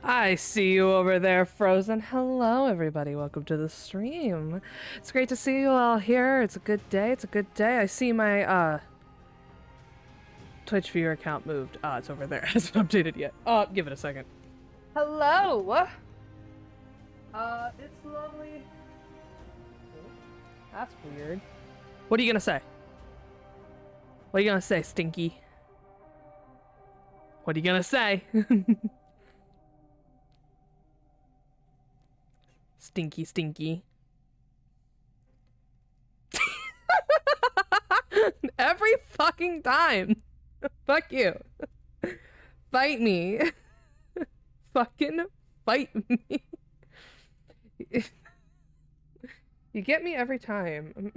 I see you over there, Frozen. Hello, everybody. Welcome to the stream. It's great to see you all here. It's a good day. It's a good day. I see my Twitch viewer account moved. It's over there. It hasn't updated yet. Give it a second. Hello. It's lovely. That's weird. What are you gonna say? What are you gonna say, Stinky? What are you gonna say? Stinky, stinky. Every fucking time. Fuck you. Fight me. Fucking fight me. You get me every time.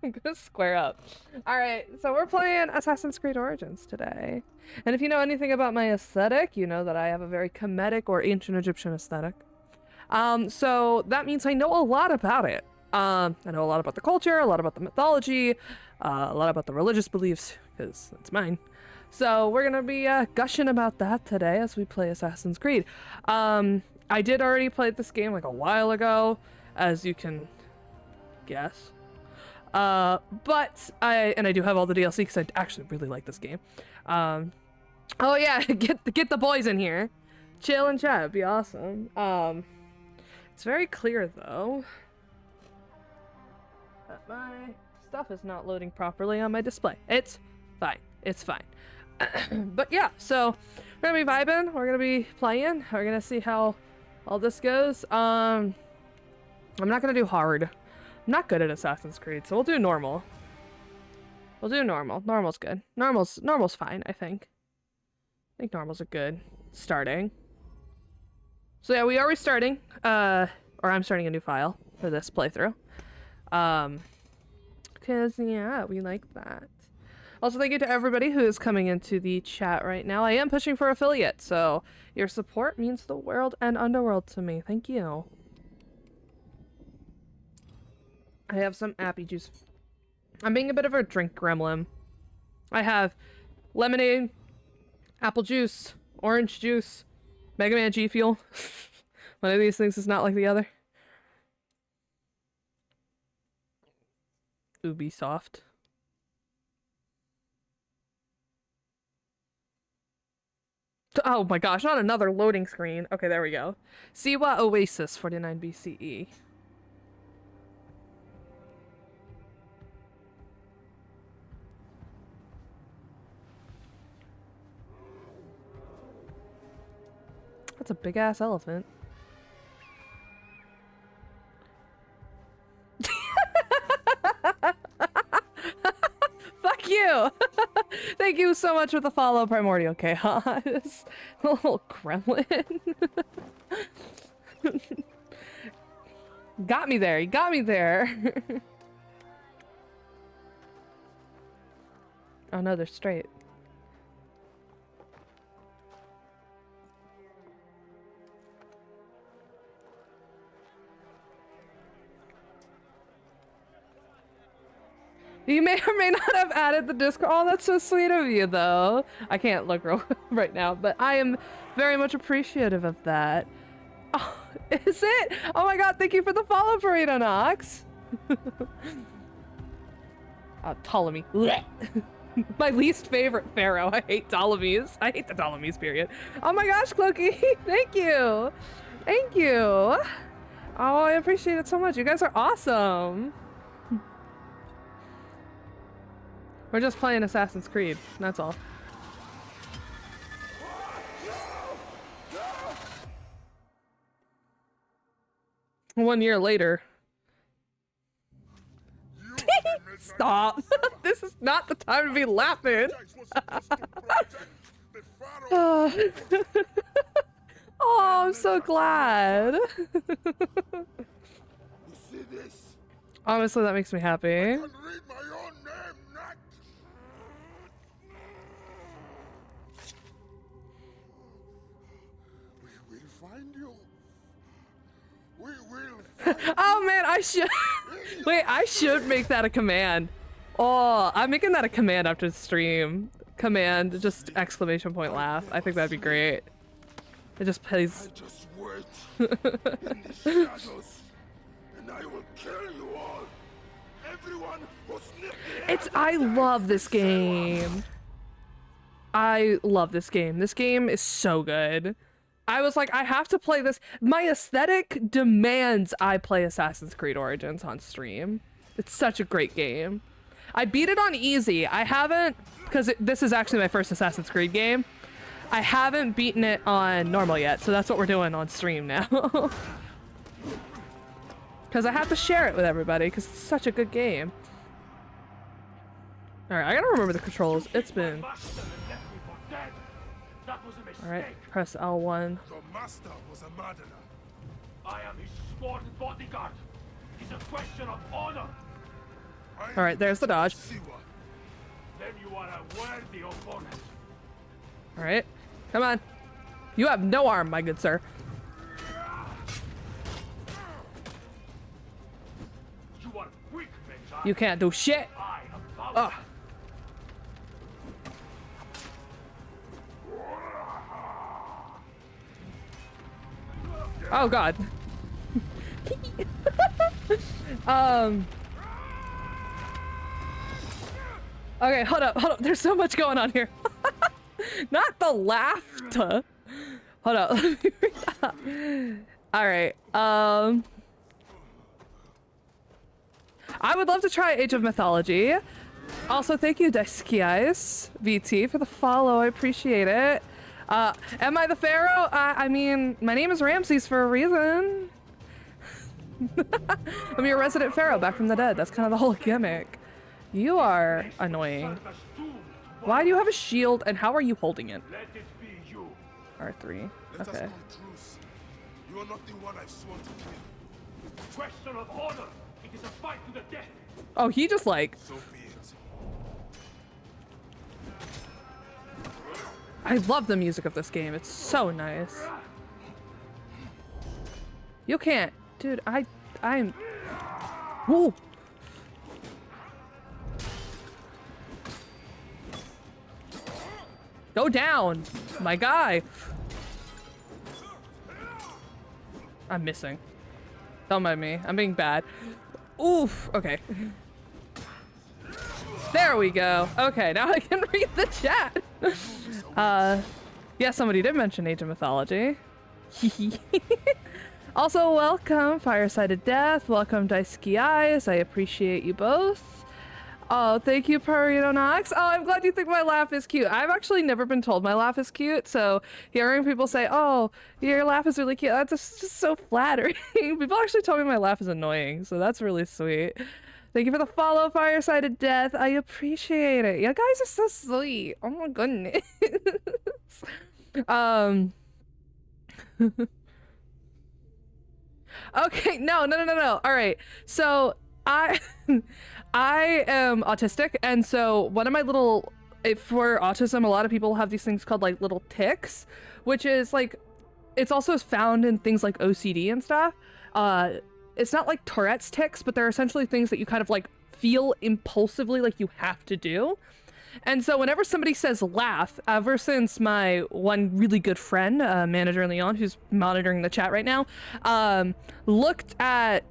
I'm gonna square up. Alright, so we're playing Assassin's Creed Origins today. And if you know anything about my aesthetic, you know that I have a very Kemetic or ancient Egyptian aesthetic. So that means I know a lot about it. I know a lot about the culture, a lot about the mythology, a lot about the religious beliefs, because that's mine. So we're gonna be gushing about that today as we play Assassin's Creed. I did already play this game like a while ago, as you can guess. But I do have all the DLC because I actually really like this game. Oh yeah, get the boys in here. Chill and chat, it'd be awesome. It's very clear though that my stuff is not loading properly on my display. It's fine. It's fine. But yeah, so we're gonna be vibing. We're gonna be playing. We're gonna see how all this goes. I'm not gonna do hard. I'm not good at Assassin's Creed, so we'll do normal. We'll do normal. Normal's good. Normal's fine, I think. I think normal's a good starting. So yeah, we are restarting, or I'm starting a new file for this playthrough. Cause yeah, we like that. Also, thank you to everybody who is coming into the chat right now. I am pushing for affiliate, so your support means the world and underworld to me. Thank you. I have some appy juice. I'm being a bit of a drink gremlin. I have lemonade, apple juice, orange juice, Mega Man G Fuel. One of these things is not like the other. Ubisoft. Oh my gosh, not another loading screen. Okay, there we go. Siwa Oasis, 49 BCE. That's a big ass elephant. Fuck you! Thank you so much for the follow, Primordial Chaos. Little gremlin. Got me there, you got me there. Oh no, they're straight. You may or may not have added the Discord. Oh, that's so sweet of you, though. I can't look right now, but I am very much appreciative of that. Oh, is it? Oh my god, thank you for the follow, Burrito Nox. Ptolemy. My least favorite pharaoh. I hate Ptolemies. I hate the Ptolemies, period. Oh my gosh, Cloaky. Thank you. Thank you. Oh, I appreciate it so much. You guys are awesome. We're just playing Assassin's Creed, that's all. One year later. Stop! This is not the time to be laughing! Oh, I'm so glad! Honestly, that makes me happy. Oh man, I should wait, I should make that a command. Oh, I'm making that a command after the stream. Command, just exclamation point laugh. I think that'd be great. It just I plays. just wait in the shadows, and I will kill you all. Everyone who sniffed the air I that love dies this will show up. game. I love this game. This game is so good. I was like, I have to play this. My aesthetic demands I play Assassin's Creed Origins on stream. It's such a great game. I beat it on easy. I haven't, because this is actually my first Assassin's Creed game. I haven't beaten it on normal yet, so that's what we're doing on stream now. Because I have to share it with everybody, because it's such a good game. Alright, I gotta remember the controls. It's been... Alright, press L1. Your master was a murderer. I am his sworn bodyguard. It's a question of honor. Alright, there's the dodge. Siwa. Then you are a worthy opponent. Alright, come on. You have no arm, my good sir. You are weak, Benja. You can't do shit. I am power. Ugh. Oh god. Okay, hold up. There's so much going on here. Not the laughter. Hold up. Alright, I would love to try Age of Mythology. Also, thank you, Deskiais VT, for the follow. I appreciate it. Am I the Pharaoh? I mean, my name is Ramses for a reason. I'm your resident Pharaoh back from the dead. That's kind of the whole gimmick. You are annoying. Why do you have a shield and how are you holding it? Let it be you. R3. Let us Okay. come truce. You are not the one I've sworn to kill. Question of honor. It is a fight to the death. Oh, he just like... So be it. I love the music of this game. It's so nice. You can't. Dude, I'm... Woo! Go down, my guy. I'm missing. Don't mind me. I'm being bad. Oof. Okay. There we go. Okay, now I can read the chat. Yeah, somebody did mention Age of Mythology. Also, welcome, Fireside of Death. Welcome, Daisuke Eyes. I appreciate you both. Oh, thank you, Purito Nox. Oh, I'm glad you think my laugh is cute. I've actually never been told my laugh is cute, so hearing people say, oh, your laugh is really cute, that's just so flattering. People actually tell me my laugh is annoying, so that's really sweet. Thank you for the follow, Fireside of Death. I appreciate it. You guys are so sweet. Oh my goodness. Okay, no. All right. So I am autistic, and so one of my little, for autism, a lot of people have these things called like little tics, which is like, it's also found in things like OCD and stuff. It's not like Tourette's tics, but they're essentially things that you kind of like feel impulsively like you have to do. And so whenever somebody says laugh, ever since my one really good friend, Manager Leon, who's monitoring the chat right now, looked at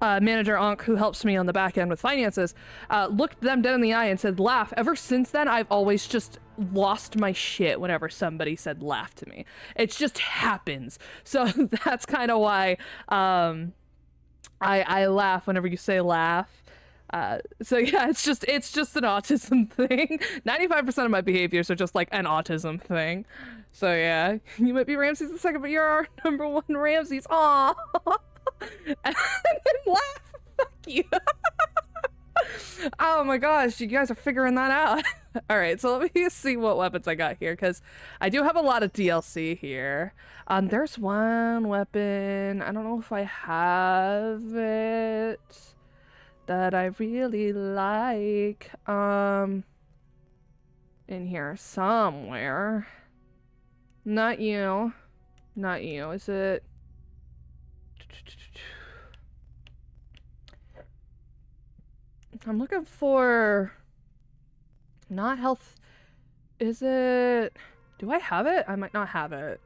Manager Ankh, who helps me on the back end with finances, looked them dead in the eye and said laugh. Ever since then, I've always just lost my shit whenever somebody said laugh to me. It just happens. So that's kind of why I laugh whenever you say laugh. So yeah, it's just an autism thing. 95% of my behaviors are just like an autism thing. So yeah, you might be Ramses the second, but you're our number one Ramses. Aww. And then laugh. Fuck you. Oh my gosh, you guys are figuring that out. All right, so let me see what weapons I got here, because I do have a lot of DLC here. There's one weapon. I don't know if I have it, that I really like, in here somewhere. Not you. Is it? I'm looking for not health. Is it? Do I have it? I might not have it.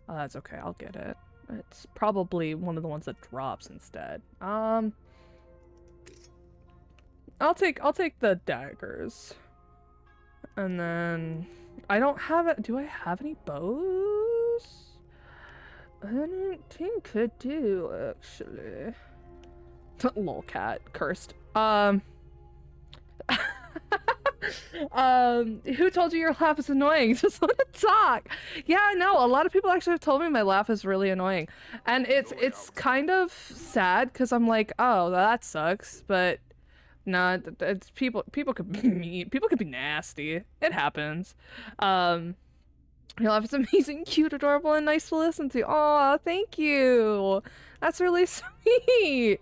Oh, that's okay. I'll get it. It's probably one of the ones that drops instead. I'll take the daggers. And then I don't have it. Do I have any bows? I don't think I do, actually. Lolcat, cursed. Who told you your laugh is annoying? Just want to talk. Yeah, no, a lot of people actually have told me my laugh is really annoying. And it's kind of sad because I'm like, oh, that sucks, but nah, it's people could be mean, people could be nasty. It happens. Your laugh is amazing, cute, adorable, and nice to listen to. Aw, thank you. That's really sweet.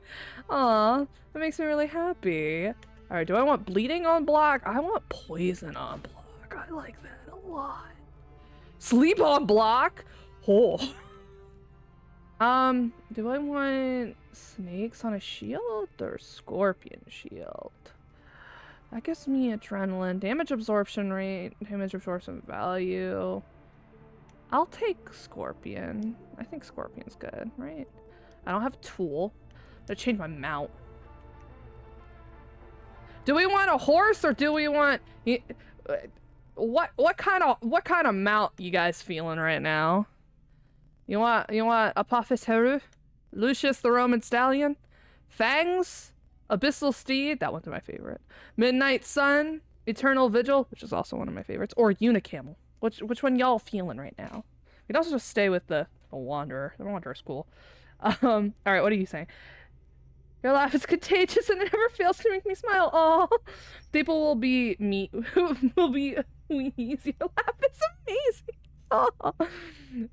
Aw, that makes me really happy. All right, do I want bleeding on block? I want poison on block. I like that a lot. Sleep on block? Oh. Do I want snakes on a shield or scorpion shield? That gives me adrenaline, damage absorption rate, damage absorption value. I'll take scorpion. I think scorpion's good, right? I don't have a tool. I'm gonna change my mount. Do we want a horse or do we want what kind of mount you guys feeling right now? You want Apophis Heru? Lucius the Roman Stallion? Fangs? Abyssal Steed? That one's my favorite. Midnight Sun? Eternal Vigil? Which is also one of my favorites. Or Unicamel? Which one y'all feeling right now? We can also just stay with the Wanderer. The Wanderer's cool. Alright, what are you saying? Your laugh is contagious and it never fails to make me smile. Oh, people will be will be weenies. Your laugh is amazing. Oh.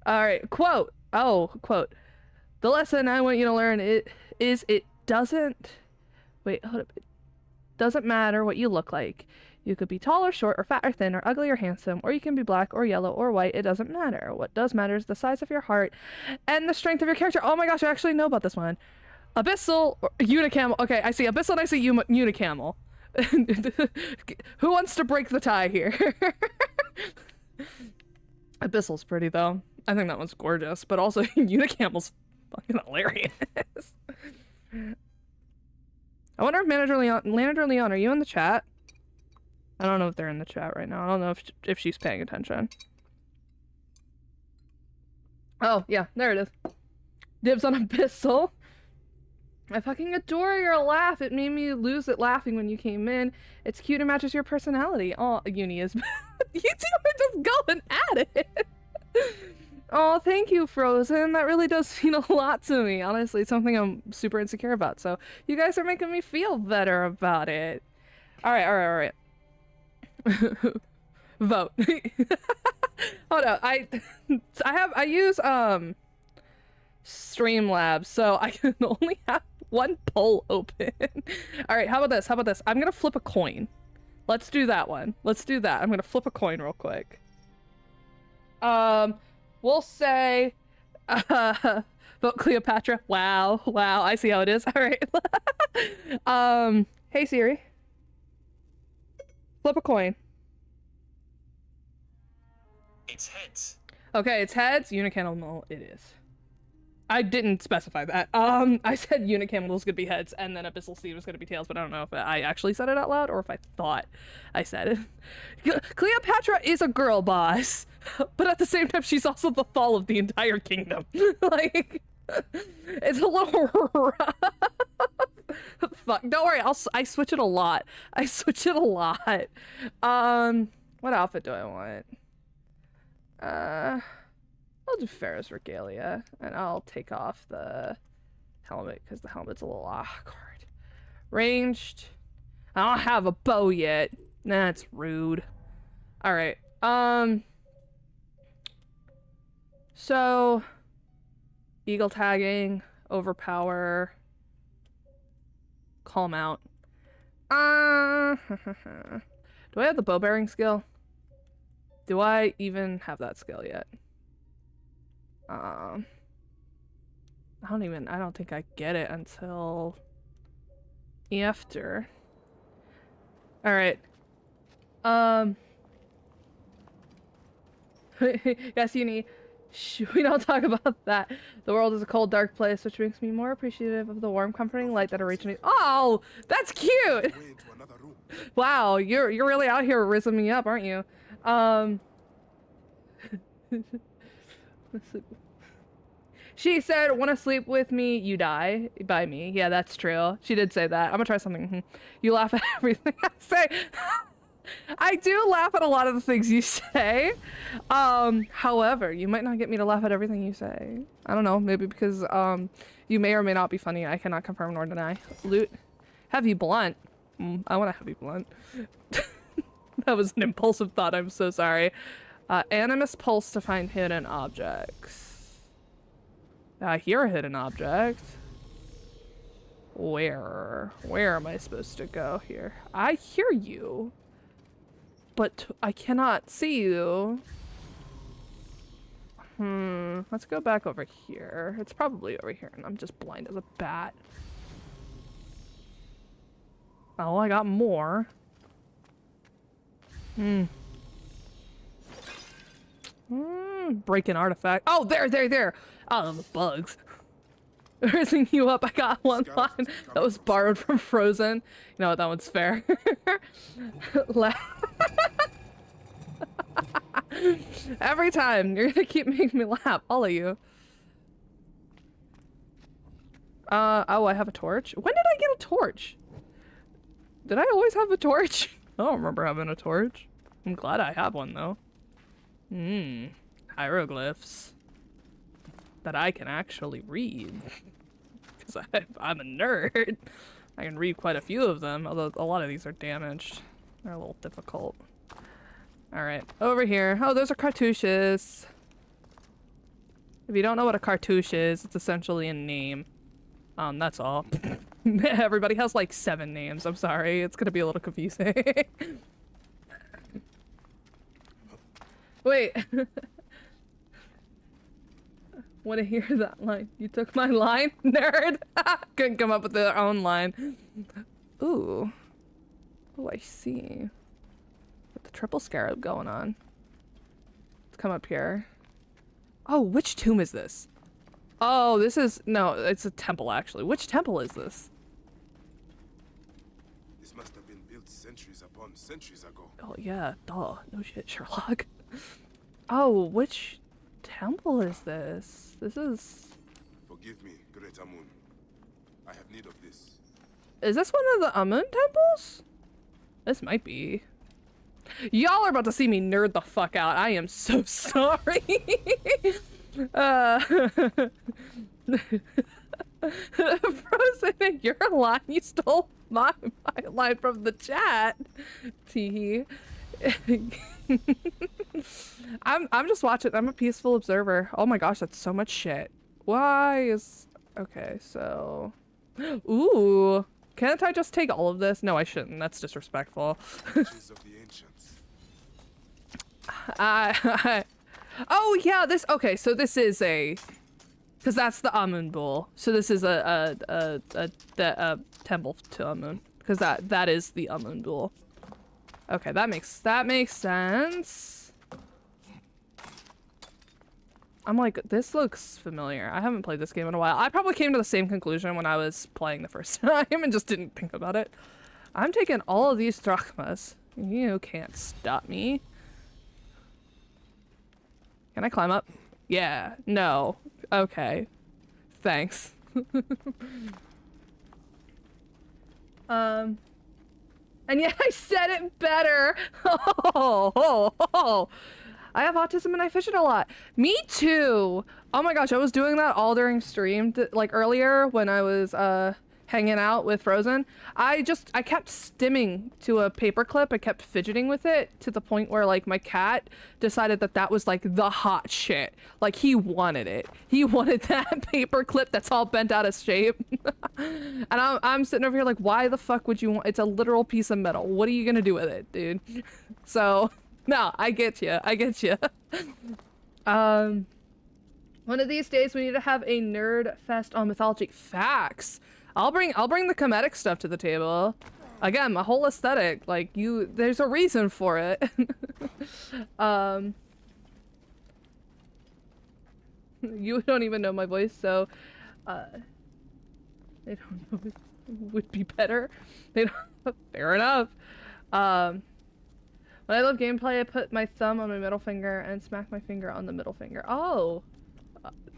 Alright, quote. Oh, quote. The lesson I want you to learn it doesn't... Wait, hold up. It doesn't matter what you look like. You could be tall or short or fat or thin or ugly or handsome, or you can be black or yellow or white. It doesn't matter. What does matter is the size of your heart and the strength of your character. Oh my gosh, I actually know about this one. Abyssal or Unicamel. Okay, I see Abyssal and I see Unicamel. Who wants to break the tie here? Abyssal's pretty though. I think that one's gorgeous, but also Unicamel's fucking hilarious. I wonder if Manager Leon, are you in the chat? I don't know if they're in the chat right now. I don't know if she's paying attention. Oh, yeah, there it is. Dibs on Abyssal. I fucking adore your laugh. It made me lose it laughing when you came in. It's cute and matches your personality. Oh, Uni is... You two are just going at it. Oh, thank you, Frozen. That really does mean a lot to me. Honestly, it's something I'm super insecure about. So you guys are making me feel better about it. All right. Vote. Hold on. I use Streamlabs, so I can only have one poll open. All right, how about this? I'm gonna flip a coin. Let's do that one. Let's do that. I'm gonna flip a coin real quick. We'll say vote Cleopatra. Wow, I see how it is. All right. Hey Siri, flip a coin. It's heads. Okay, it's heads. Unicamel, it is. I didn't specify that. I said Unicamel was gonna be heads, and then Abyssal Steed was gonna be tails, but I don't know if I actually said it out loud or if I thought I said it. Cleopatra is a girl boss, but at the same time, she's also the fall of the entire kingdom. Like, it's a little rough. Fuck. Don't worry. I switch it a lot. What outfit do I want? I'll do Pharaoh's Regalia, and I'll take off the helmet because the helmet's a little awkward. Ranged. I don't have a bow yet. That's rude. All right. So eagle tagging, overpower, calm out. Do I have the bow bearing skill? Do I even have that skill yet? I don't think I get it until after. All right. Yes, Uni. We don't talk about that. The world is a cold, dark place, which makes me more appreciative of the warm, comforting light that originates. Oh, that's cute. Way into another room. Wow, you're really out here rizzing me up, aren't you? She said, "Want to sleep with me? You die by me." Yeah, that's true. She did say that. I'm gonna try something. You laugh at everything I say. I do laugh at a lot of the things you say. However, you might not get me to laugh at everything you say. I don't know, maybe because you may or may not be funny. I cannot confirm nor deny. Loot. Heavy blunt. I want a heavy blunt. That was an impulsive thought. I'm so sorry. Animus pulse to find hidden objects. I hear a hidden object. Where am I supposed to go here? I hear you, but I cannot see you. Let's go back over here. It's probably over here, and I'm just blind as a bat. Oh, I got more. Break an artifact. Oh, there. Oh, the bugs. Raising you up, I got one line that was borrowed from Frozen. You know what, that one's fair. Every time, you're gonna keep making me laugh, all of you. Oh, I have a torch? When did I get a torch? Did I always have a torch? I don't remember having a torch. I'm glad I have one, though. Hieroglyphs. That I can actually read. Because I'm a nerd. I can read quite a few of them, although a lot of these are damaged. They're a little difficult. Alright, over here. Oh, those are cartouches. If you don't know what a cartouche is, it's essentially a name. That's all. Everybody has like 7 names. I'm sorry. It's gonna be a little confusing. Wait. Want to hear that line? You took my line, nerd. Couldn't come up with their own line. Ooh. Oh, I see. With the triple scarab going on. Let's come up here. Oh, which tomb is this? Oh, this is... No, it's a temple, actually. Which temple is this? This must have been built centuries upon centuries ago. Oh, yeah. Duh. No shit, Sherlock. Oh, which temple is this? This is... Forgive me, Great Amun. I have need of this. Is this one of the Amun temples? This might be. Y'all are about to see me nerd the fuck out. I am so sorry. Frozen, your line. You stole my line from the chat. Teehee. I'm just watching. I'm a peaceful observer. Oh my gosh, that's so much shit. Why is... Okay, so... Ooh. Can't I just take all of this? No, I shouldn't. That's disrespectful. Riches of the ancients. Oh yeah, this... Okay, so this is a... Because that's the Amun Bull. So this is a temple to Amun. Because that is the Amun Bull. Okay, that makes sense. I'm like, this looks familiar. I haven't played this game in a while. I probably came to the same conclusion when I was playing the first time and just didn't think about it. I'm taking all of these drachmas. You can't stop me. Can I climb up? Yeah. No. Okay. Thanks. And yeah, I said it better. Oh. I have autism and I fidget a lot. Me too. Oh my gosh, I was doing that all during stream, like earlier when I was hanging out with Frozen. I kept stimming to a paperclip. I kept fidgeting with it to the point where like my cat decided that was like the hot shit. Like he wanted it. He wanted that paperclip that's all bent out of shape. And I'm sitting over here like, why the fuck would you want? It's a literal piece of metal. What are you gonna do with it, dude? So. No, I get you. One of these days we need to have a nerd fest on mythology. Facts. I'll bring the comedic stuff to the table. Again, my whole aesthetic, like there's a reason for it. You don't even know my voice, so they don't know it would be better. They don't. Fair enough. When I love gameplay, I put my thumb on my middle finger and smack my finger on the middle finger. Oh,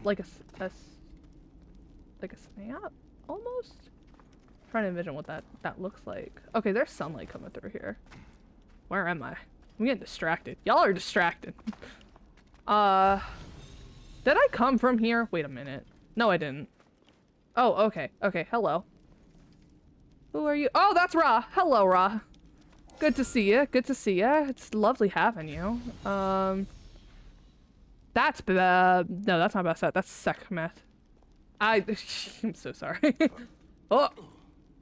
like like a snap, almost. I'm trying to envision what that looks like. Okay, there's sunlight coming through here. Where am I? I'm getting distracted. Y'all are distracted. Did I come from here? Wait a minute. No, I didn't. Oh, okay. Okay, hello. Who are you? Oh, that's Ra. Hello, Ra. Good to see you. Good to see you. It's lovely having you. That's no, that's not Bastet. That's Sekhmet. I'm so sorry. Oh,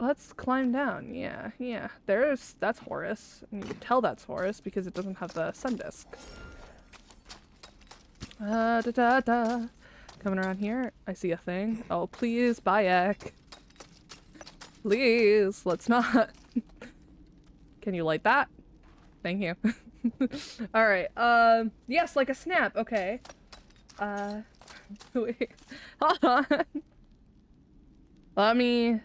let's climb down. Yeah, yeah. That's Horus. And you can tell that's Horus because it doesn't have the sun disk. Da da da. Coming around here, I see a thing. Oh, please, Bayek. Please, let's not. Can you light that? Thank you. Alright, yes, like a snap, okay. Wait, hold on. Let me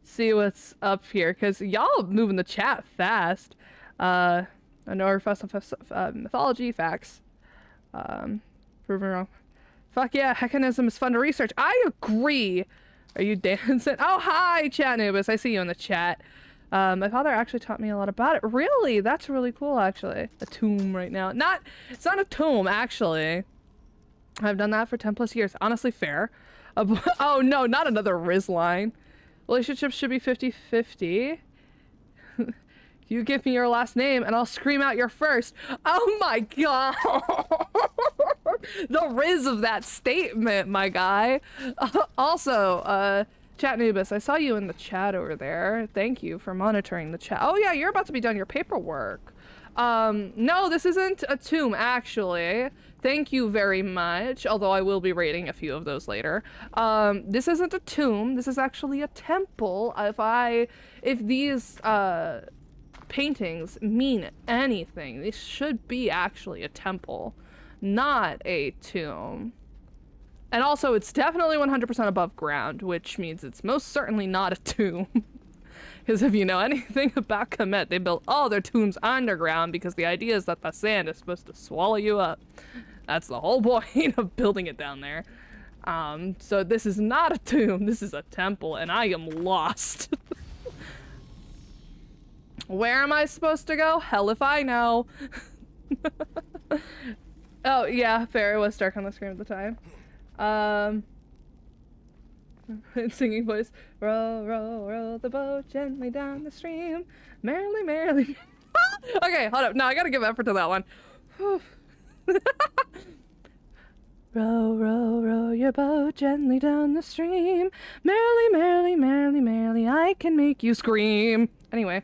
see what's up here, because y'all moving the chat fast. I know our mythology facts. Proven wrong. Fuck yeah, Hecanism is fun to research. I agree. Are you dancing? Oh, hi, Chatnubis. I see you in the chat. My father actually taught me a lot about it. Really? That's really cool, actually. A tomb right now. It's not a tomb, actually. I've done that for 10 plus years. Honestly, fair. Oh, no, not another Riz line. Relationships should be 50-50. You give me your last name and I'll scream out your first. Oh my god. The Riz of that statement, my guy. Also, Chatnubis, I saw you in the chat over there. Thank you for monitoring the chat. Oh yeah, you're about to be done your paperwork. No, this isn't a tomb, actually. Thank you very much, although I will be rating a few of those later. This isn't a tomb, this is actually a temple. If these, paintings mean anything, they should be actually a temple, not a tomb. And also, it's definitely 100% above ground, which means it's most certainly not a tomb. Because if you know anything about Kemet, they built all their tombs underground because the idea is that the sand is supposed to swallow you up. That's the whole point of building it down there. So this is not a tomb, this is a temple, and I am lost. Where am I supposed to go? Hell if I know. Oh, yeah, fair. It was dark on the screen at the time. Singing voice. Row, row, row the boat gently down the stream. Merrily, merrily. Okay, hold up. No, I gotta give effort to that one. Row, row, row your boat gently down the stream. Merrily, merrily, merrily, merrily, I can make you scream. Anyway.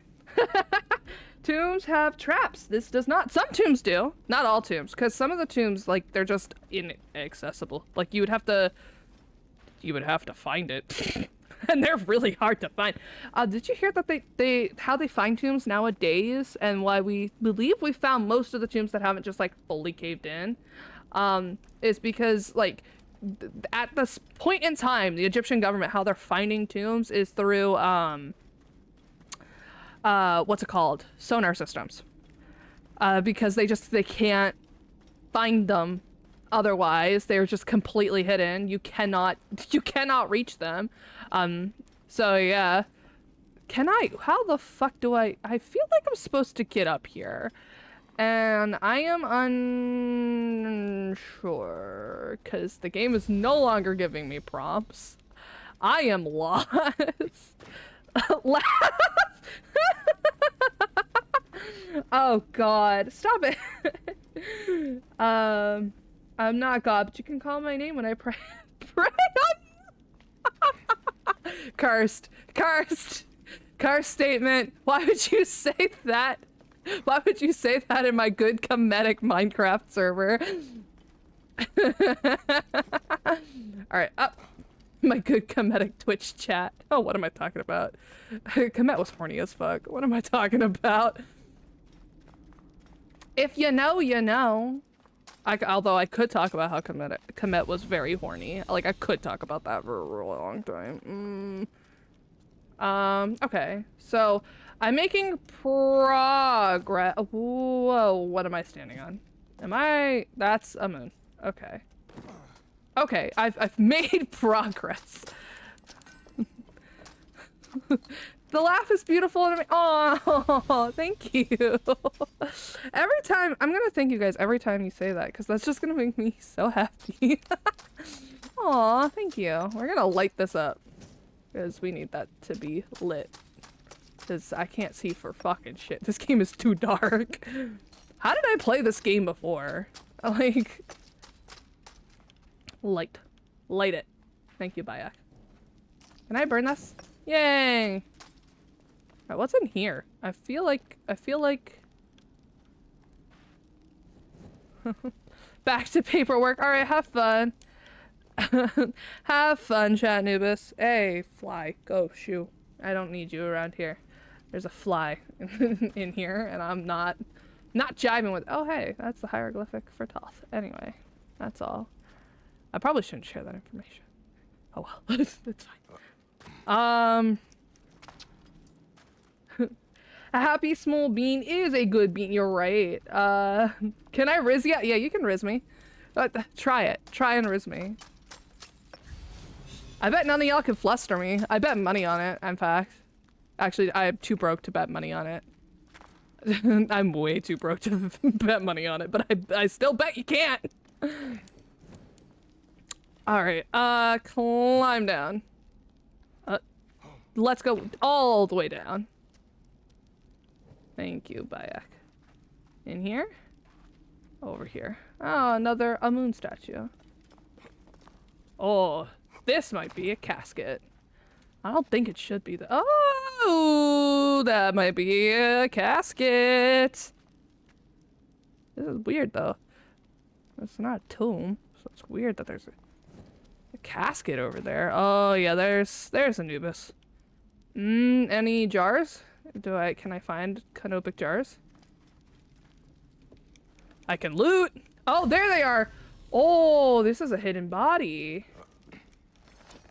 Tombs have traps. This does not. Some tombs do. Not all tombs, because some of the tombs, like, they're just inaccessible. Like, you would have to find it. And they're really hard to find. Did you hear that how they find tombs nowadays, and why we believe we found most of the tombs that haven't just, like, fully caved in, is because, like, at this point in time, the Egyptian government, how they're finding tombs is through, what's it called? Sonar systems. Because they can't find them otherwise. They're just completely hidden. You cannot reach them. So yeah. How the fuck do I feel like I'm supposed to get up here. And I am unsure, because the game is no longer giving me prompts. I am lost. Laugh! Oh god, stop it. I'm not God, but you can call my name when I pray on you. Cursed statement. Why would you say that? Why would you say that in my good Kemetic Minecraft server? Alright, up. My good Kemetic Twitch chat. Oh, what am I talking about? Kemet was horny as fuck. What am I talking about? If you know, you know. Although I could talk about how Komet was very horny. Like, I could talk about that for a really long time. Okay. So, I'm making progress. Whoa, what am I standing on? That's a moon. Okay. Okay, I've made progress. The laugh is beautiful and oh, thank you. Every time, I'm gonna thank you guys every time you say that, because that's just gonna make me so happy. Aw, thank you. We're gonna light this up, because we need that to be lit. Because I can't see for fucking shit. This game is too dark. How did I play this game before? Like... Light it. Thank you, Bayak. Can I burn this? Yay! Alright, what's in here? I feel like... Back to paperwork. Alright, have fun. Have fun, Chatnubis. Hey, fly. Go, shoo. I don't need you around here. There's a fly in here, and I'm not jiving with... Oh, hey, that's the hieroglyphic for Toth. Anyway, that's all. I probably shouldn't share that information. Oh well, it's fine. A happy small bean is a good bean. You're right. Can I riz you? Yeah, you can riz me. Try it. Try and riz me. I bet none of y'all can fluster me. I bet money on it, in fact. Actually, I'm too broke to bet money on it. I'm way too broke to bet money on it, but I still bet you can't. Alright, climb down. Let's go all the way down. Thank you, Bayak. In here? Over here. Oh, another moon statue. Oh, this might be a casket. I don't think it should be oh, that might be a casket. This is weird, though. It's not a tomb, so it's weird that there's a casket over there. Oh yeah, there's Anubis. Any jars? Can I find canopic jars? I can loot! Oh, there they are! Oh, this is a hidden body.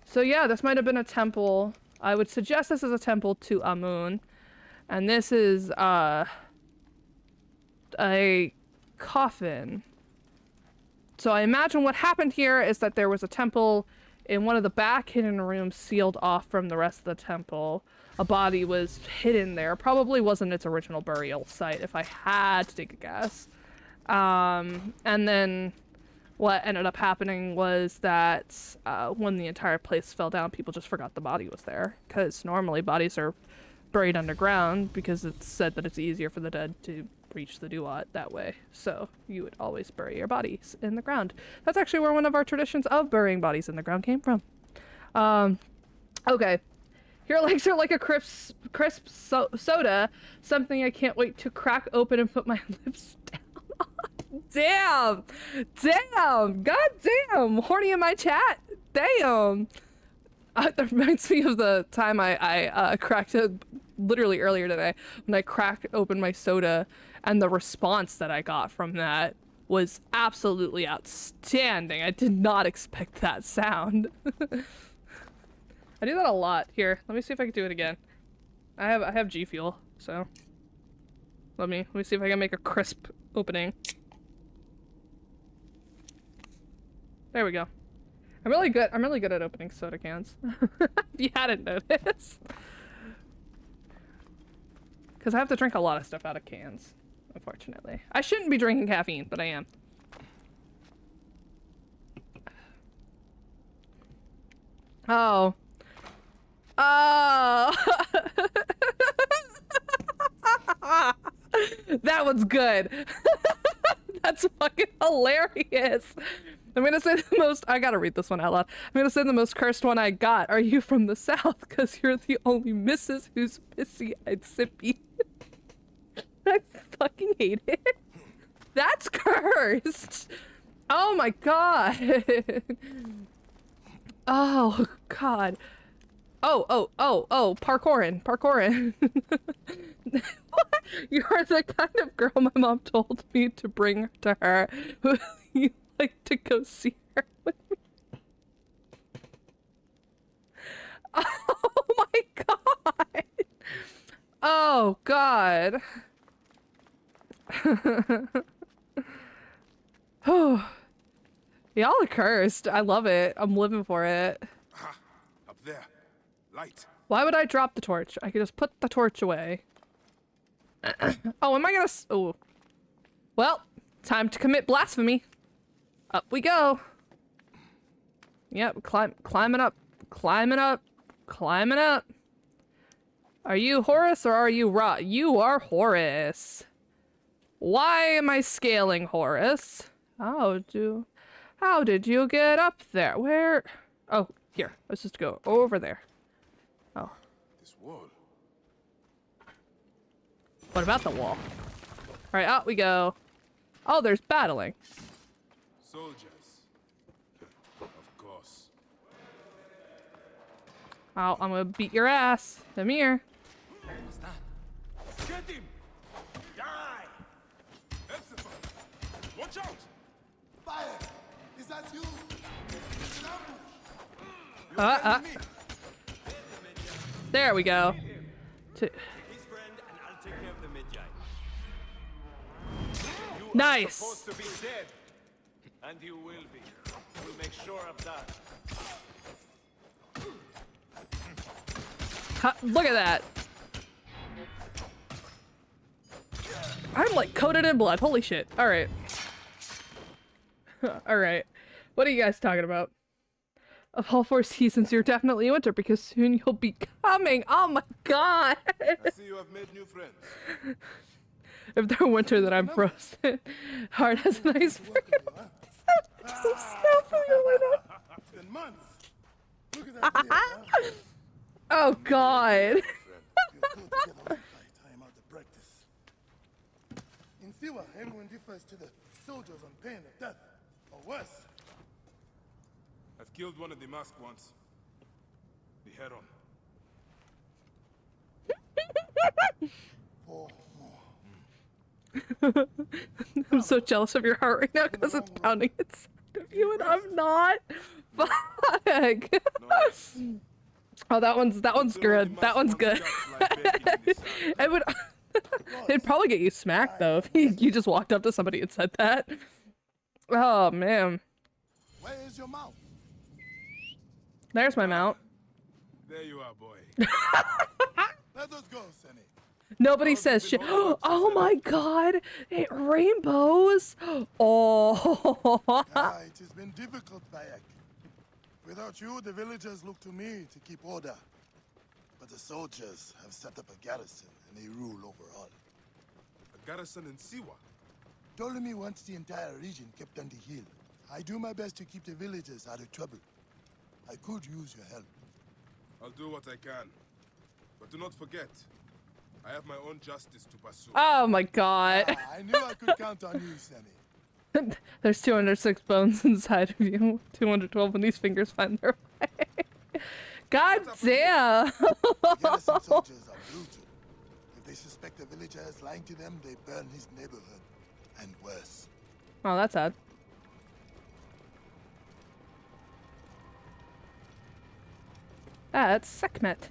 So yeah, this might have been a temple. I would suggest this is a temple to Amun. And this is, a coffin. So I imagine what happened here is that there was a temple in one of the back hidden rooms sealed off from the rest of the temple. A body was hidden there. Probably wasn't its original burial site, if I had to take a guess. And then what ended up happening was that when the entire place fell down, people just forgot the body was there. Because normally bodies are buried underground because it's said that it's easier for the dead to reach the Duat that way. So you would always bury your bodies in the ground. That's actually where one of our traditions of burying bodies in the ground came from. Okay. Your legs are like a crisp soda. Something I can't wait to crack open and put my lips down on. Damn! Damn! God damn! Horny in my chat! Damn! That reminds me of the time I cracked it literally earlier today when I cracked open my soda, and the response that I got from that was absolutely outstanding. I did not expect that sound. I do that a lot. Here, let me see if I can do it again. I have G Fuel, so let me see if I can make a crisp opening. There we go. I'm really good at opening soda cans. If you hadn't noticed. Because I have to drink a lot of stuff out of cans, unfortunately. I shouldn't be drinking caffeine, but I am. Oh. Oh. That one's good. That's fucking hilarious. I'm gonna say the most, I gotta read this one out loud. I'm gonna say the most cursed one I got. Are you from the South? Because you're the only missus who's pissy-eyed sippy. I fucking hate it. That's cursed. Oh my god. Oh god. Oh, parkourin. You are the kind of girl my mom told me to bring to her. Would you like to go see her with me? Oh my god! Oh god. Oh. Y'all are cursed. I love it. I'm living for it. Aha! Up there. Light. Why would I drop the torch? I could just put the torch away. Oh, am I gonna oh. Well, time to commit blasphemy. Up we go. Yep, climbing up. Climbing up. Climbing up. Are you Horus or are you Ra? You are Horus. Why am I scaling Horus? How did you get up there? Where? Oh, here. Let's just go over there. Oh. This wall. What about the wall? Alright, out we go. Oh, there's battling. Soldiers. Of course. Oh, I'm gonna beat your ass. Come here. Get him! Die! Elsifer! Watch out! Fire! Is that you? It's an ambush! Me. There we go. His friend, and I'll take care of the Medjay. You Nice. are supposed to be dead, and you will be. We'll make sure of that. Look at that. I'm like coated in blood. Holy shit. Alright. Alright. What are you guys talking about? Of all 4 seasons, you're definitely winter because soon you'll be coming. Oh my god. I see you have made new friends. If they're winter, then I'm frozen. Hard as an iceberg. So snowful, It's been months. Look at that beard, huh? Oh god. We'll go together one fight. I am out of practice. In Siwa, everyone defers to the soldiers on pain of death, or worse. I've killed one of the masked ones. The Heron. 4 more. I'm so jealous of your heart right now because it's pounding inside of you and I'm not. Fuck. Oh, that one's good. That one's good. It would. It'd probably get you smacked though if you just walked up to somebody and said that. Oh man. Where is your mouth? There's my mount. There you are, boy. Let us go, Senny. Nobody says shit. Oh my god! It rainbows! Oh! Ah, it has been difficult, Bayek. Without you, the villagers look to me to keep order. But the soldiers have set up a garrison, and they rule over all. A garrison in Siwa. Ptolemy wants the entire region kept on the hill. I do my best to keep the villagers out of trouble. I could use your help. I'll do what I can. But do not forget, I have my own justice to pursue. Oh my god. Ah, I knew I could count on you, Senny. There's 206 bones inside of you. 212 when these fingers find their way. God damn! The garrison soldiers are brutal. If they suspect a villager is lying to them, they burn his neighborhood. And worse. Oh, that's sad. That's Sekhmet.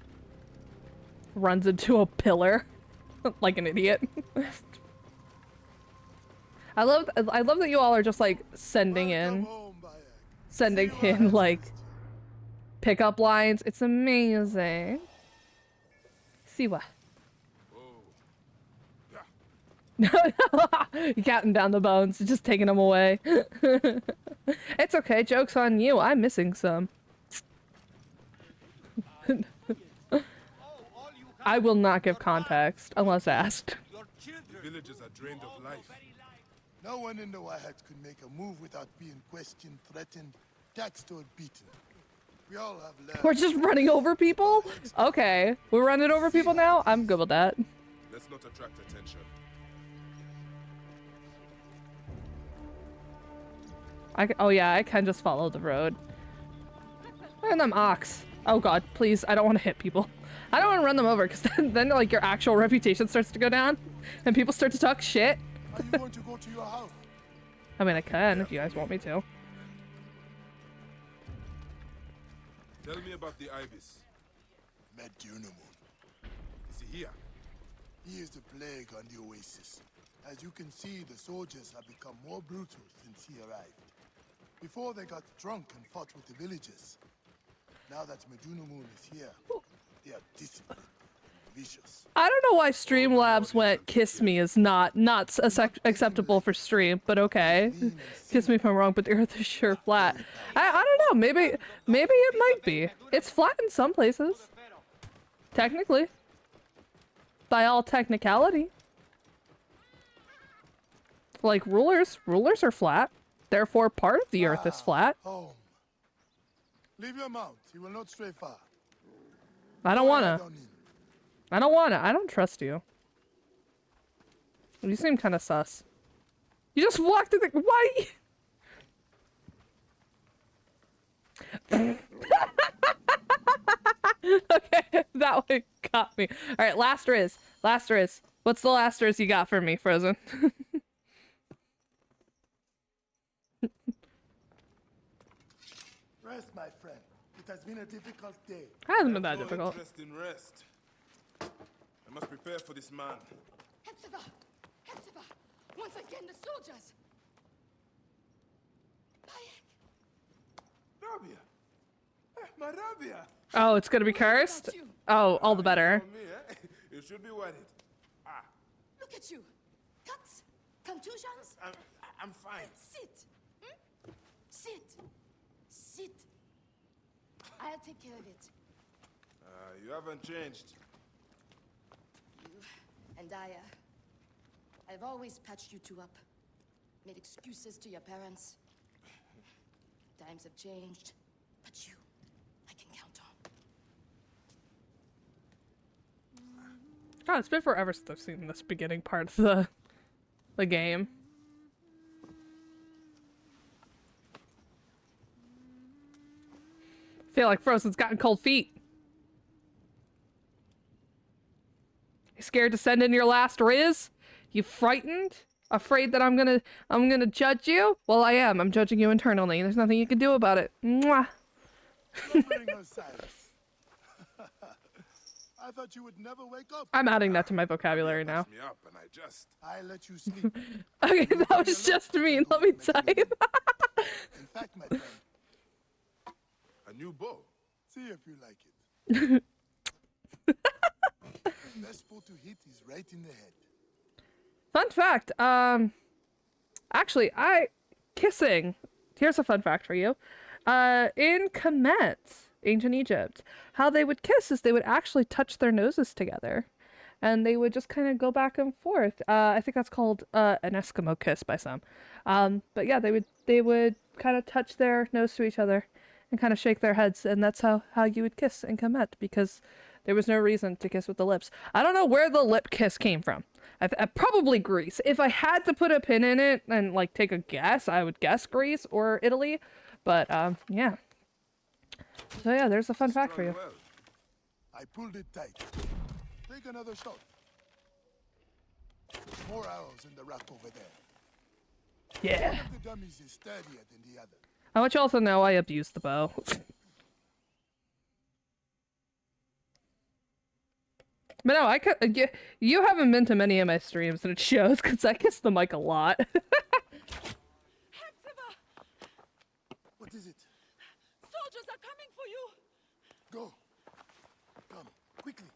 Runs into a pillar. Like an idiot. I love that you all are just like sending Welcome home, Bayek. sending See what in has like missed pickup lines. It's amazing. Siwa. Oh. Yeah. You're counting down the bones, just taking them away. It's okay, joke's on you. I'm missing some. I will not give context unless asked. The villagers are drained of life. No one in the Wahats could make a move without being questioned, threatened, taxed, or beaten. We all have learned. We're just running over people? Okay. We're running over people now? I'm good with that. Let's not attract attention. Oh yeah, I can just follow the road. And them ox. Oh god, please, I don't want to hit people. I don't want to run them over because then like your actual reputation starts to go down and people start to talk shit. Are you going to go to your house? I mean, I can if you guys want me to. Tell me about the Ibis. Medunamun. Is he here? He is the plague on the Oasis. As you can see, the soldiers have become more brutal since he arrived. Before they got drunk and fought with the villagers. Now that Medunamun is here, they are disciplined and vicious. I don't know why Streamlabs went "kiss me" is not acceptable for stream, but okay. Kiss me if I'm wrong, but the Earth is sure flat. I don't know. Maybe it might be. It's flat in some places. Technically, by all technicality. Like rulers are flat. Therefore, part of the Earth is flat. Home. Leave your mount. He will not stray far. I don't wanna. Down in. I don't wanna. I don't trust you. You seem kind of sus. You just walked through the. Why? Okay, that one got me. All right, last Riz. Last Riz. What's the last Riz you got for me, Frozen? Rest, my friend. It has been a difficult day. Hasn't been that No difficult. interest in rest. I must prepare for this man. Hepzibah! Hepzibah! Once again, the soldiers! Bayek! Rabia! My Rabia! Oh, it's gonna be cursed? Oh, all the better. For me, eh? You should be worried. Look at you! Cuts? Contusions? I'm fine. Sit! Hmm? Sit! Sit! I'll take care of it. You haven't changed. You and I've always patched you two up. Made excuses to your parents. Times have changed, but you, I can count on. God, it's been forever since I've seen this beginning part of the game. I feel like Frozen's gotten cold feet. You scared to send in your last Riz? You frightened? Afraid that I'm gonna judge you? Well, I am. I'm judging you internally. There's nothing you can do about it. Mwah. Slumbering Osiris. I thought you would never wake up. I'm adding that to my vocabulary now. Me up and I let you sleep. Okay, that was just me. Let me type. In fact, my friend, a new bow. see if you like it. The best spot to hit is right in the head. Fun fact, actually, kissing, here's a fun fact for you. In Kemet, ancient Egypt, how they would kiss is they would actually touch their noses together. And they would just kind of go back and forth. I think that's called an Eskimo kiss by some. But yeah, they would kind of touch their nose to each other and kind of shake their heads. And that's how you would kiss in Kemet, because there was no reason to kiss with the lips. I don't know where the lip kiss came from. Probably Greece. If I had to put a pin in it and like take a guess, I would guess Greece or Italy. But yeah. So yeah, there's a fun fact for you. Well, I pulled it tight. Take another shot. There's more arrows in the rack over there. Yeah. One of the dummies is sturdier than the other. I want you all to know I abuse the bow. But no, you haven't been to many of my streams, and it shows because I kiss the mic a lot. Hepzibah! What is it? Soldiers are coming for you! Go. Come, quickly.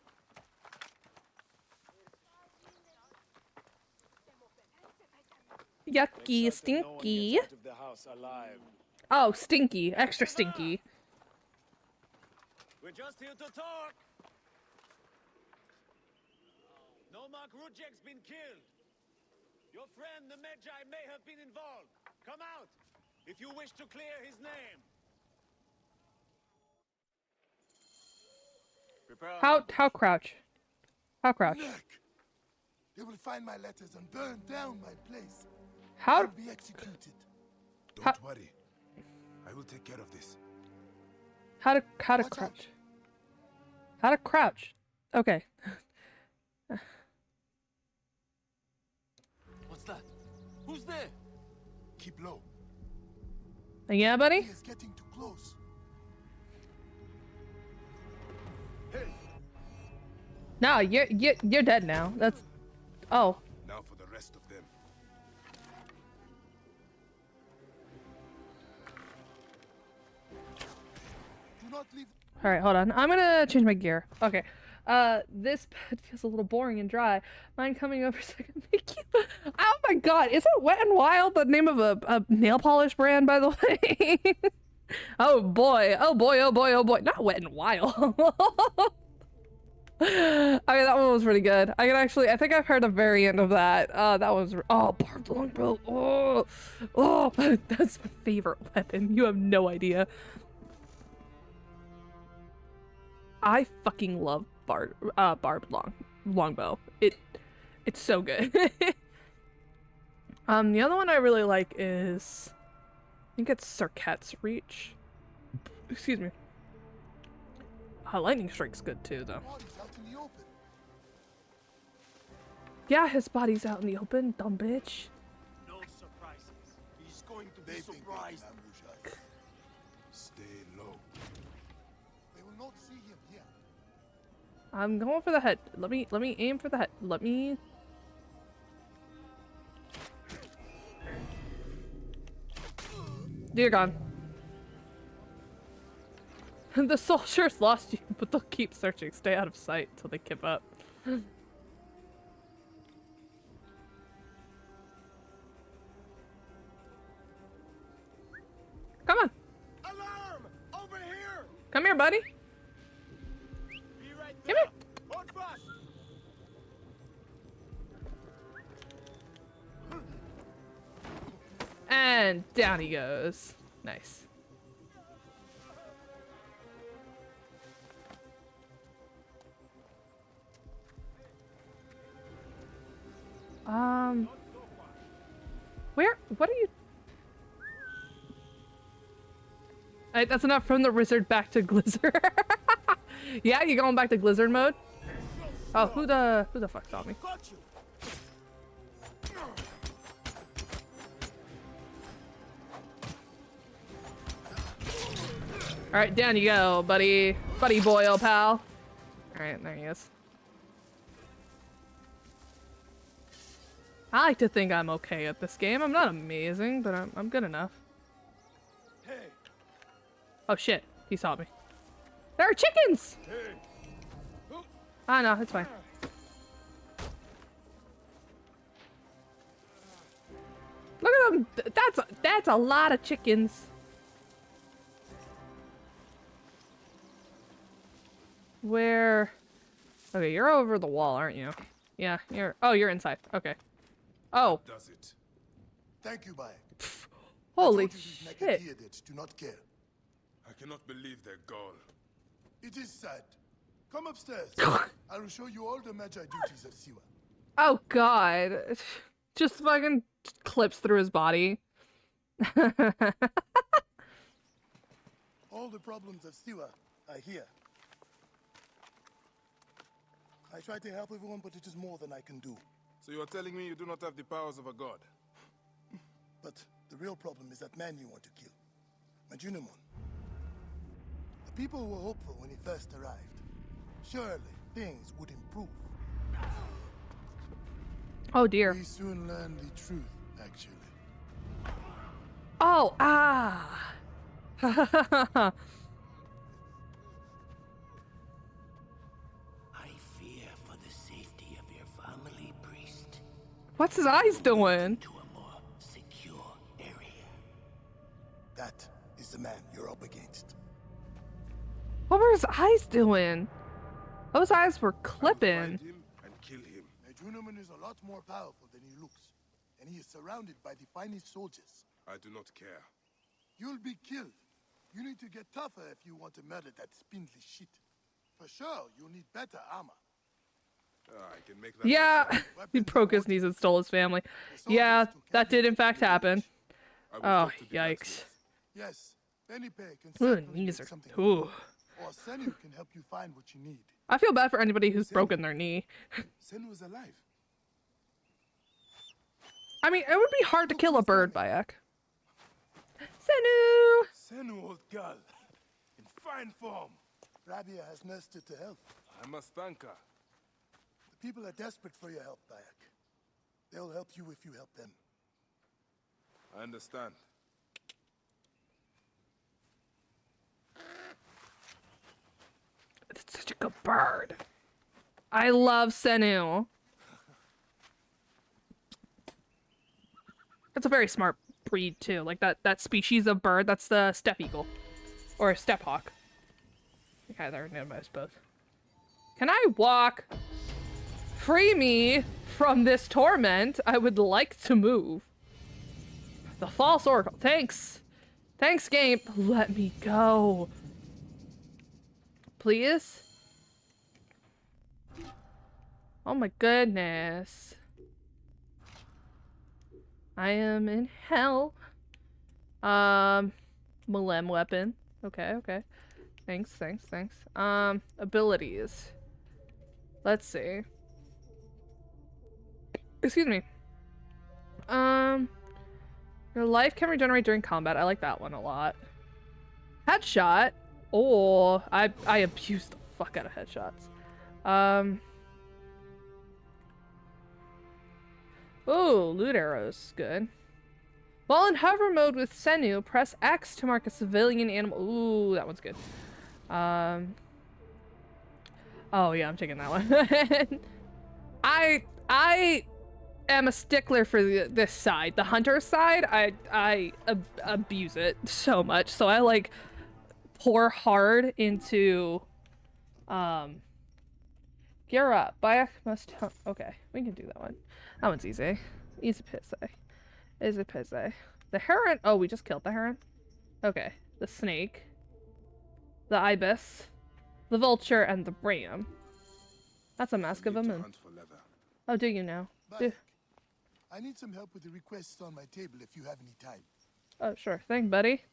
Yucky, stinky. Oh, stinky, extra stinky. We're just here to talk. Nomarch Rudjek's been killed. Your friend, the Medjay, may have been involved. Come out, if you wish to clear his name. Prepare. How crouch? How crouch? Look. They will find my letters and burn down my place. How? I'll be executed. don't worry. I will take care of this. How to Watch out. crouch? How to crouch. Okay. What's that? Who's there? Keep low. Yeah, He buddy? is getting too close. No, you're dead now. That's... Oh. Now for the rest of them. Do not leave. Alright, hold on. I'm gonna change my gear. Okay. This bed feels a little boring and dry. Mind coming over so I can make you... Oh my god, isn't Wet n Wild the name of a nail polish brand, by the way? Oh boy, oh boy, oh boy, oh boy. Not Wet n Wild. Okay, that one was pretty good. I think I've heard a variant of that. That was... Oh, barbed longbow. Oh, that's my favorite weapon. You have no idea. I fucking love barbed longbow. It's so good. The other one I really like is, I think it's Serket's Reach. Excuse me. Lightning Strike's good too, though. Body's out in the open. Yeah, his body's out in the open, dumb bitch. No surprises. He's going to They be think they surprised. can ambush us. Stay low. They will not see him here. I'm going for the head. Let me aim for the head. Let me... Dear God. The soldiers lost you, but they'll keep searching. Stay out of sight till they give up. Come on. Alarm! Over here! Come here, buddy. Be right Come there. here. Hold fast. And down he goes. Nice. What are you... Alright, that's enough from the wizard back to Glizzard. Yeah, you going back to Glizzard mode? Oh, who the fuck saw me? Got you. Alright, down you go, buddy. Buddy boy, old pal. Alright, there he is. I like to think I'm okay at this game. I'm not amazing, but I'm good enough. Hey. Oh shit, he saw me. There are chickens! Ah, no, it's fine. Look at them! That's a lot of chickens. Where? Okay, you're over the wall, aren't you? Yeah, you're inside. Okay. Oh, Does it? Thank you, Bayek. holy I told you these shit. naked idiots do not care. I cannot believe their gall. It is sad. Come upstairs. I will show you all the Magi duties of Siwa. Oh god. Just fucking clips through his body. All the problems of Siwa are here. I try to help everyone, but it is more than I can do. So you are telling me you do not have the powers of a god? But the real problem is that man you want to kill. Majunimon. The people were hopeful when he first arrived. Surely things would improve. Oh dear. We soon learned the truth, actually. Oh, ah. I fear for the safety of your family, priest. What's his eyes doing? To a more secure area. That is the man you're up against. What were his eyes doing? Those eyes were Find clipping. him and kill him. Majunimon is a lot more powerful than he looks, and he is surrounded by the finest soldiers. I do not care. You'll be killed. You need to get tougher if you want to murder that spindly shit. For sure, you'll need better armor. I can make that Yeah, myself. he broke his knees and stole his family. Yeah, that did in fact happen. I will Oh, talk to the yikes. blacksmith. Yes, Penny Pay can Ooh, certainly knees make are... something. Ooh. or Senu can help you find what you need. I feel bad for anybody who's broken their knee. Senu's alive. I mean, it would be hard to kill a bird, Bayek. Senu! Senu, old girl. In fine form. Rabia has nursed it to health. I must thank her. The people are desperate for your help, Bayek. They'll help you if you help them. I understand. It's such a good bird. I love Senu. That's a very smart breed too. Like that species of bird. That's the steppe eagle, or steppe hawk. Okay, they're nearby both. Can I walk? Free me from this torment. I would like to move. The false oracle. Thanks. Thanks, game. Let me go. Please? Oh my goodness. I am in hell. Malem weapon. Okay, okay. Thanks. Abilities. Let's see. Excuse me. Your life can regenerate during combat. I like that one a lot. Headshot. Oh, I abuse the fuck out of headshots. Oh, loot arrows. Good. While in hover mode with Senu, press X to mark a civilian animal. Ooh, that one's good. Oh yeah, I'm taking that one. I am a stickler for this side. The hunter side, I abuse it so much. So I like pour hard into gear up. Bayek must okay, we can do that one. That one's easy. Easy peasy. Easy peasy. The heron, oh, we just killed the heron. Okay. The snake. The ibis. The vulture and the ram. That's a mask of a moon. Oh, do you now? Bayek, I need some help with the requests on my table if you have any time. Oh, sure thing, buddy.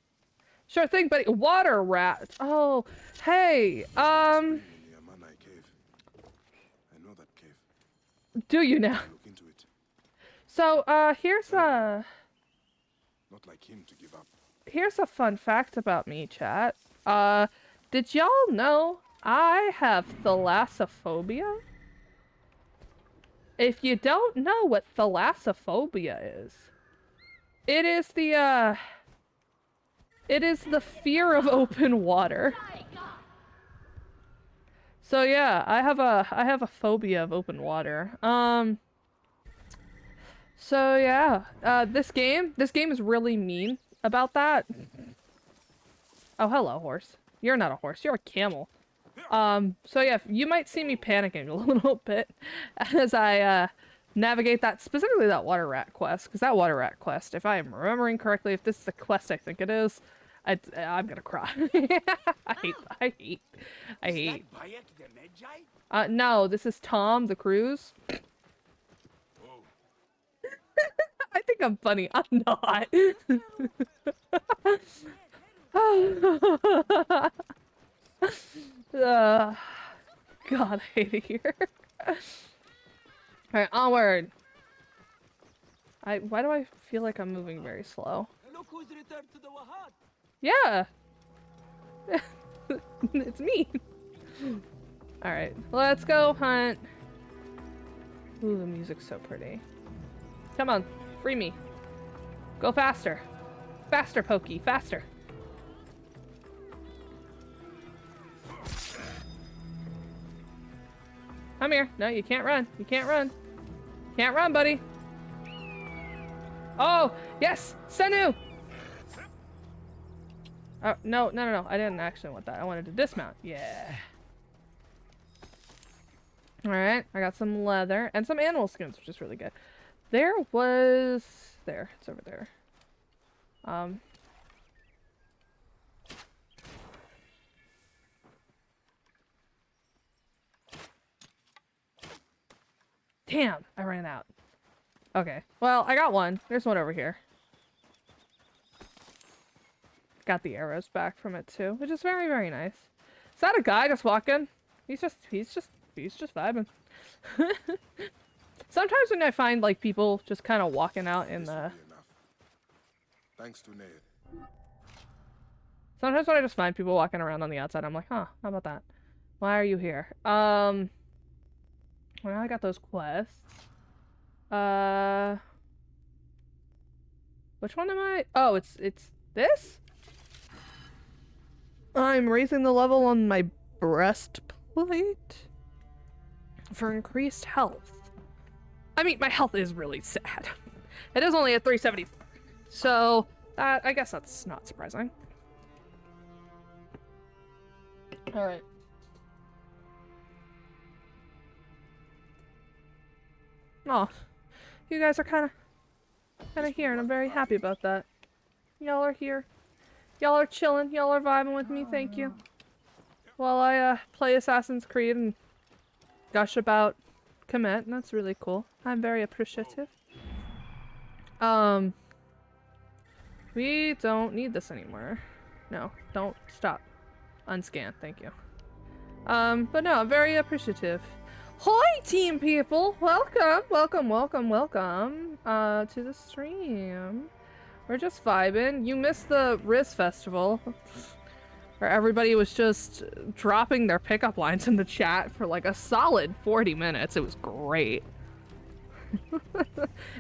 Sure thing, buddy. Water rat. Oh, hey, In the Amanai cave. I know that cave. do you now? Look into it. So, here's a give up. Here's a fun fact about me, chat. Did y'all know I have thalassophobia? If you don't know what thalassophobia is, it is the fear of open water. So yeah, I have a phobia of open water. So yeah, this game is really mean about that. Oh, hello, horse. You're not a horse, you're a camel. So yeah, you might see me panicking a little bit as I navigate that, specifically that water rat quest, because that water rat quest, if I am remembering correctly, if this is the quest I think it is, I'm gonna cry. I hate. No, this is Tom the Cruise. I think I'm funny. I'm not. God, I hate it here. Alright, onward. Why do I feel like I'm moving very slow? Look who's returned to the Wahat. Yeah! It's me! Alright, let's go hunt. Ooh, the music's so pretty. Come on, free me. Go faster. Faster, Pokey, faster. Come here. No, you can't run. You can't run. Can't run, buddy. Oh, yes! Senu! Oh, no. I didn't actually want that. I wanted to dismount. Yeah. Alright, I got some leather and some animal skins, which is really good. There, it's over there. Damn, I ran out. Okay, well, I got one. There's one over here. Got the arrows back from it too, which is very, very nice. Is that a guy just walking? He's just vibing. Sometimes when I find like people just kind of walking out in This will the. be enough. Thanks to Ned. Sometimes when I just find people walking around on the outside, I'm like, huh, how about that? Why are you here? Well, now I got those quests. Which one am I? Oh, it's this? I'm raising the level on my breastplate for increased health. I mean, my health is really sad. It is only at 374. So, I guess that's not surprising. Alright. Oh, you guys are kind of here, and I'm very happy about that. Y'all are here. Y'all are chilling. Y'all are vibing with me. Thank you. While I play Assassin's Creed and gush about Commit, and that's really cool. I'm very appreciative. We don't need this anymore. No, don't stop. Unscan, thank you. But no, I'm very appreciative. Hi, team people! Welcome, welcome, welcome, welcome, to the stream. We're just vibing. You missed the Riz Festival, where everybody was just dropping their pickup lines in the chat for like a solid 40 minutes. It was great.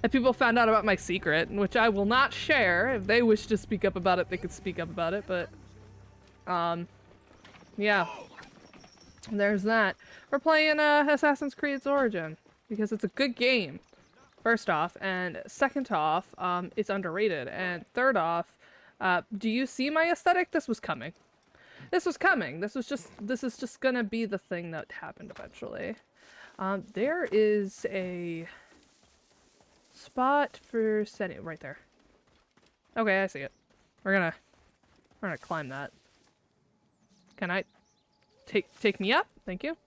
And people found out about my secret, which I will not share. If they wish to speak up about it, they could speak up about it, but... yeah. There's that. We're playing Assassin's Creed's Origin because it's a good game, first off, and second off, it's underrated, and third off, do you see my aesthetic? This was coming. This was coming. This is just gonna be the thing that happened eventually. There is a spot for setting right there. Okay, I see it. We're gonna climb that. Can I take me up? Thank you.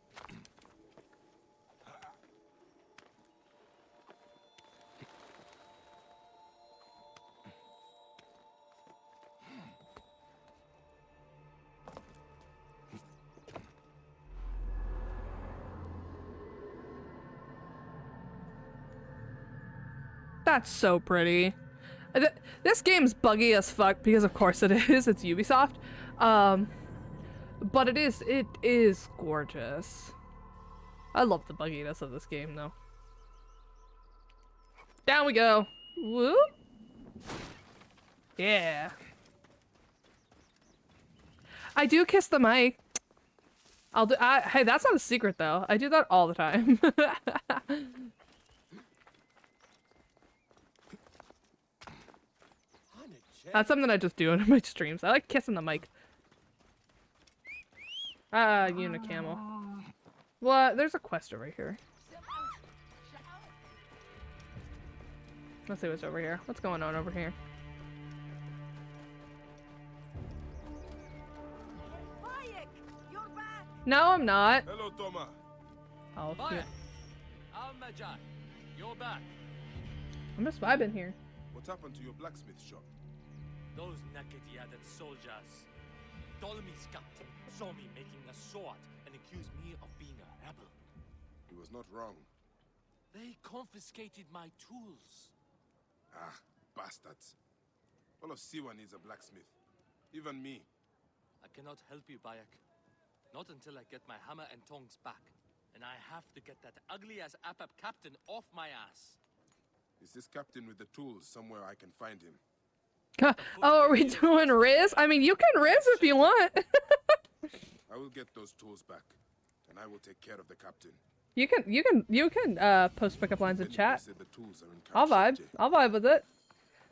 That's so pretty. This game's buggy as fuck because of course it is. It's Ubisoft. But it is gorgeous. I love the bugginess of this game though. Down we go. Whoop. Yeah. I do kiss the mic. Hey, that's not a secret though. I do that all the time. That's something I just do in my streams. I like kissing the mic. Unicamel. What? There's a quest over here. Let's see what's over here. What's going on over here? No, I'm not. Hello, Toma. Oh, Bayek, yeah. Al-Majai, you're back. I'm just vibing here. What happened to your blacksmith shop? Those naked-headed soldiers. Ptolemy's captain saw me making a sword and accused me of being a rebel. He was not wrong. They confiscated my tools. Ah, bastards. All of Siwa needs a blacksmith. Even me. I cannot help you, Bayek. Not until I get my hammer and tongs back. And I have to get that ugly-ass Apap captain off my ass. Is this captain with the tools somewhere I can find him? Oh, are we doing Riz? I mean, you can Riz if you want. I will get those tools back, and I will take care of the captain. You can post pickup lines in Benedict chat. said the tools are in I'll vibe. Karshite. I'll vibe with it.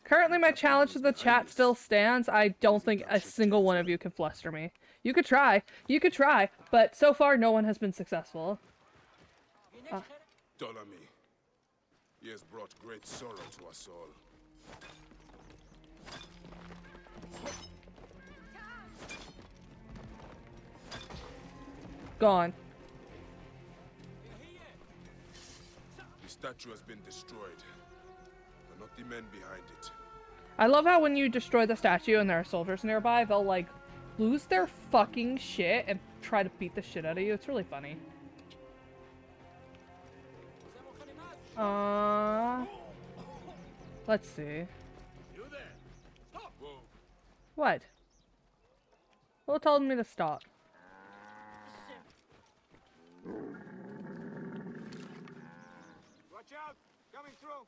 Currently, my challenge to the chat still stands. I don't think a single one of you can fluster me. You could try. You could try. But so far, no one has been successful. Ptolemy. He has brought great sorrow to us all. Gone. The statue has been destroyed, but not the men behind it. I love how when you destroy the statue and there are soldiers nearby, they'll like lose their fucking shit and try to beat the shit out of you. It's really funny. Let's see. You there? Stop! Whoa. What? Who told me to stop? Watch out! Coming through!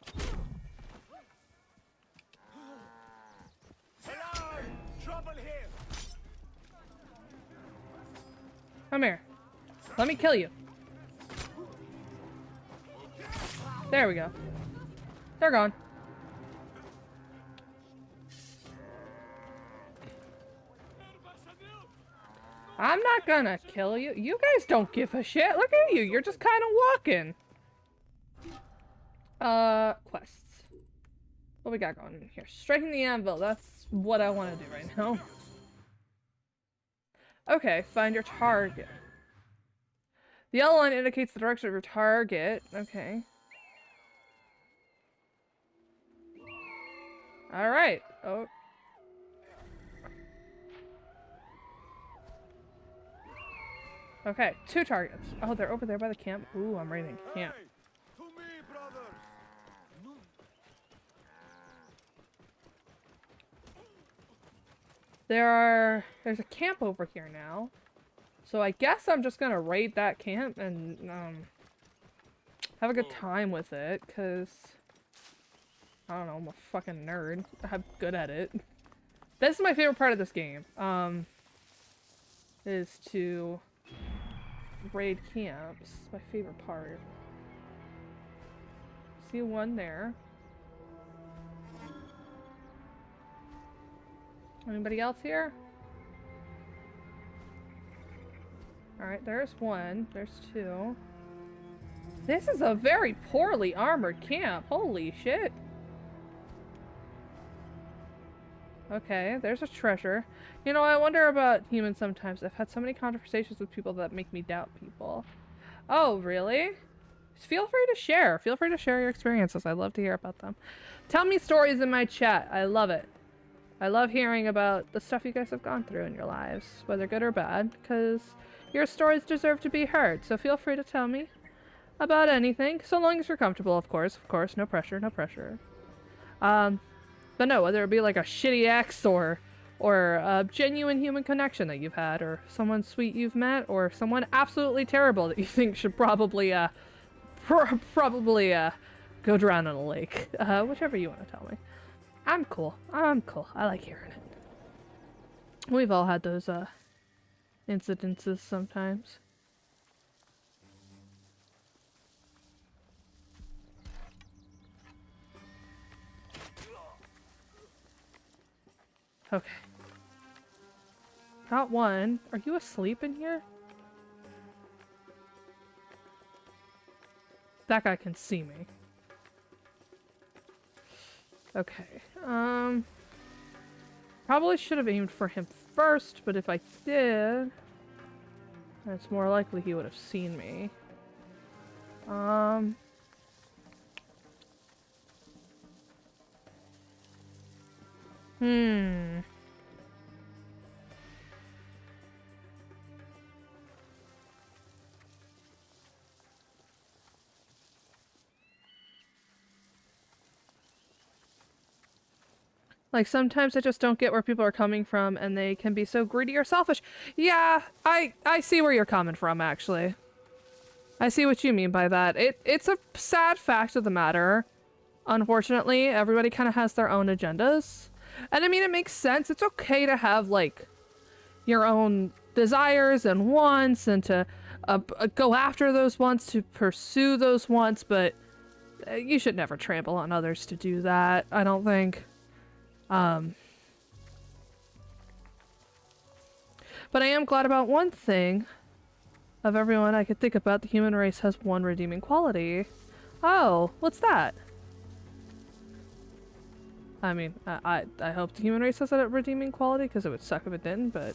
Alarm! Trouble here! Come here. Let me kill you. There we go. They're gone. I'm not gonna kill you. You guys don't give a shit. Look at you. You're just kind of walking. Quests. What we got going in here? Striking the anvil. That's what I want to do right now. Okay, find your target. The yellow line indicates the direction of your target. Okay. Alright. Oh. Okay, 2 targets. Oh, they're over there by the camp. Ooh, I'm raiding camp. Hey, to me, brother! There's a camp over here now. So I guess I'm just gonna raid that camp and, have a good time with it, cause I don't know, I'm a fucking nerd. I'm good at it. This is my favorite part of this game. Is to raid camps. My favorite part. See one there. Anybody else here? Alright, there's one. There's 2. This is a very poorly armored camp. Holy shit. Okay, there's a treasure. You know, I wonder about humans sometimes. I've had so many conversations with people that make me doubt people. Oh, really? Feel free to share. Feel free to share your experiences. I'd love to hear about them. Tell me stories in my chat. I love it. I love hearing about the stuff you guys have gone through in your lives, whether good or bad, because your stories deserve to be heard. So feel free to tell me about anything, so long as you're comfortable, of course. Of course, no pressure, no pressure. But no, whether it be like a shitty ex or a genuine human connection that you've had, or someone sweet you've met, or someone absolutely terrible that you think should probably go drown in a lake. Whichever you want to tell me. I'm cool. I'm cool. I like hearing it. We've all had those incidences sometimes. Okay. Got one. Are you asleep in here? That guy can see me. Okay. Probably should have aimed for him first, but if I did, it's more likely he would have seen me. Like, sometimes I just don't get where people are coming from, and they can be so greedy or selfish. Yeah, I see where you're coming from, actually. I see what you mean by that. It's a sad fact of the matter. Unfortunately, everybody kind of has their own agendas. And I mean, it makes sense. It's okay to have, like, your own desires and wants, and to go after those wants, to pursue those wants, but you should never trample on others to do that, I don't think. But I am glad about one thing. Of everyone I could think about, the human race has one redeeming quality. Oh, what's that? I mean, I hope the human race has a redeeming quality, because it would suck if it didn't, but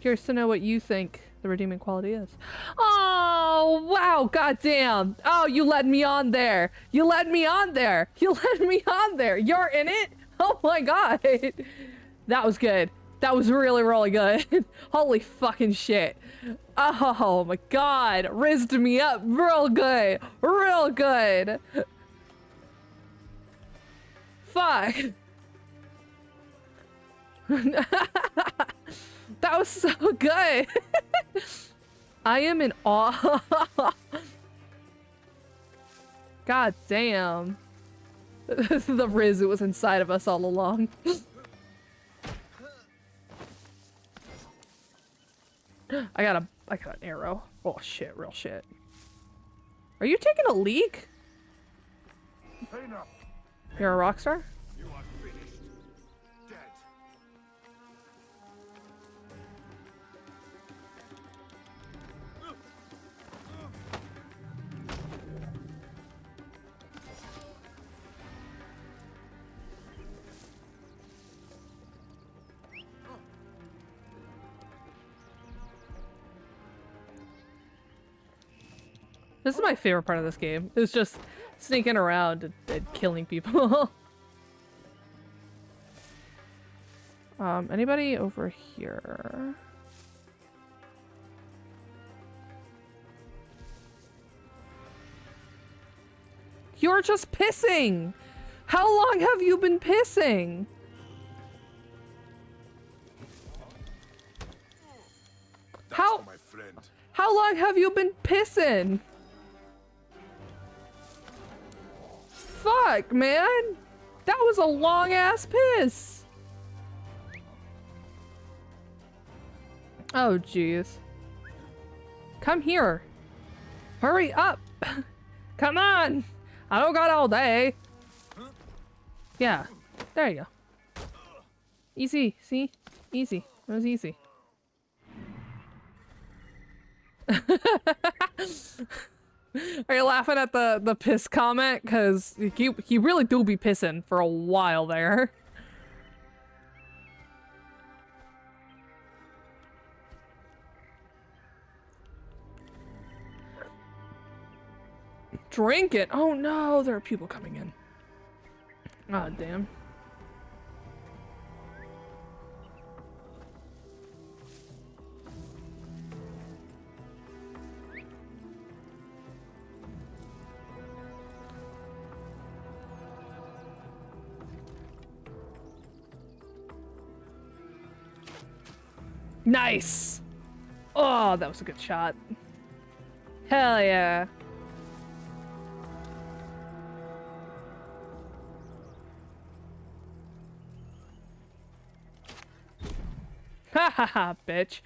curious to know what you think the redeeming quality is. Oh, wow, goddamn. Oh, you led me on there. You led me on there. You led me on there. You're in it? Oh my god. That was good. That was really, really good. Holy fucking shit. Oh my god. Rizzed me up real good. Real good. Fuck. That was so good. I am in awe. God damn. The Riz that was inside of us all along. I got an arrow. Oh shit, real shit. Are you taking a leak? Enough. You're a rock star? You are finished. Dead. This is my favorite part of this game. It's just sneaking around and killing people. Anybody over here? You're just pissing! How long have you been pissing? That's for my friend. How long have you been pissing? Fuck, man! That was a long ass piss! Oh, jeez. Come here. Hurry up! Come on! I don't got all day. Yeah. There you go. Easy, see? Easy. It was easy. Are you laughing at the piss comment? Because he really do be pissing for a while there. Drink it! Oh no, there are people coming in. Ah, damn. Nice! Oh, that was a good shot. Hell yeah. Ha ha ha, bitch.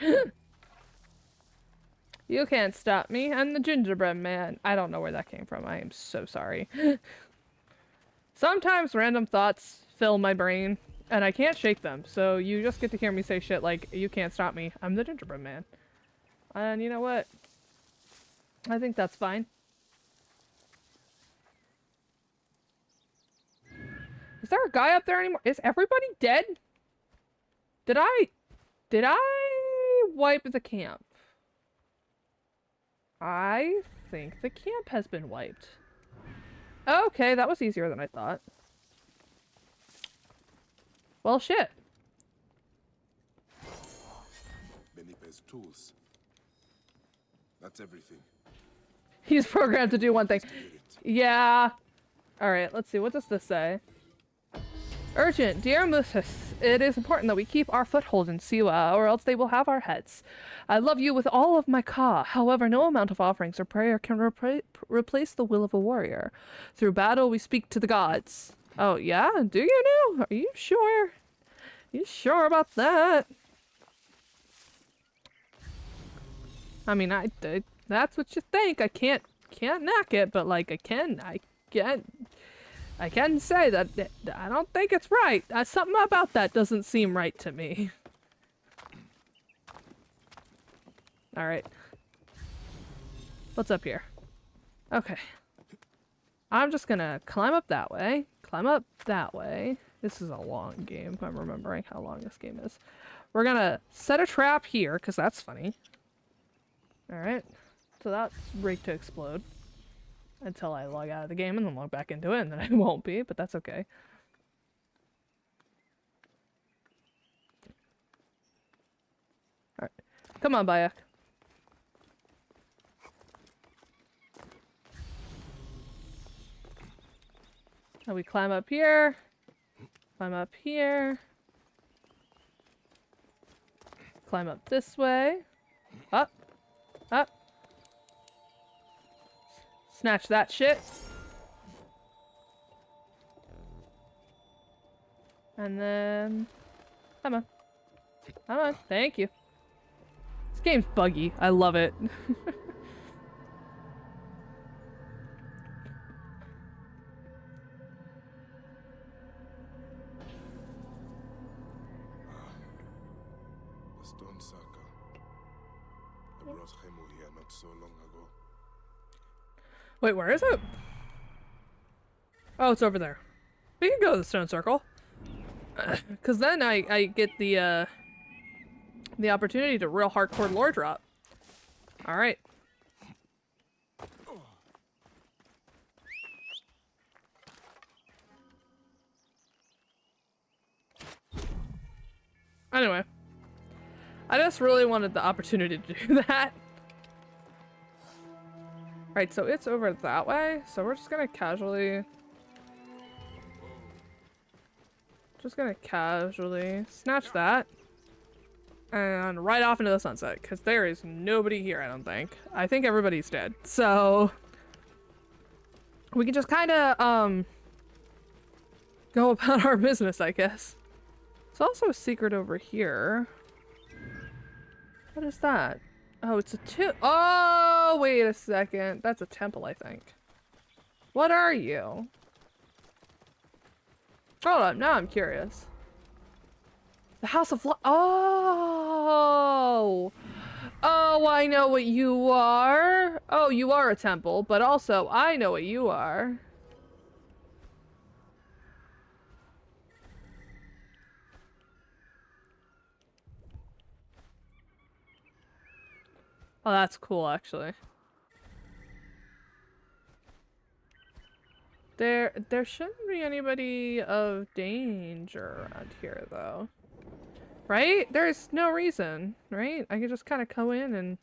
You can't stop me. I'm the gingerbread man. I don't know where that came from. I am so sorry. Sometimes random thoughts fill my brain, and I can't shake them. So you just get to hear me say shit like, you can't stop me. I'm the gingerbread man. And you know what? I think that's fine. Is there a guy up there anymore? Is everybody dead? Did I wipe the camp? I think the camp has been wiped. Okay, that was easier than I thought. Well, shit. Benipe's tools. That's everything. He's programmed to do one thing. Investigate it. Yeah. Alright, let's see. What does this say? Urgent, dear Musis, it is important that we keep our foothold in Siwa, or else they will have our heads. I love you with all of my ka. However, no amount of offerings or prayer can replace the will of a warrior. Through battle, we speak to the gods. Oh, yeah? Do you know? Are you sure? You sure about that? I mean, that's what you think. I can't knock it, but like, I can say that I don't think it's right. Something about that doesn't seem right to me. Alright. What's up here? Okay. I'm just gonna climb up that way. Climb up that way. This is a long game. I'm remembering how long this game is. We're gonna set a trap here, because that's funny. Alright. So that's rigged to explode. Until I log out of the game and then log back into it, and then I won't be, but that's okay. Come on, Bayek. And we climb up here. Climb up here. Climb up this way. Up. Up. Snatch that shit. And then... Come on. Come on. Thank you. This game's buggy. I love it. The stone circle. I brought Hemu here not so long ago. Wait, where is it? Oh, it's over there. We can go to the stone circle. Cause then I get the opportunity to real hardcore lore drop. Alright. Anyway. I just really wanted the opportunity to do that. Right, so it's over that way, so we're just gonna casually snatch that and right off into the sunset, because there is nobody here, I don't think. I think everybody's dead, so we can just kind of go about our business, I guess. There's also a secret over here. What is that? Oh, it's a oh, wait a second. That's a temple, I think. What are you? Hold up, now I'm curious. The House of Oh! Oh, I know what you are. Oh, you are a temple, but also I know what you are. Oh, that's cool, actually. There shouldn't be anybody of danger around here, though. Right? There's no reason, right? I could just kind of go in and...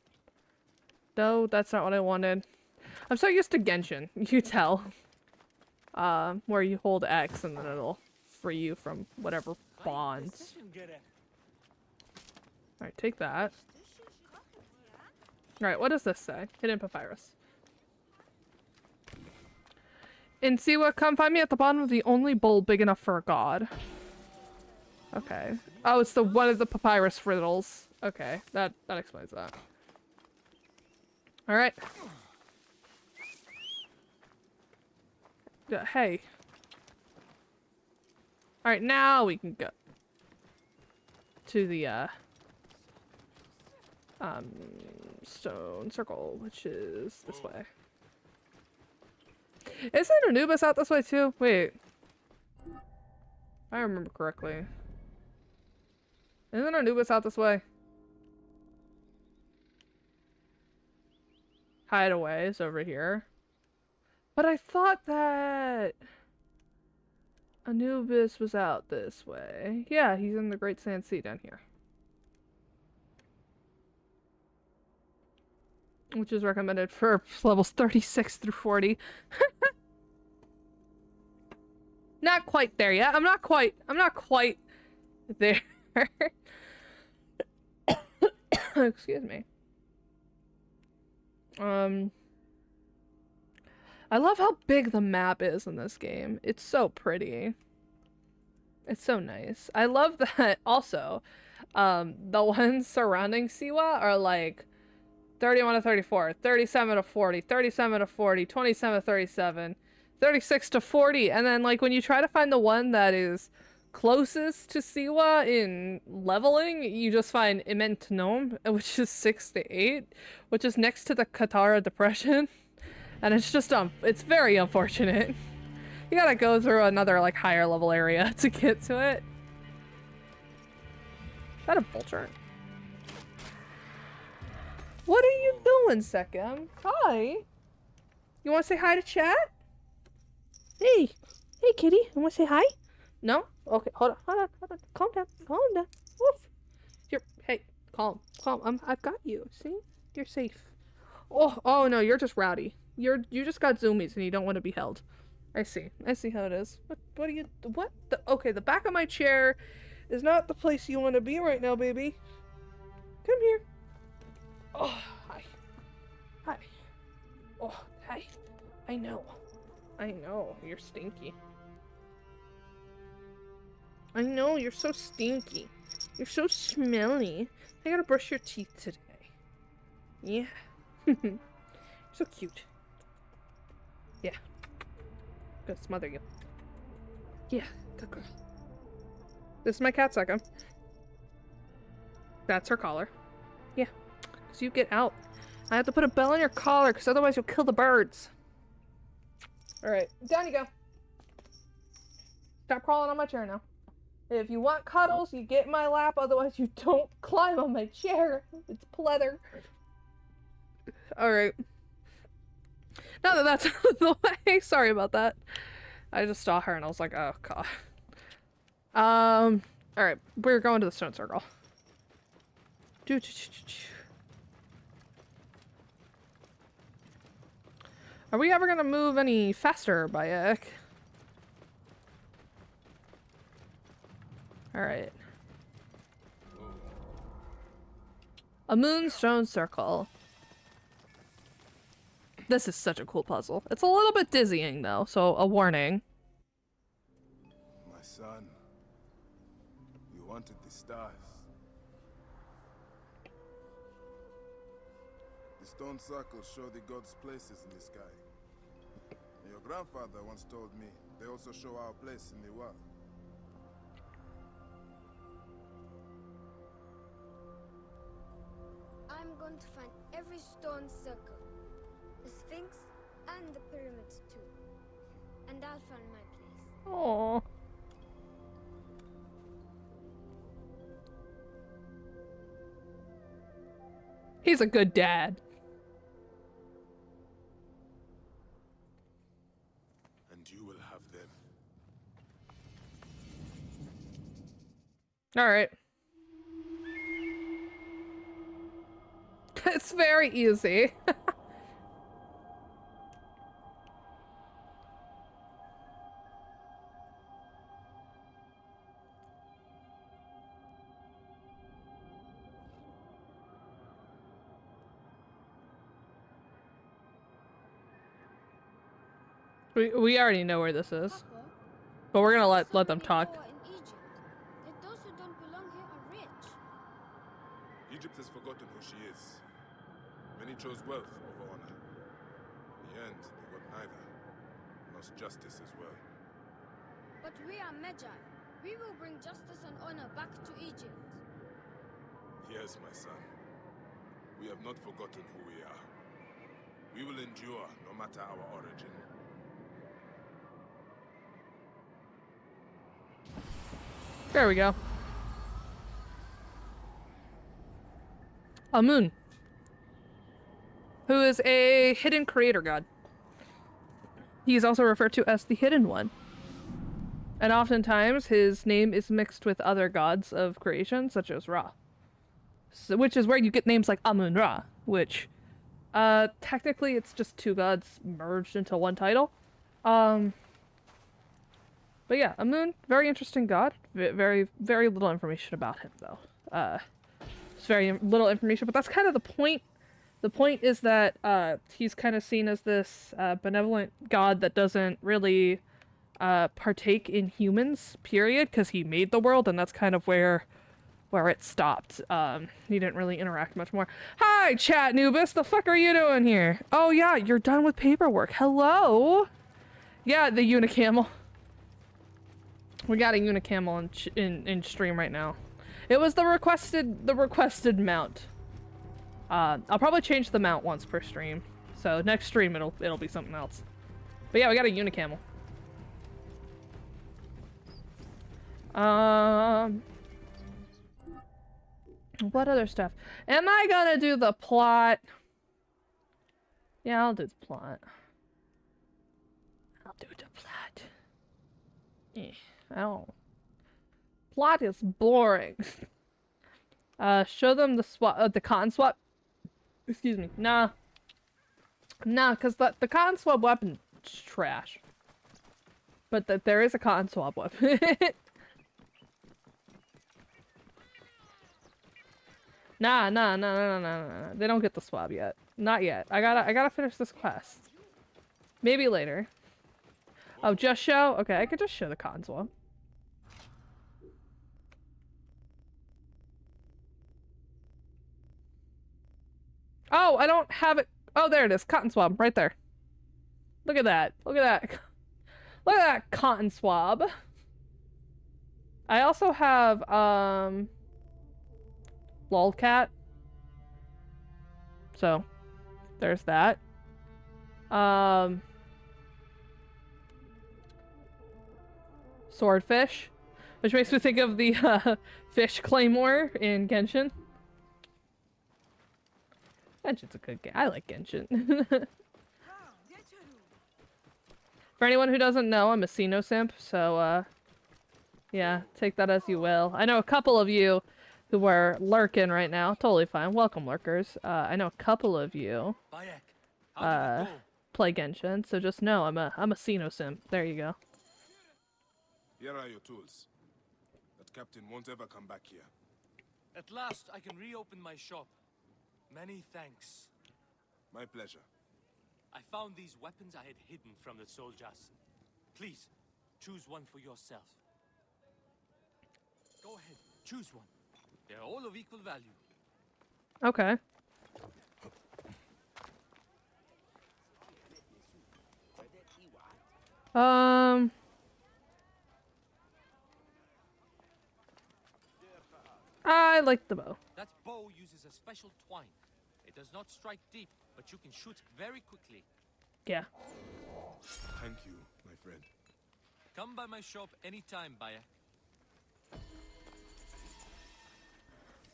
No, that's not what I wanted. I'm so used to Genshin, you tell. Where you hold X and then it'll free you from whatever bonds. Alright, take that. Alright, what does this say? Hidden papyrus. In Siwa, come find me at the bottom of the only bowl big enough for a god. Okay. Oh, it's the one of the papyrus riddles. Okay, that explains that. Alright. Hey. Alright, now we can go to the stone circle, which is this way. Isn't Anubis out this way too? Wait. If I remember correctly. Isn't Anubis out this way? Hideaway is over here. But I thought that Anubis was out this way. Yeah, he's in the Great Sand Sea down here. Which is recommended for levels 36 through 40. Not quite there yet. I'm not quite there. Excuse me. I love how big the map is in this game. It's so pretty. It's so nice. I love that also. The ones surrounding Siwa are like 31 to 34, 37 to 40, 37 to 40, 27 to 37, 36 to 40, and then like when you try to find the one that is closest to Siwa in leveling, you just find Imentenom, which is 6 to 8, which is next to the Katara Depression, and it's just it's very unfortunate. You gotta go through another like higher level area to get to it. Is that a vulture? What are you doing, Sekhem? Hi. You want to say hi to chat? Hey. Hey, kitty. You want to say hi? No? Okay, hold on. Calm down. Woof. Here, hey, Calm. Calm. I've got you. See? You're safe. Oh no, you're just rowdy. You just got zoomies and you don't want to be held. I see how it is. Okay, the back of my chair is not the place you want to be right now, baby. Come here. Oh, hi. Hi. Oh, hi. I know. You're stinky. I know, you're so stinky. You're so smelly. I gotta brush your teeth today. Yeah. You're so cute. Yeah. Gonna smother you. Yeah, good girl. This is my cat Second. That's her collar. Yeah. Because you get out. I have to put a bell on your collar because otherwise you'll kill the birds. Alright, down you go. Stop crawling on my chair now. If you want cuddles, you get in my lap, otherwise you don't climb on my chair. It's pleather. Alright. Now that that's out of the way, sorry about that. I just saw her and I was like, oh god. Alright, we're going to the stone circle. Are we ever gonna move any faster, Bayek? Alright. A moonstone circle. This is such a cool puzzle. It's a little bit dizzying though, so a warning. My son, you wanted the stars. The stone circles show the gods' places in the sky. And your grandfather once told me they also show our place in the world. I'm going to find every stone circle, the Sphinx, and the pyramids too. And I'll find my place. Aww. He's a good dad. And you will have them. Alright. It's very easy. We already know where this is. Papa, But we're gonna let so them many talk. poor in Egypt, that those who don't belong here are rich. Egypt has forgotten who she is. Many chose wealth over honor. In the end, they got neither. Lost justice as well. But we are Magi. We will bring justice and honor back to Egypt. Yes, my son. We have not forgotten who we are. We will endure no matter our origin. There we go. Amun, who is a hidden creator god. He is also referred to as the Hidden One. And oftentimes his name is mixed with other gods of creation, such as Ra. So, which is where you get names like Amun-Ra, which technically it's just two gods merged into one title. But yeah, Amun, very interesting god. Very, very little information about him, though. It's very little information, but that's kind of the point. The point is that he's kind of seen as this benevolent god that doesn't really partake in humans, period, because he made the world, and that's kind of where it stopped. He didn't really interact much more. Hi, Chat Nubis! The fuck are you doing here? Oh yeah, you're done with paperwork. Hello? Yeah, the Unicamel. We got a Unicamel in stream right now. It was the requested mount. I'll probably change the mount once per stream. So next stream it'll be something else. But yeah, we got a Unicamel. What other stuff? Am I gonna do the plot? Yeah, I'll do the plot. I'll do the plot. Oh. Plot is boring. Show them the swap, the cotton swap. Excuse me. Nah. Nah, cause the cotton swab weapon is trash. But there is a cotton swab weapon. Nah. They don't get the swab yet. Not yet. I gotta finish this quest. Maybe later. Oh, just show? Okay, I could just show the cotton swab. Oh, I don't have it. Oh, there it is. Cotton swab right there. Look at that. Look at that. Look at that cotton swab. I also have, lolcat. So, there's that. Swordfish. Which makes me think of the, fish claymore in Genshin. Genshin's a good game. I like Genshin. For anyone who doesn't know, I'm a Sino simp, so, yeah, take that as you will. I know a couple of you who are lurking right now. Totally fine. Welcome, lurkers. I know a couple of you, play Genshin, so just know I'm a Sino simp. There you go. Here are your tools. That captain won't ever come back here. At last, I can reopen my shop. Many thanks. My pleasure. I found these weapons I had hidden from the soldiers. Please, choose one for yourself. Go ahead, choose one. They're all of equal value. Okay. I like the bow. That bow uses a special twine. It does not strike deep, but you can shoot very quickly. Yeah. Thank you, my friend. Come by my shop anytime, Bayek.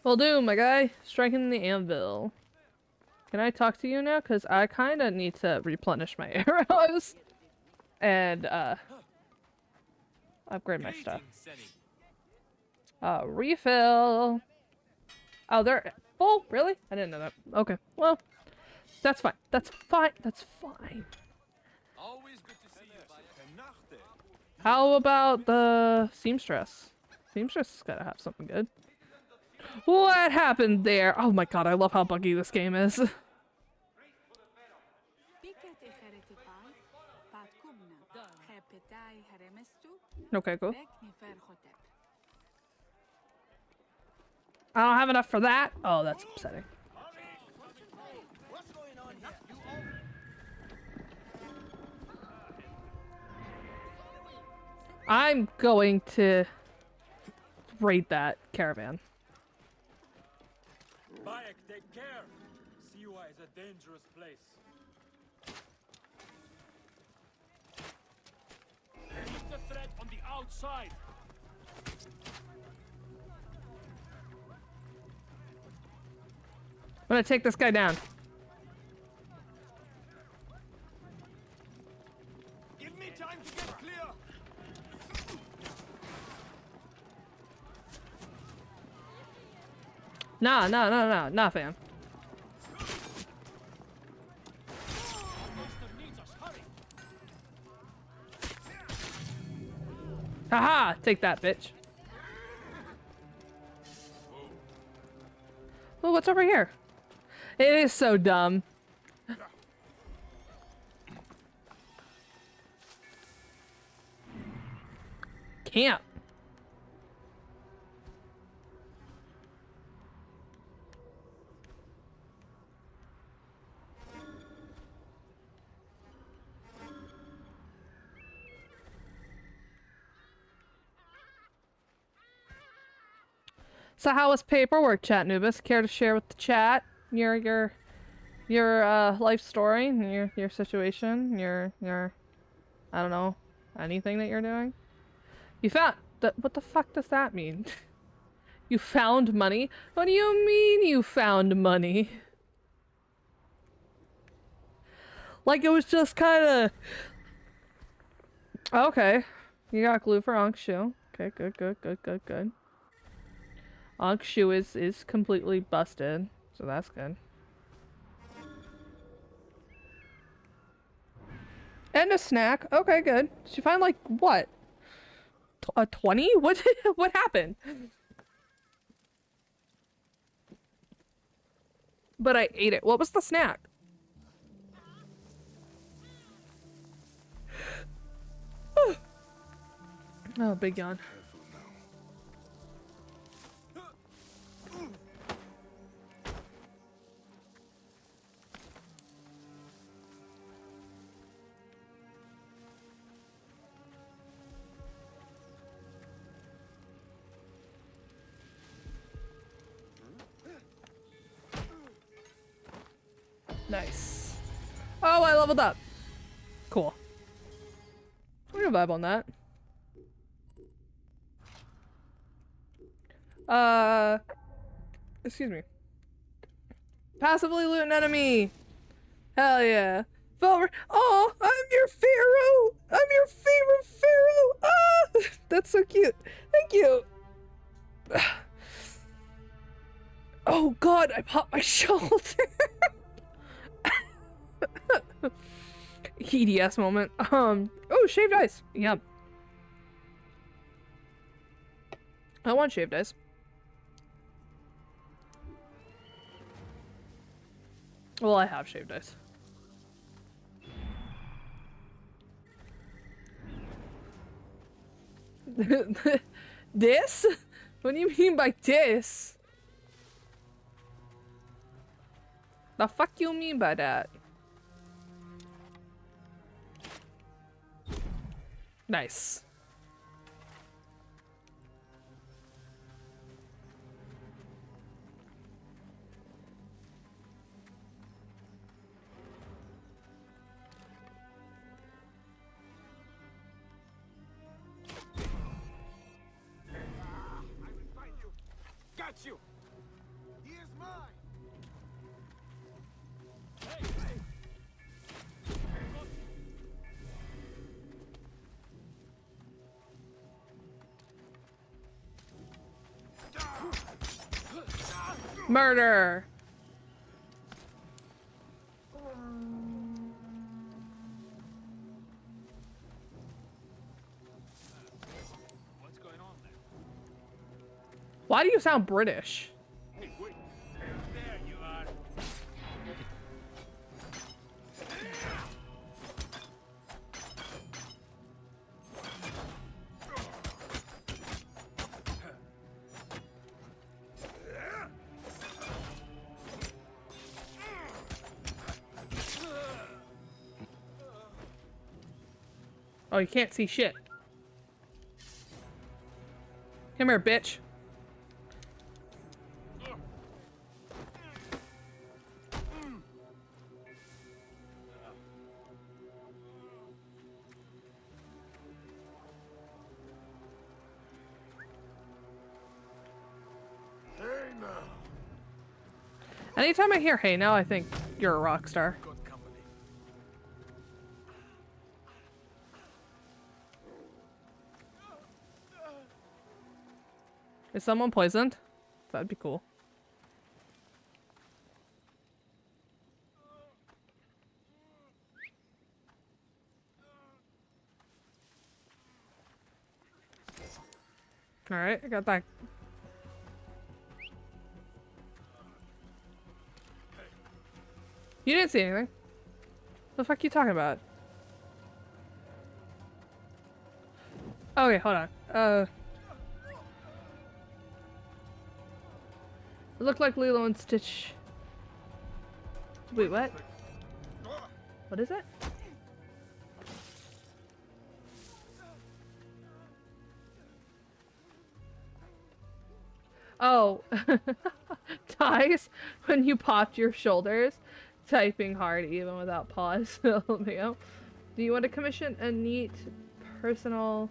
Will do, my guy. Striking the anvil. Can I talk to you now? Because I kind of need to replenish my arrows. And, upgrade my stuff. Refill. Oh, they're full? Really? I didn't know that. Okay. Well, that's fine. That's fine. That's fine. Always good to see you, Bayek. How about the seamstress? Seamstress has gotta have something good. What happened there? Oh my god, I love how buggy this game is. Okay, cool. I don't have enough for that. Oh, that's upsetting. I'm going to raid that caravan. Bayek, take care! Siwa is a dangerous place. Keep the threat on the outside! I'm gonna take this guy down. Give me time to get clear. Nah, fam. Haha! Take that, bitch. Oh, what's over here? It is so dumb. Camp. So how was paperwork, Chat Nubis? Care to share with the chat your life story, your situation, your I don't know, anything that you're doing? You found what the fuck does that mean? You found money? What do you mean you found money? Like it was just kind of okay. You got glue for Ankh shoe. Okay, good. Ank's shoe is completely busted, so that's good. And a snack. Okay, good. Did you find like what? A 20? What what happened? But I ate it. What was the snack? Oh, big yawn. Nice. Oh, I leveled up. Cool. We're gonna vibe on that. Excuse me. Passively loot an enemy. Hell yeah. Oh, I'm your pharaoh. I'm your favorite pharaoh. Ah, that's so cute. Thank you. Oh God, I popped my shoulder. EDS moment. Oh, shaved ice. Yep. I want shaved ice. Well, I have shaved ice. This? What do you mean by this? The fuck you mean by that? Nice. Got you. He is mine. Murder. What's going on there? Why do you sound British? Hey, wait. There you are. Oh, you can't see shit. Come here, bitch. Hey now. Anytime I hear "Hey now," I think you're a rock star. Good company. Is someone poisoned? That'd be cool. Alright, I got that. You didn't see anything. What the fuck are you talking about? Okay, hold on. It looked like Lilo and Stitch. Wait, what? What is it? Oh. Dies when you popped your shoulders. Typing hard even without pause. Do you want to commission a neat personal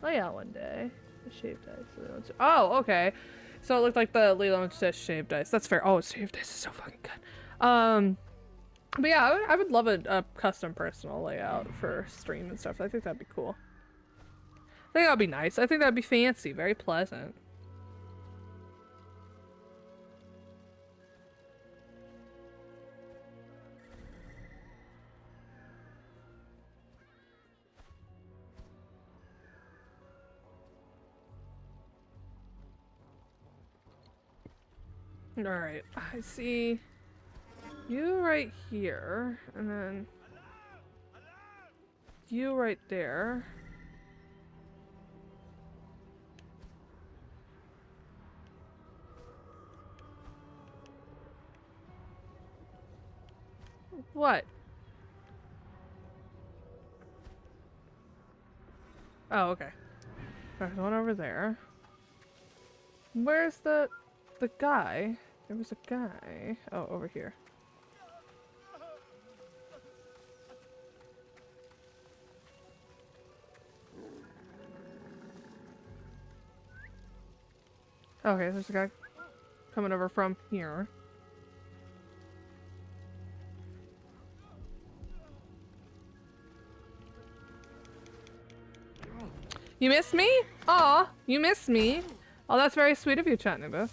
layout one day? The shaved dice. Oh, okay. So it looked like the Lilo and Stitch shaved dice. That's fair. Oh, shaved dice is so fucking good. But yeah, I would love a custom personal layout for stream and stuff. I think that'd be cool. I think that'd be nice. I think that'd be fancy, very pleasant. Alright, I see you right here, and then you right there. What? Oh, okay. There's one over there. Where's the guy? There was a guy. Oh, over here. Okay, there's a guy coming over from here. You missed me? Aw, you missed me. Oh, that's very sweet of you, Chatnubus.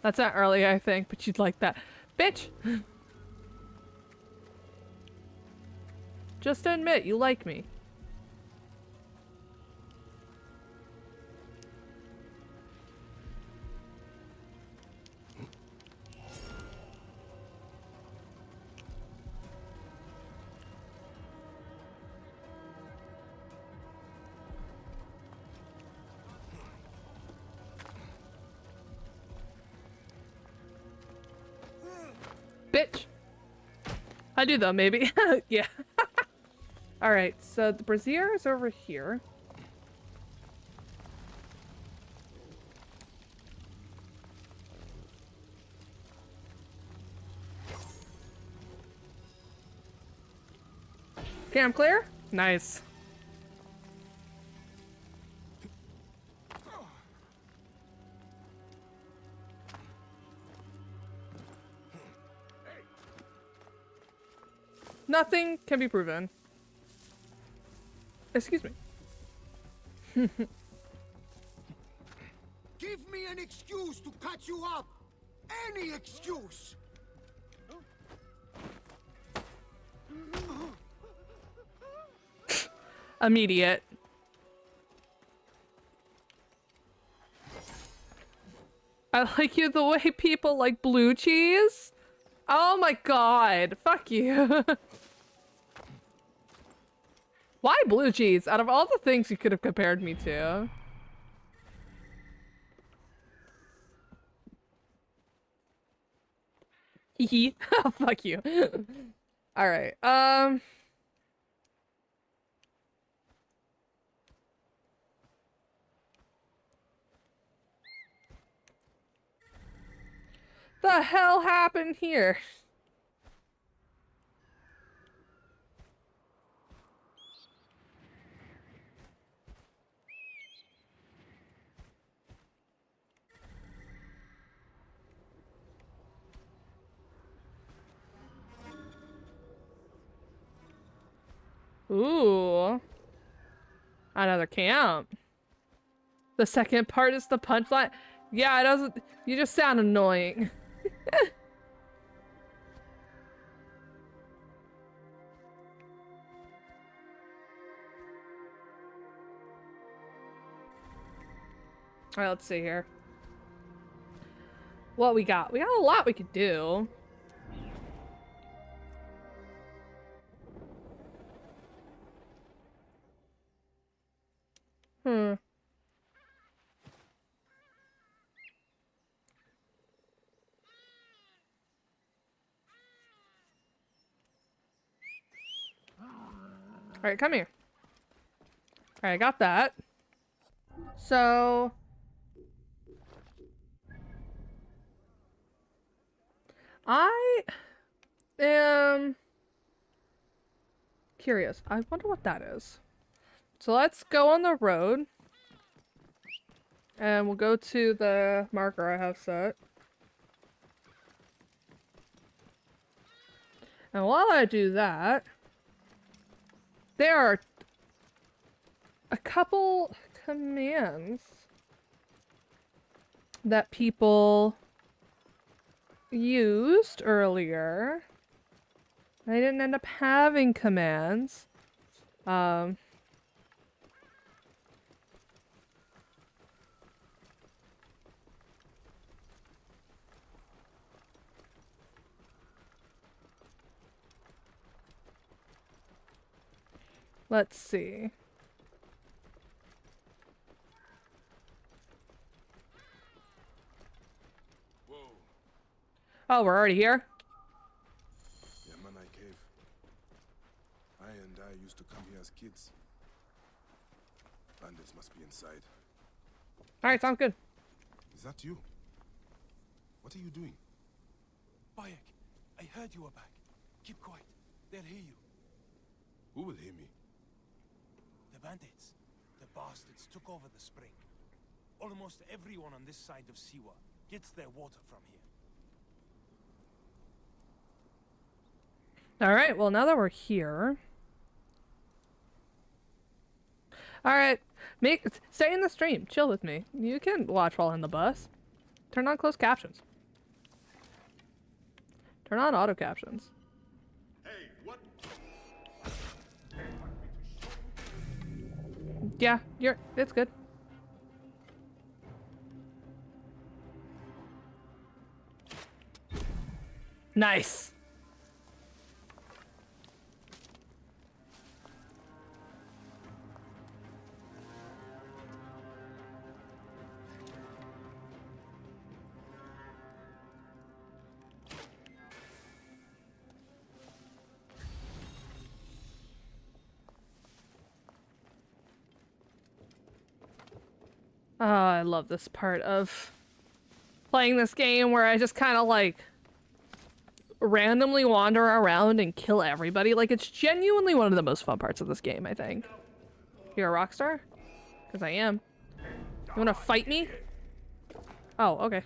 That's not early, I think, but you'd like that. Bitch! Just admit, you like me. Bitch! I do though, maybe. Yeah. Alright, so the brazier is over here. Okay, I'm clear? Nice. Nothing can be proven. Excuse me. Give me an excuse to cut you up! Any excuse! Immediate. I like you the way people like blue cheese. Oh my god. Fuck you. Why blue cheese? Out of all the things you could have compared me to. Hee. Fuck you. Alright, the hell happened here? Ooh. Another camp. The second part is the punchline. Yeah, it doesn't. You just sound annoying. Alright, let's see here. What we got? We got a lot we could do. Hmm. Alright, come here. Alright, I got that. So... I am curious. I wonder what that is. So let's go on the road. And we'll go to the marker I have set. And while I do that, there are a couple commands that people used earlier. I didn't end up having commands. Let's see. Whoa. Oh, we're already here? Yamanai Cave. I used to come here as kids. Bandits must be inside. Alright, sounds good. Is that you? What are you doing? Bayek, I heard you were back. Keep quiet. They'll hear you. Who will hear me? The bandits. The bastards took over the spring. Almost everyone on this side of Siwa gets their water from here. Alright, well now that we're here. Alright, stay in the stream. Chill with me. You can watch while on the bus. Turn on closed captions. Turn on auto captions. Hey, what? Yeah, it's good. Nice. Oh, I love this part of playing this game where I just kind of like randomly wander around and kill everybody. Like, it's genuinely one of the most fun parts of this game, I think. You're a rock star? Because I am. You wanna fight me? Oh, okay.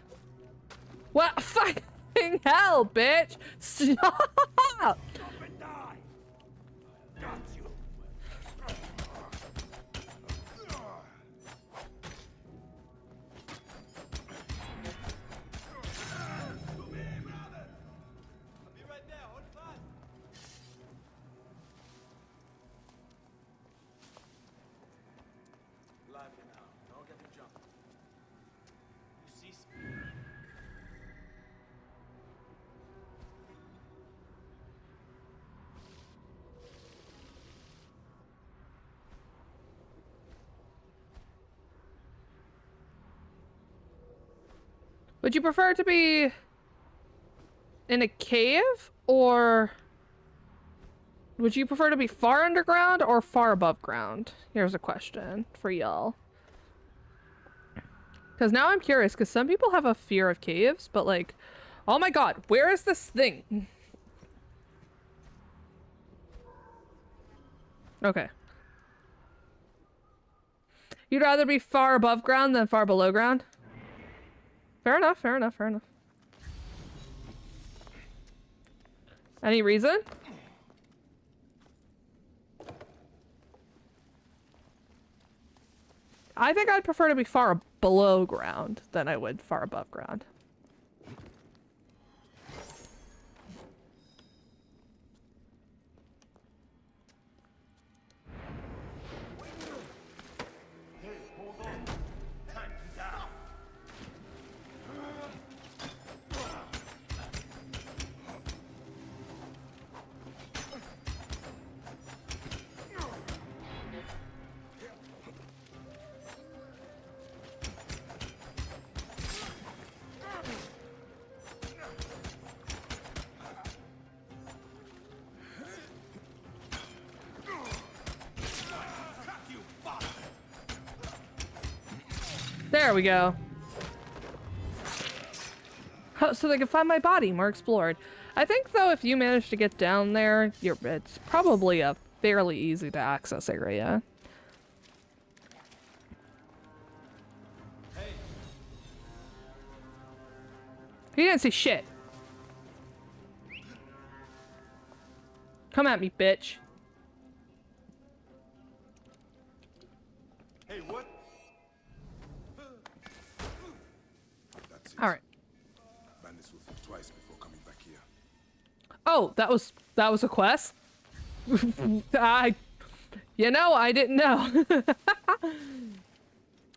What? Fucking hell, bitch! Stop! Stop and die! Got you! Would you prefer to be in a cave, or would you prefer to be far underground or far above ground? Here's a question for y'all. Because now I'm curious, because some people have a fear of caves, but like, oh my god, where is this thing? Okay. You'd rather be far above ground than far below ground? Fair enough, fair enough, fair enough. Any reason? I think I'd prefer to be far below ground than I would far above ground. There we go. Oh, so they can find my body more explored. I think though if you manage to get down there, it's probably a fairly easy to access area. He didn't see shit. Come at me, bitch. Hey, what? That's it. All right. Bandits will think twice before coming back here. Oh, that was a quest? I didn't know.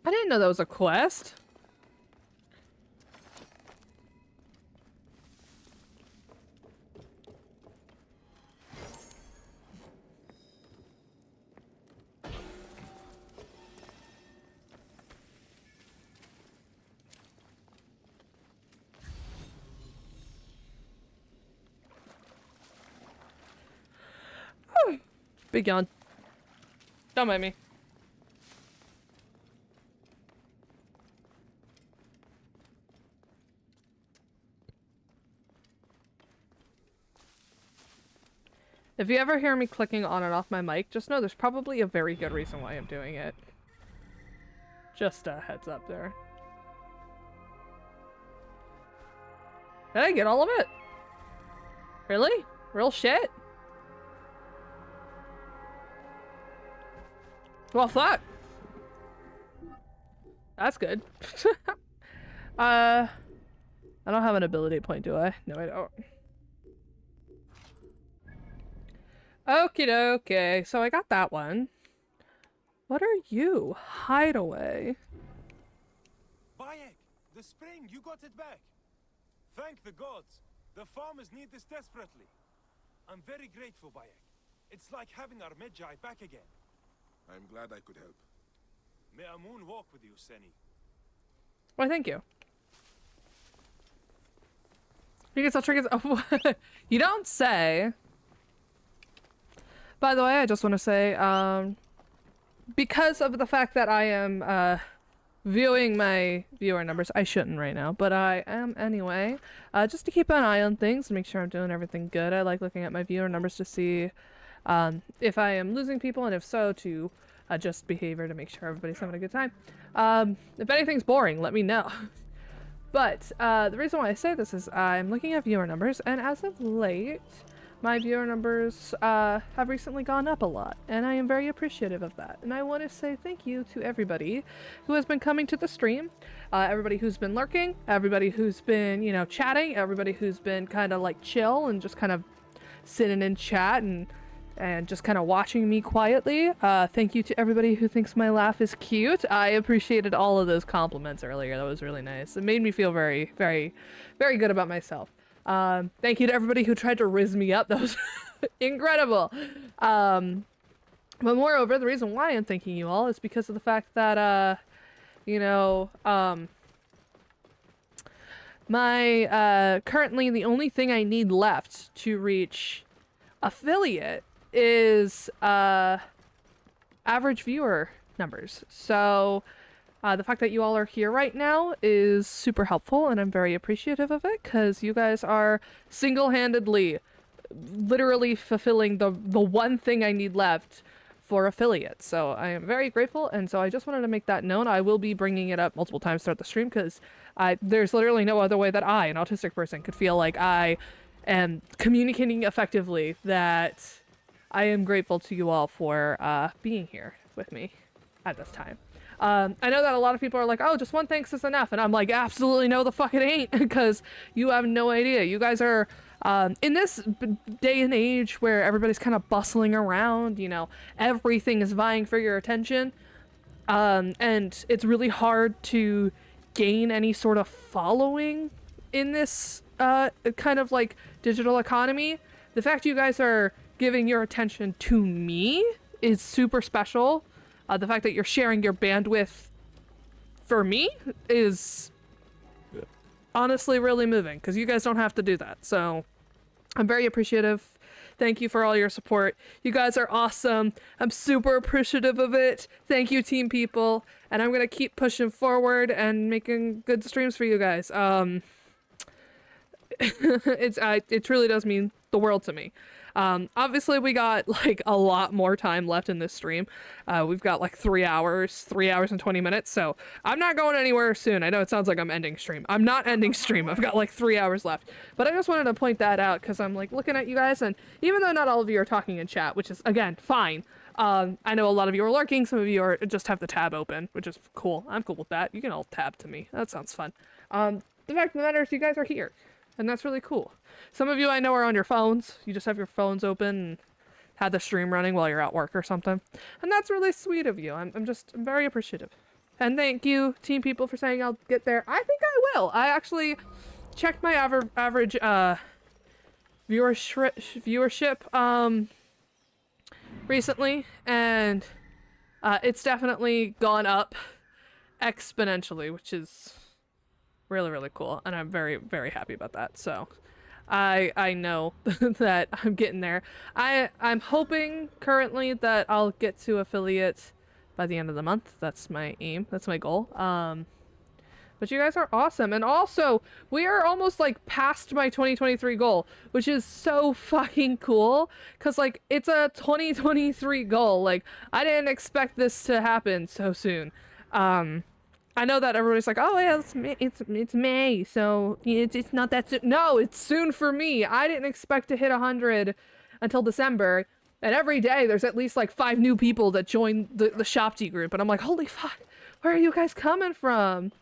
I didn't know that was a quest. Big yawn. Don't mind me. If you ever hear me clicking on and off my mic, just know there's probably a very good reason why I'm doing it. Just a heads up there. Did I get all of it? Really? Real shit? Well, fuck. That's good. I don't have an ability point, do I? No, I don't. Okie dokie. So I got that one. What are you? Hideaway. Bayek, the spring, you got it back. Thank the gods. The farmers need this desperately. I'm very grateful, Bayek. It's like having our Medjay back again. I'm glad I could help. May Amun walk with you, Seni. Why, thank you. You can still triggers. Oh, you don't say. By the way, I just want to say, because of the fact that I am viewing my viewer numbers, I shouldn't right now, but I am anyway, just to keep an eye on things and make sure I'm doing everything good. I like looking at my viewer numbers to see if I am losing people, and if so, to adjust behavior to make sure everybody's having a good time. If anything's boring, let me know. But the reason why I say this is I'm looking at viewer numbers, and as of late, my viewer numbers have recently gone up a lot, and I am very appreciative of that. And I want to say thank you to everybody who has been coming to the stream, everybody who's been lurking, everybody who's been, you know, chatting, everybody who's been kind of like chill and just kind of sitting in chat and just kind of watching me quietly. Thank you to everybody who thinks my laugh is cute. I appreciated all of those compliments earlier. That was really nice. It made me feel very, very, very good about myself. Thank you to everybody who tried to rizz me up. That was incredible. But moreover, the reason why I'm thanking you all is because of the fact that, you know, my, currently the only thing I need left to reach affiliate is, average viewer numbers. So, the fact that you all are here right now is super helpful, and I'm very appreciative of it, because you guys are single-handedly, literally fulfilling the one thing I need left for affiliate. So I am very grateful, and so I just wanted to make that known. I will be bringing it up multiple times throughout the stream, because there's literally no other way that I, an autistic person, could feel like I am communicating effectively, that I am grateful to you all for being here with me at this time. I know that a lot of people are like, oh, just one thanks is enough. And I'm like, absolutely no, the fuck it ain't, because you have no idea. You guys are, in this day and age where everybody's kind of bustling around, you know, everything is vying for your attention. And it's really hard to gain any sort of following in this, kind of like digital economy. The fact you guys are giving your attention to me is super special. The fact that you're sharing your bandwidth for me is honestly really moving, because you guys don't have to do that. So I'm very appreciative. Thank you for all your support. You guys are awesome. I'm super appreciative of it. Thank you, team people. And I'm going to keep pushing forward and making good streams for you guys. It truly does mean the world to me. Obviously we got like a lot more time left in this stream. We've got like 3 hours and 20 minutes. So I'm not going anywhere soon. I know it sounds like I'm ending stream. I'm not ending stream. I've got like 3 hours left, but I just wanted to point that out, because I'm like looking at you guys, and even though not all of you are talking in chat, which is again, fine. I know a lot of you are lurking. Some of you are just have the tab open, which is cool. I'm cool with that. You can all tab to me. That sounds fun. The fact of the matter is you guys are here, and that's really cool. Some of you I know are on your phones. You just have your phones open and have the stream running while you're at work or something. And that's really sweet of you. I'm very appreciative. And thank you, team people, for saying I'll get there. I think I will. I actually checked my average viewership recently, and it's definitely gone up exponentially, which is really, really cool. And I'm very, very happy about that. So I know that I'm getting there. I'm hoping currently that I'll get to affiliate by the end of the month. That's my aim. That's my goal. But you guys are awesome. And also, we are almost like past my 2023 goal, which is so fucking cool. Cause like it's a 2023 goal. Like I didn't expect this to happen so soon. I know that everybody's like, oh yeah, it's May, so it's not that soon. No, it's soon for me. I didn't expect to hit 100 until December. And every day there's at least like 5 new people that join the Shopty group. And I'm like, holy fuck, where are you guys coming from?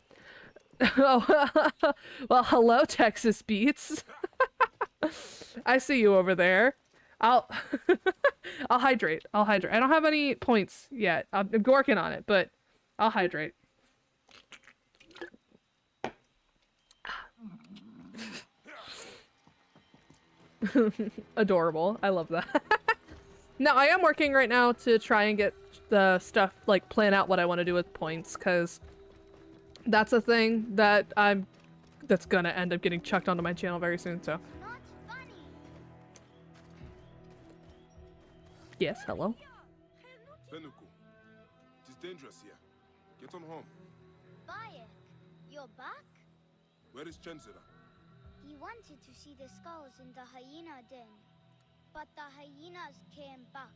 Oh, well, hello, Texas Beats. I see you over there. I'll hydrate. I'll hydrate. I don't have any points yet. I'm working on it, but I'll hydrate. Adorable. I love that. No, I am working right now to try and get the stuff, like, plan out what I want to do with points, because that's a thing that that's gonna end up getting chucked onto my channel very soon, so. Yes, hello? Fenuku, it is dangerous here. Get on home. Bayek, you're back? Where is Chenzira? He wanted to see the skulls in the hyena den, but the hyenas came back.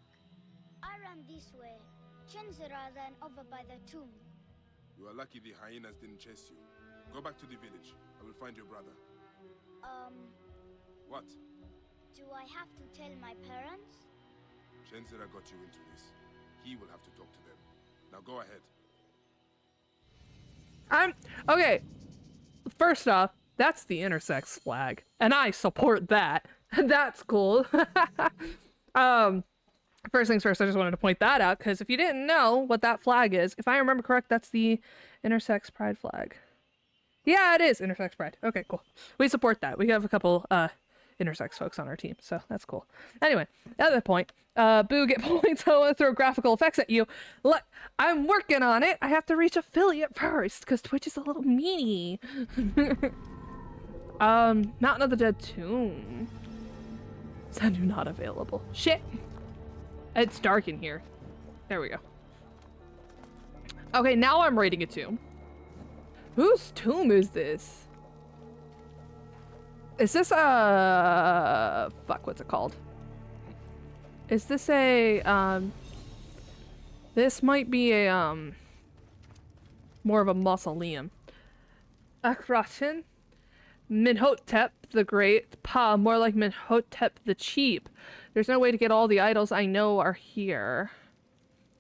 I ran this way. Chenzira ran over by the tomb. You are lucky the hyenas didn't chase you. Go back to the village. I will find your brother. What? Do I have to tell my parents? Chenzira got you into this. He will have to talk to them. Now go ahead. Okay. First off, that's the intersex flag, and I support that. That's cool. First things first, I just wanted to point that out, because if you didn't know what that flag is, if I remember correct, that's the intersex pride flag. Yeah, it is intersex pride. Okay, cool. We support that. We have a couple intersex folks on our team, so that's cool. Anyway, at that point, Boo, get points. I want to throw graphical effects at you. Look, I'm working on it. I have to reach affiliate first, because Twitch is a little meanie. Mountain of the Dead Tomb. Senu not available. Shit. It's dark in here. There we go. Okay, now I'm raiding a tomb. Whose tomb is this? Is this a... Fuck, what's it called? Is this a, This might be a, more of a mausoleum. Akhenaten? Menhotep the Great. Pa, more like Menhotep the Cheap. There's no way to get all the idols I know are here.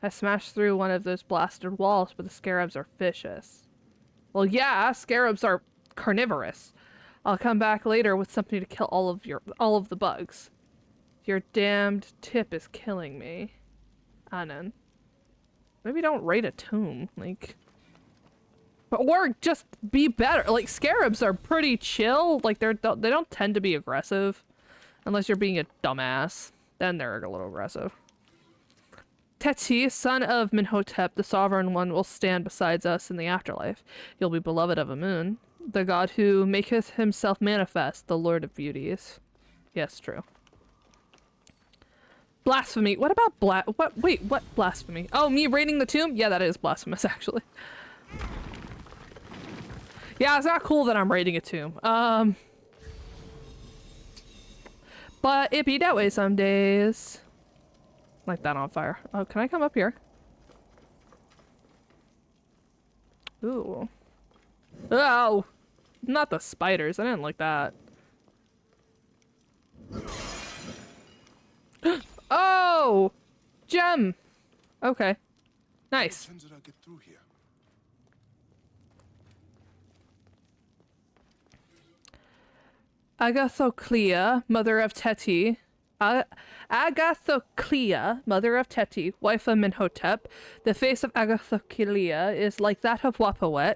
I smashed through one of those blasted walls, but the scarabs are vicious. Well, yeah, scarabs are carnivorous. I'll come back later with something to kill all of the bugs. Your damned tip is killing me. Anan. Maybe don't raid a tomb, like... Or just be better. Like, scarabs are pretty chill. Like, they don't tend to be aggressive. Unless you're being a dumbass. Then they're a little aggressive. Teti, son of Menhotep, the sovereign one, will stand beside us in the afterlife. You'll be beloved of Amun, the god who maketh himself manifest, the lord of beauties. Yes, true. Blasphemy. What about wait, what blasphemy? Oh, me raiding the tomb? Yeah, that is blasphemous, actually. Yeah, it's not cool that I'm raiding a tomb. But it be that way some days. Like that on fire. Oh, can I come up here? Ooh. Oh! Not the spiders. I didn't like that. Oh! Gem! Okay. Nice. How did I get through here? Agathoclea, mother of Teti. Agathoclea, mother of Teti, wife of Menhotep. The face of Agathoclea is like that of Wapawet,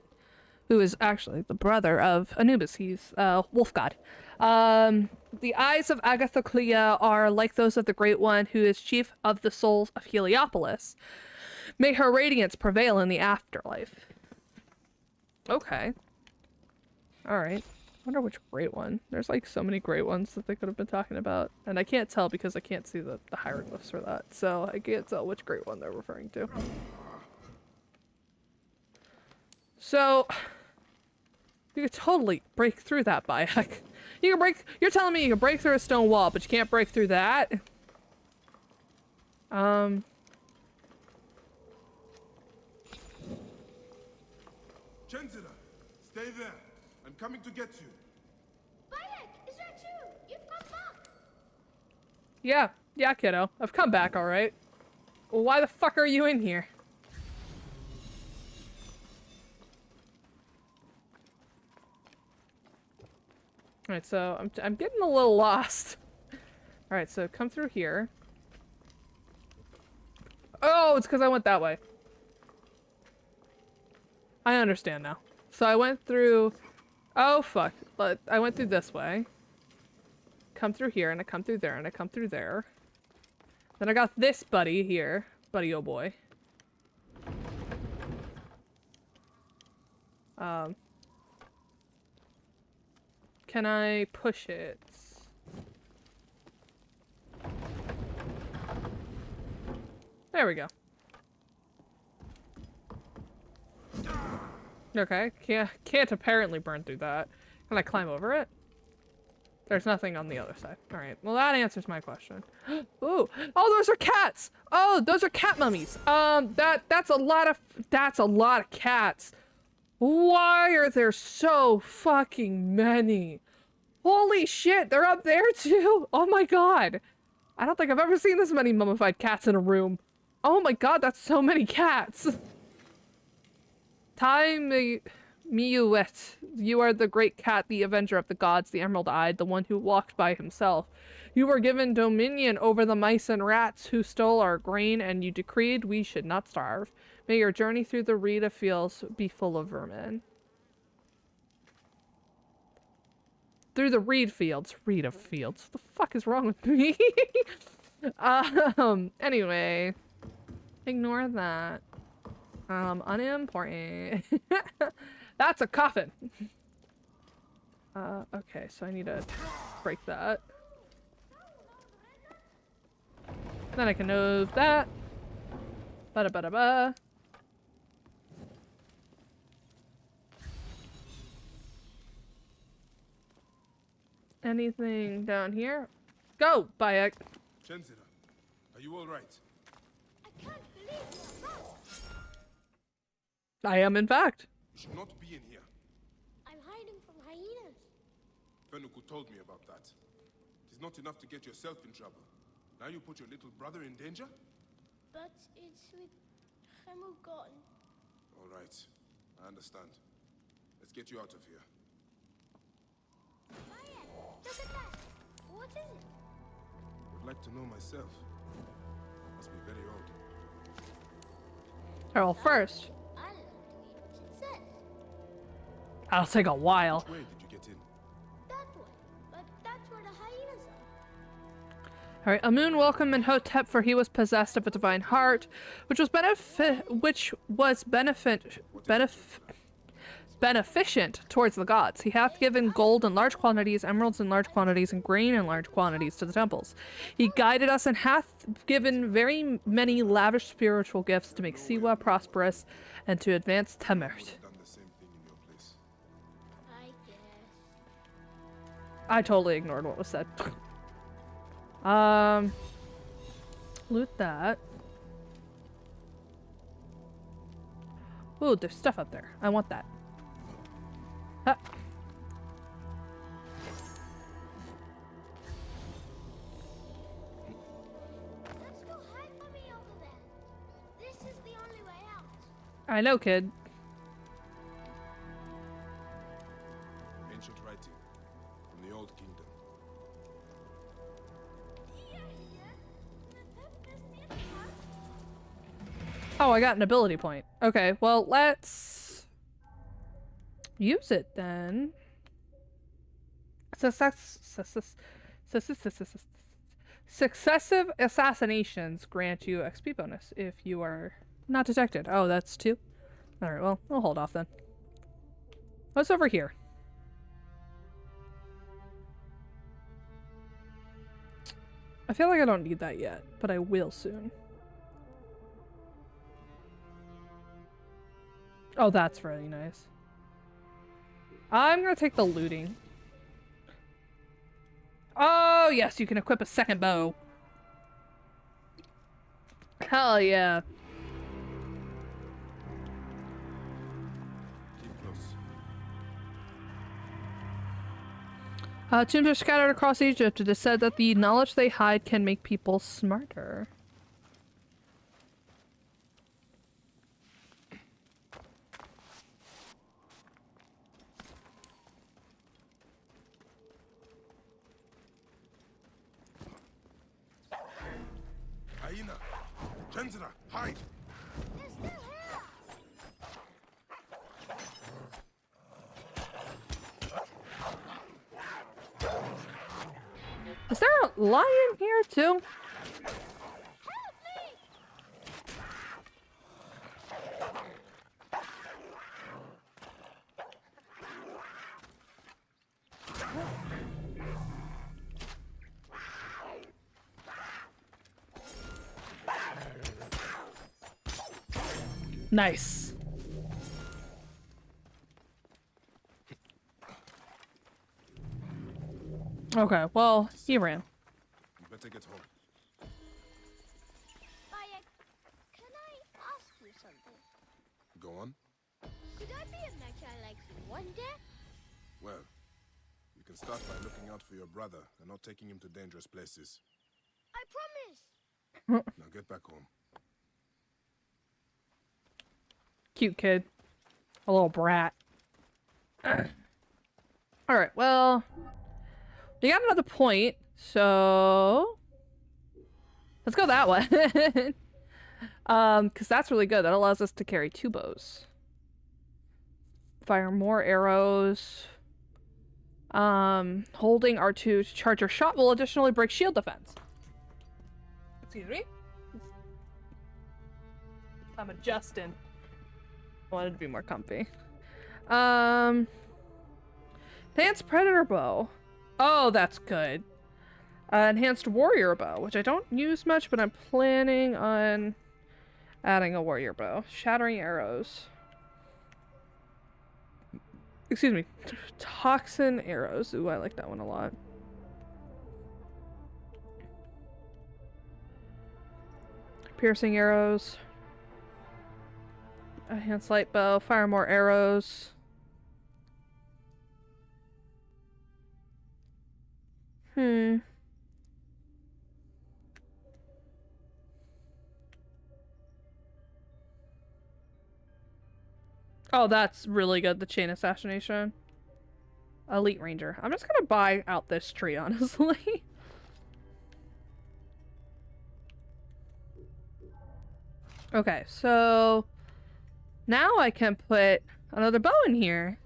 who is actually the brother of Anubis. He's wolf god. The eyes of Agathoclea are like those of the Great One, who is chief of the souls of Heliopolis. May her radiance prevail in the afterlife. Okay. Alright. wonder which great one. There's like so many great ones that they could have been talking about. And I can't tell because I can't see the hieroglyphs for that. So I can't tell which great one they're referring to. So you could totally break through that, Bayek. You're telling me you can break through a stone wall, but you can't break through that? Chenzira, stay there. I'm coming to get you. Bayek, is that you? You've come back. Yeah, kiddo. I've come back, alright. Well, why the fuck are you in here? Alright, so I'm getting a little lost. Alright, so come through here. Oh, it's because I went that way. I understand now. So I went through... Oh, fuck. But I went through this way. Come through here, and I come through there, and I come through there. Then I got this buddy here. Buddy, oh boy. Can I push it? There we go. Okay, can't apparently burn through that. Can I climb over it? There's nothing on the other side. Alright, well that answers my question. Ooh! Oh, those are cats! Oh, those are cat mummies! That's a lot of cats. Why are there so fucking many? Holy shit, they're up there too! Oh my god! I don't think I've ever seen this many mummified cats in a room. Oh my god, that's so many cats! Miuet, you are the great cat, the avenger of the gods, the emerald-eyed, the one who walked by himself. You were given dominion over the mice and rats who stole our grain, and you decreed we should not starve. May your journey through the reed of fields be full of vermin. Through the reed fields. Reed of fields. What the fuck is wrong with me? Anyway. Ignore that. Unimportant. That's a coffin. Okay, so I need to break that. Then I can move that. Ba-da-ba-da-ba. Anything down here? Go, Bayek. Chenzira, are you all right? I can't believe you're back. I am, in fact. You should not be in here. I'm hiding from hyenas. Fenuku told me about that. It is not enough to get yourself in trouble. Now you put your little brother in danger? But it's with Hemugon. All right. I understand. Let's get you out of here. Bayek, look at that. What is it? Would like to know myself. Must be very old. Oh, well, first. I'll learn to read what it says. That'll take a while. Which way did you get in? That way. But that's where the hyenas are. Alright, Amun welcomed Imhotep, for he was possessed of a divine heart, which was beneficent towards the gods. He hath given gold in large quantities, emeralds in large quantities, and grain in large quantities to the temples. He guided us and hath given very many lavish spiritual gifts to make Siwa prosperous and to advance Temert. Done the same thing in your place. I guess. I totally ignored what was said. Loot that. Ooh, there's stuff up there. I want that. Ah. Let's go hide for me over there. This is the only way out. I know, kid. Ancient writing from the Old Kingdom. Oh, I got an ability point. Okay, well, let's use it then. Successive assassinations grant you XP bonus if you are not detected. Oh, that's 2. Alright, well, we'll hold off then. What's over here? I feel like I don't need that yet, but I will soon. Oh, that's really nice. I'm gonna take the looting. Oh, yes, you can equip a second bow. Hell yeah. Keep close. Tombs are scattered across Egypt. It is said that the knowledge they hide can make people smarter. Hyena! Genzra, hide! They're still here! Is there a lion here too? Help me! Nice. Okay, well, he ran. You better get home. Bayek, can I ask you something? Go on. Could I be a Magi like you one day? Well, you can start by looking out for your brother and not taking him to dangerous places. I promise! Now get back home. Cute kid. A little brat. Alright, well... We got another point, so... Let's go that way. Because that's really good. That allows us to carry 2 bows. Fire more arrows. Holding R2 to charge your shot will additionally break shield defense. Excuse me? I'm adjusting. I wanted to be more comfy. Enhanced Predator Bow. Oh, that's good. Enhanced Warrior Bow, which I don't use much, but I'm planning on adding a Warrior Bow. Shattering Arrows. Excuse me. Toxin Arrows. Ooh, I like that one a lot. Piercing Arrows. Enhanced Light Bow. Fire more arrows. Oh, that's really good, the Chain Assassination. Elite Ranger. I'm just gonna buy out this tree, honestly. Okay, so... Now I can put another bow in here.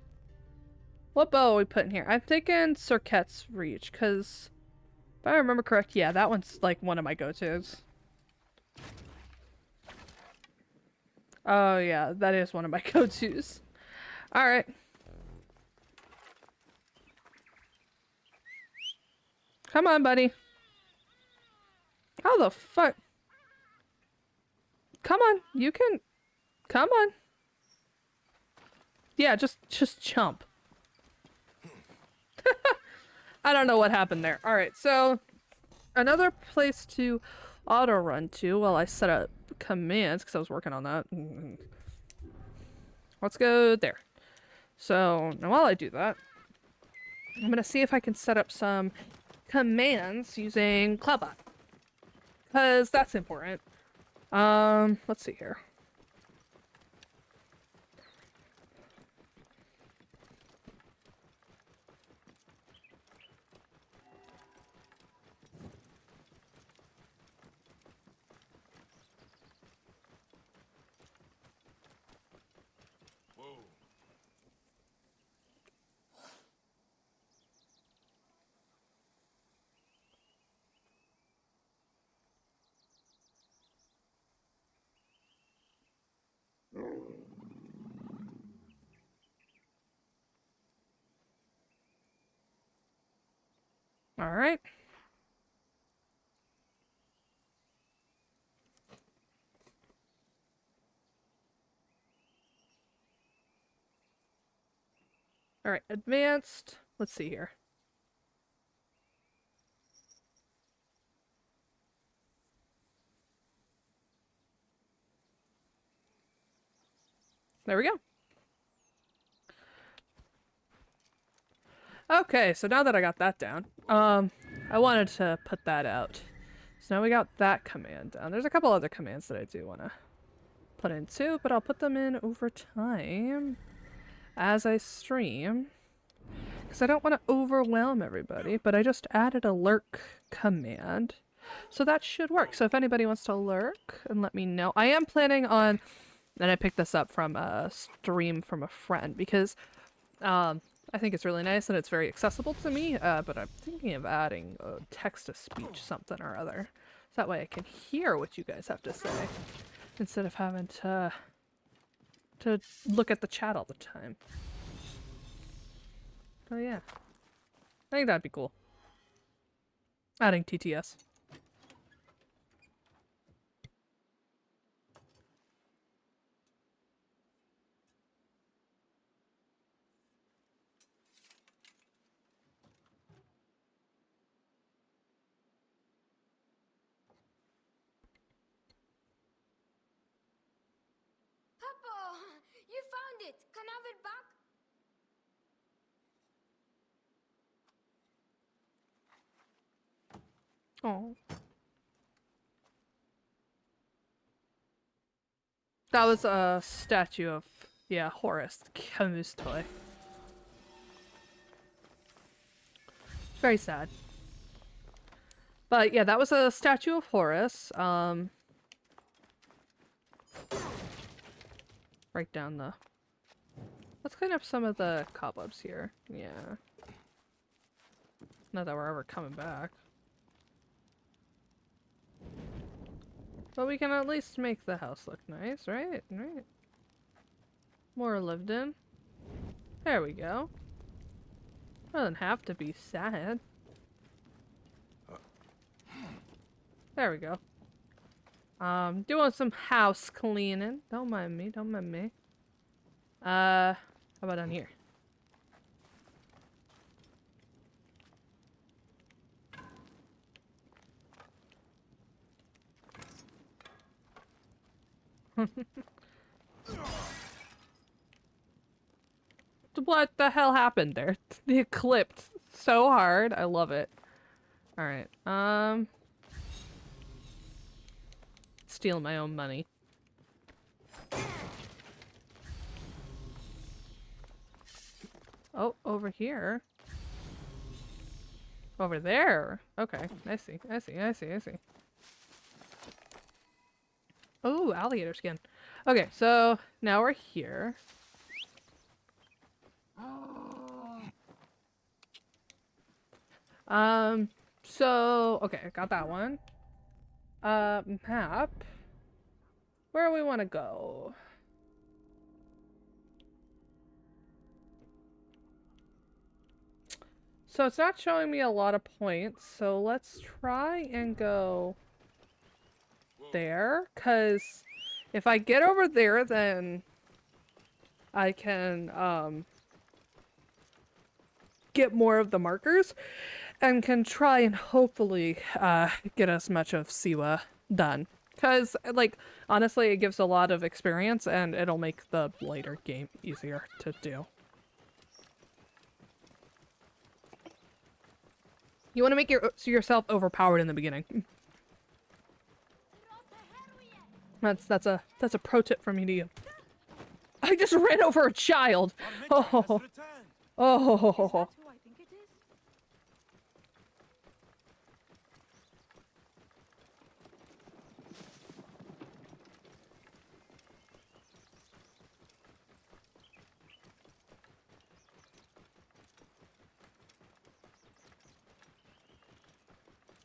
What bow are we putting here? I'm thinking Cirquet's Reach, because if I remember correct, yeah, that one's like one of my go-tos. Oh yeah, that is one of my go-tos. Alright. Come on, buddy. How the fuck? Come on, you can... Come on. Yeah, just jump. I don't know what happened there. Alright, so another place to auto run to while I set up commands, because I was working on that. Let's go there. So now while I do that, I'm gonna see if I can set up some commands using Cloudbot, because that's important. Let's see here. All right. Alright, advanced. Let's see here. There we go. Okay, so now that I got that down, I wanted to put that out. So now we got that command down. There's a couple other commands that I do want to put in too, but I'll put them in over time as I stream. Because I don't want to overwhelm everybody, but I just added a lurk command. So that should work. So if anybody wants to lurk and let me know. I am planning on, and I picked this up from a stream from a friend because I think it's really nice and it's very accessible to me, but I'm thinking of adding text-to-speech something or other. So that way I can hear what you guys have to say instead of having to look at the chat all the time. Oh yeah. I think that'd be cool. Adding TTS. Papa, you found it. Can I have it back? Oh. That was a statue of, yeah, Horus, Camus' toy. Very sad. But yeah, that was a statue of Horus. Break down the... Let's clean up some of the cobwebs here. Yeah. Not that we're ever coming back. But we can at least make the house look nice, right? Right. More lived in. There we go. Doesn't have to be sad. There we go. Doing some house cleaning. Don't mind me, don't mind me. How about down here? What the hell happened there? They clipped so hard. I love it. Alright, steal my own money. Oh, over here. Over there. Okay, I see. I see. I see. I see. Oh, alligator skin. Okay, so now we're here. So okay, I got that one. Map. Where do we want to go? So it's not showing me a lot of points, so let's try and go there, because if I get over there, then I can get more of the markers and can try and hopefully get as much of Siwa done. Because, like, honestly, it gives a lot of experience and it'll make the later game easier to do. You want to make yourself overpowered in the beginning. That's a pro tip from me to you. I just ran over a child. Oh. Oh.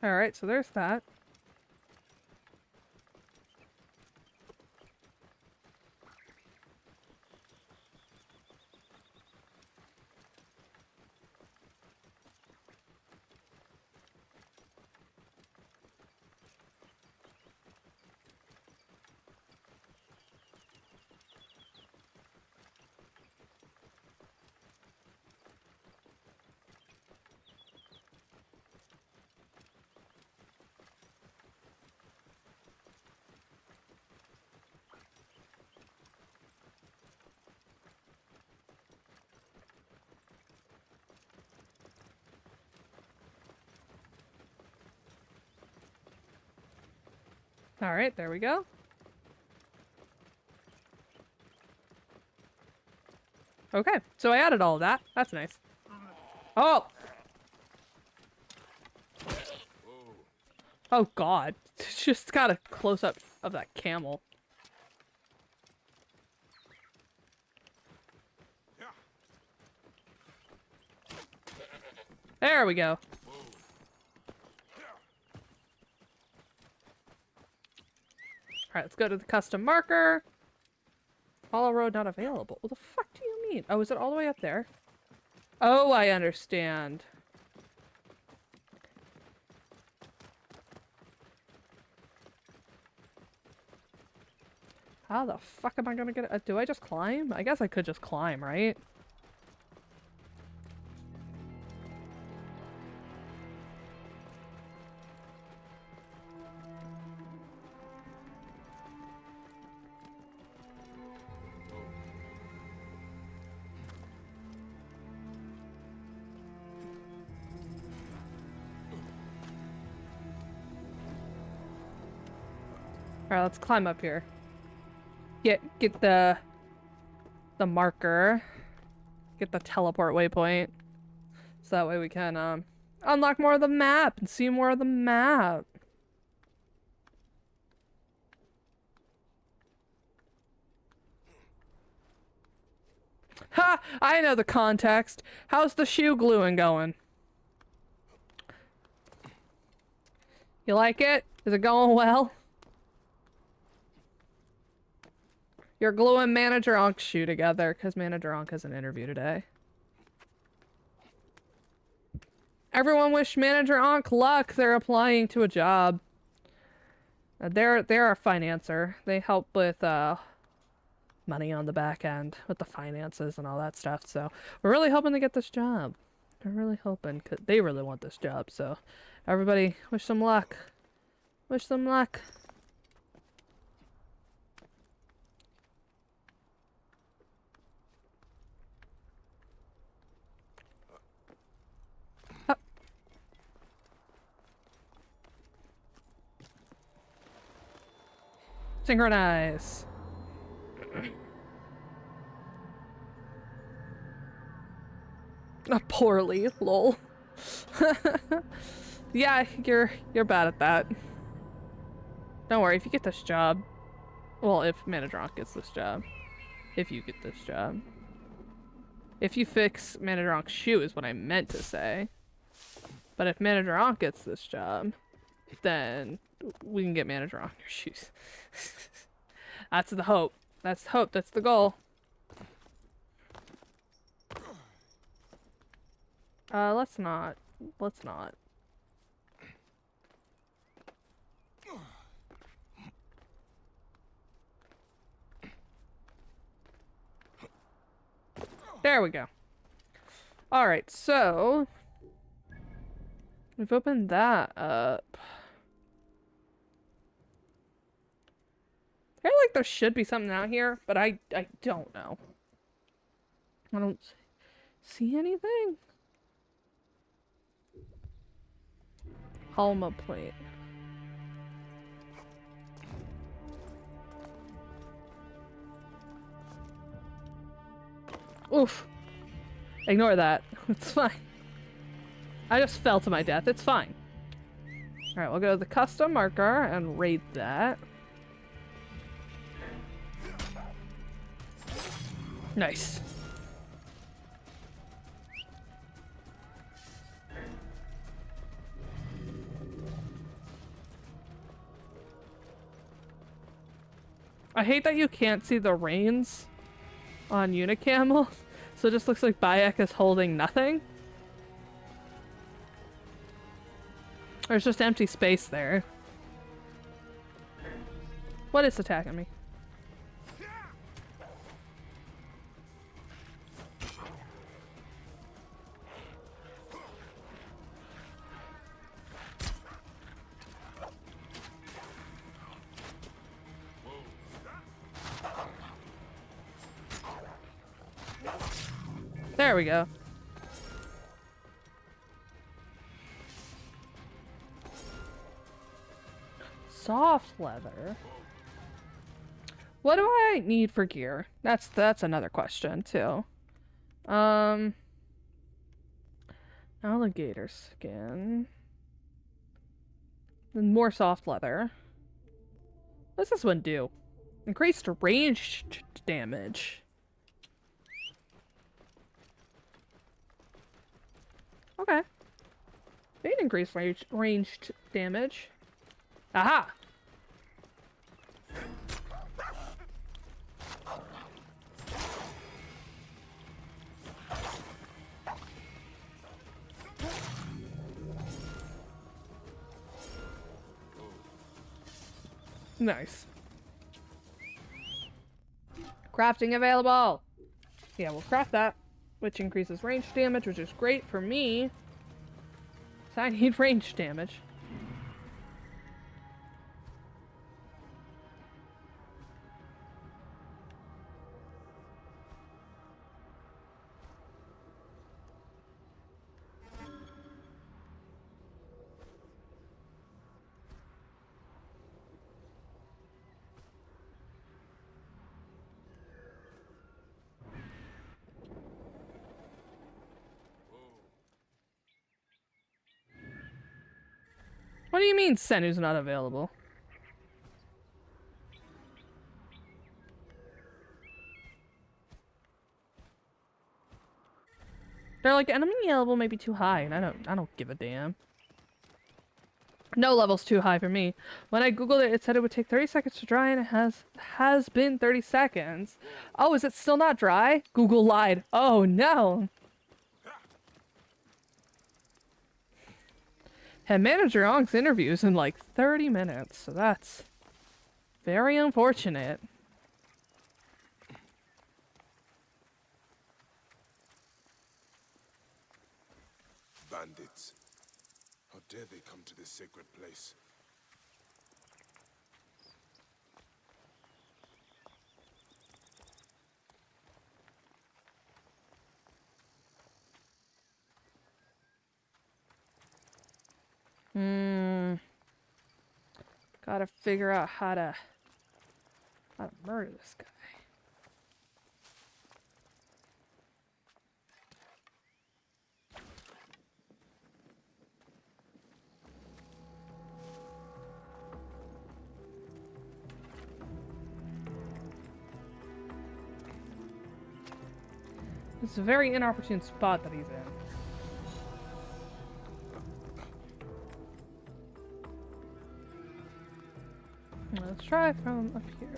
Alright, so there's that. All right, there we go. Okay, so I added all of that. That's nice. Oh! Oh god. Just got a close-up of that camel. There we go. Alright, let's go to the custom marker. Hollow road not available. What the fuck do you mean? Oh, is it all the way up there? Oh, I understand. How the fuck am I gonna get it? Do I just climb? I guess I could just climb, right? Alright, let's climb up here. Get the marker. Get the teleport waypoint. So that way we can unlock more of the map and see more of the map. Ha! I know the context. How's the shoe gluing going? You like it? Is it going well? You're gluing Manager Ank's shoe together because Manager Ankh has an interview today. Everyone wish Manager Ankh luck. They're applying to a job. They're a financer. They help with money on the back end with the finances and all that stuff. So we're really hoping to get this job. We're really hoping because they really want this job. So everybody, wish them luck. Wish them luck. Synchronize. Poorly, lol. Yeah, you're bad at that. Don't worry, if you get this job, well, if Manager Ankh gets this job, if you get this job, if you fix Manager Ankh's shoe is what I meant to say. But if Manager Ankh gets this job, then we can get Manager Ankh your shoes. That's the hope. That's the hope. That's the goal. Let's not. Let's not. There we go. Alright, so we've opened that up. I feel like there should be something out here, but I don't know. I don't see anything. Halma plate. Oof. Ignore that. It's fine. I just fell to my death. It's fine. Alright, we'll go to the custom marker and raid that. Nice. I hate that you can't see the reins on Unicamel, so it just looks like Bayek is holding nothing. There's just empty space there. What is attacking me? There we go. soft leather. What do I need for gear? That's another question too. Alligator skin. Then more soft leather. What's this one do? Increased ranged damage. Okay. Made increased ranged damage. Aha! Nice. Crafting available! Yeah, we'll craft that, which increases range damage, which is great for me. So I need range damage. What do you mean Senu's not available? They're like, enemy level may be too high, and I don't give a damn. No level's too high for me. When I googled it, it said it would take 30 seconds to dry, and it has been 30 seconds. Oh, is it still not dry? Google lied. Oh no. And Manager Ong's interviews in like 30 minutes, so that's very unfortunate. Bandits. How dare they come to this sacred place? Gotta figure out how to murder this guy. It's a very inopportune spot that he's in. Let's try from up here.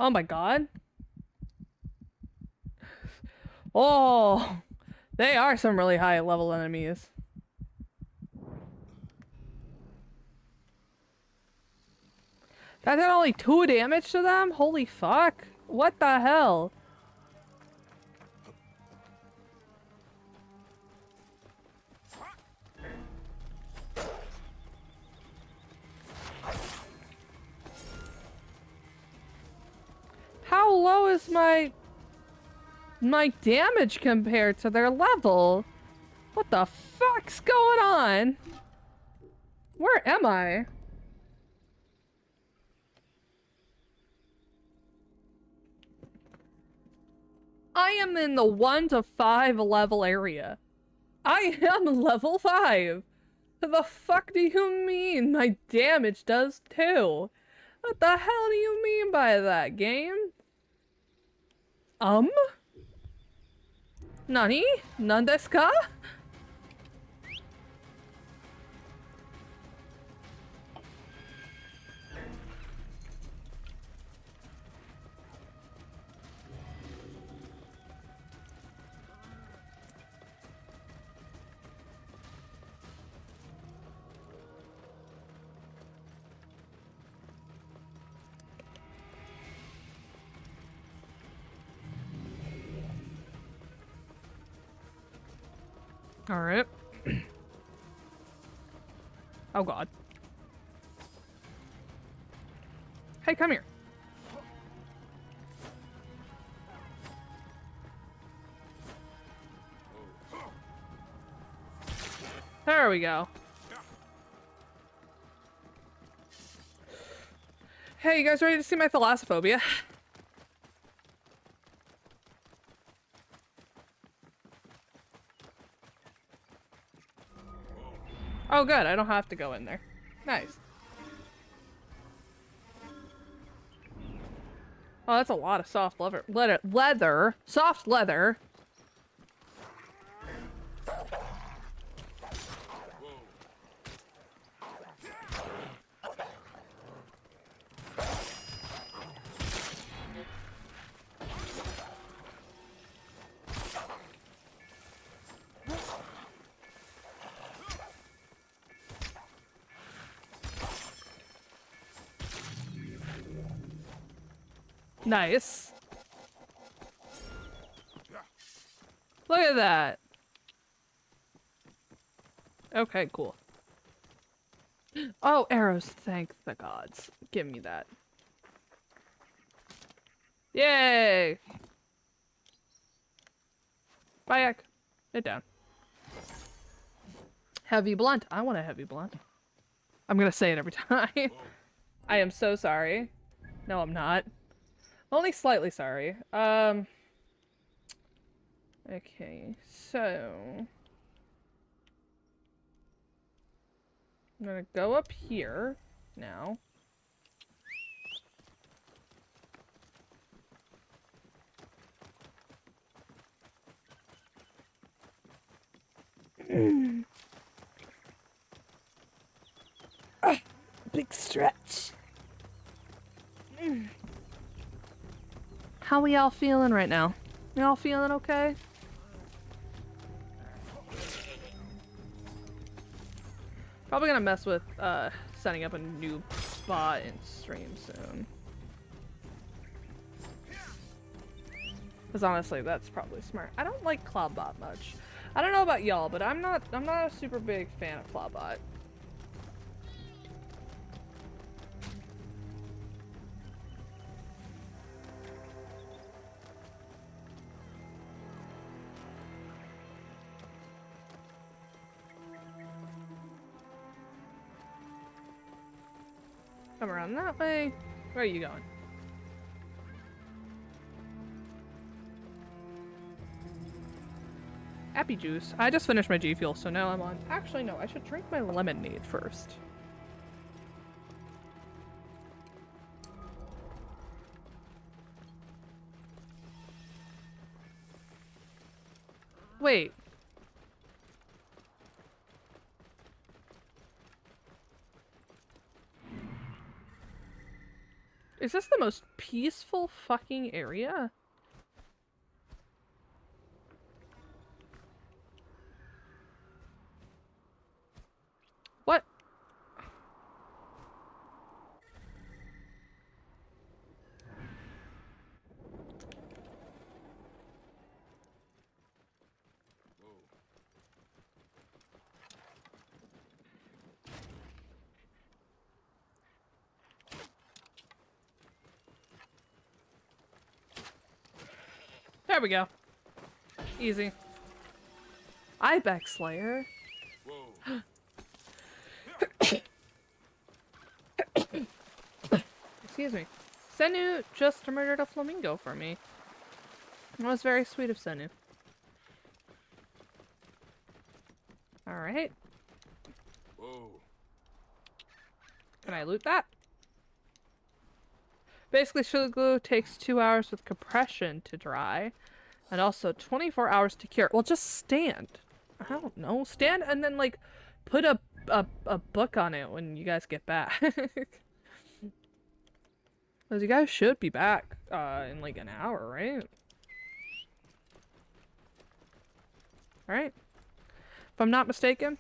Oh my god. Oh, they are some really high level enemies. That did only 2 damage to them? Holy fuck. What the hell? How low is my damage compared to their level? What the fuck's going on? Where am I? I am in the 1 to 5 level area. I am level 5. The fuck do you mean my damage does too? What the hell do you mean by that, game? Nani? Nan desu ka? All right. Oh God. Hey, come here. There we go. Hey, you guys ready to see my thalassophobia? Oh good, I don't have to go in there. Nice. Oh, that's a lot of soft leather. Soft leather. Nice. Look at that. Okay, cool. Oh, arrows. Thank the gods. Give me that. Yay! Bayek. Sit down. Heavy blunt. I want a heavy blunt. I'm gonna say it every time. I am so sorry. No, I'm not. Only slightly sorry. Okay, so... I'm gonna go up here now. Big stretch. How we all feeling right now? Y'all feeling okay? Probably gonna mess with setting up a new spot in stream soon. Because honestly, that's probably smart. I don't like Cloudbot much. I don't know about y'all, but I'm not a super big fan of Cloudbot. Come around that way. Where are you going? Happy juice. I just finished my G Fuel, so now I'm on. Actually, no, I should drink my lemonade first. Wait. Is this the most peaceful fucking area? What? There we go. Easy. Ibex Slayer. Excuse me. Senu just murdered a flamingo for me. That was very sweet of Senu. Alright. Can I loot that? Basically, sugar glue takes 2 hours with compression to dry. And also 24 hours to cure. Well, just stand. I don't know. Stand and then, like, put a book on it when you guys get back. Because you guys should be back in, like, an hour, right? Alright. If I'm not mistaken.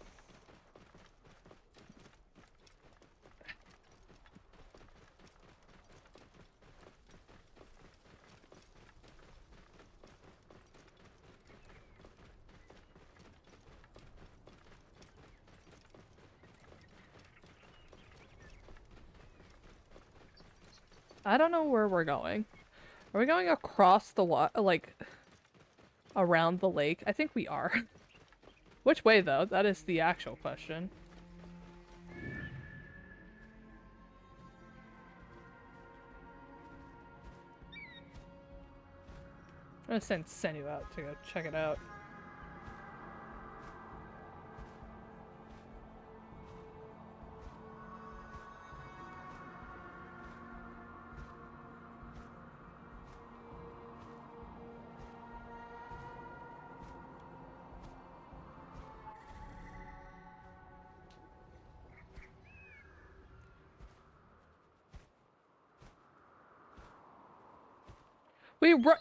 I don't know where we're going. Are we going across the like around the lake? I think we are. Which way though? That is the actual question. I'm gonna send Senu out to go check it out.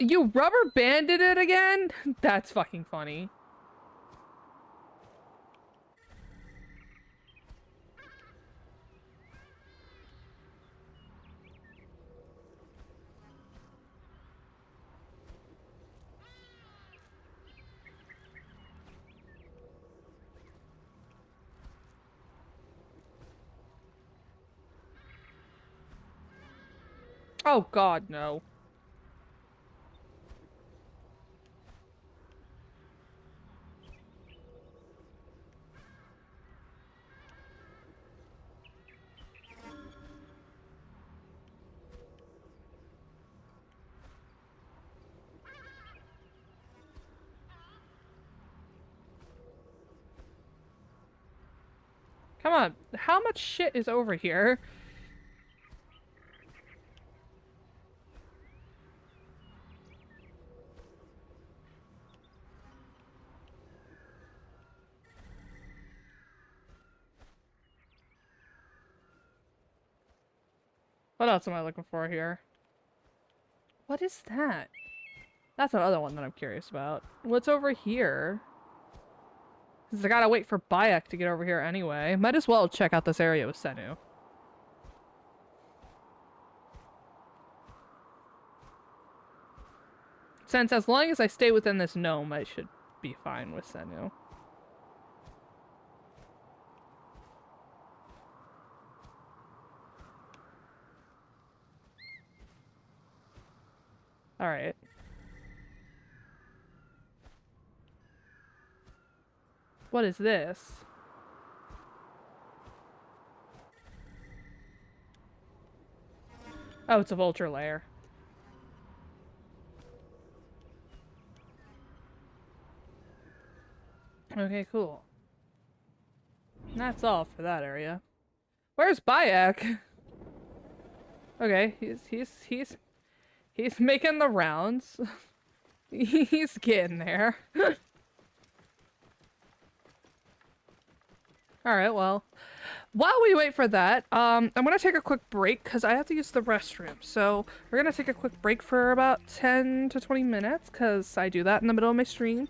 You rubber banded it again? That's fucking funny. Oh god, no. Come on, how much shit is over here? What else am I looking for here? What is that? That's another one that I'm curious about. What's over here? Because I gotta wait for Bayek to get over here anyway. Might as well check out this area with Senu. Since as long as I stay within this gnome, I should be fine with Senu. Alright. What is this? Oh, it's a vulture lair. Okay, cool. And that's all for that area. Where's Bayek? Okay, he's making the rounds. He's getting there. Alright, well, while we wait for that, I'm gonna take a quick break because I have to use the restroom. So we're gonna take a quick break for about 10 to 20 minutes because I do that in the middle of my stream.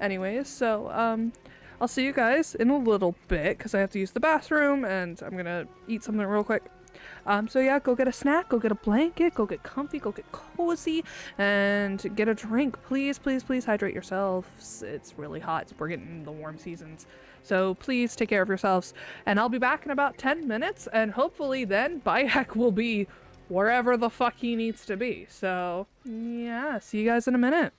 Anyways, so I'll see you guys in a little bit because I have to use the bathroom and I'm gonna eat something real quick. So yeah, go get a snack, go get a blanket, go get comfy, go get cozy, and get a drink. Please, please, please hydrate yourselves. It's really hot. We're getting into the warm seasons. So please take care of yourselves. And I'll be back in about 10 minutes, and hopefully then Bayek will be wherever the fuck he needs to be. So yeah, see you guys in a minute.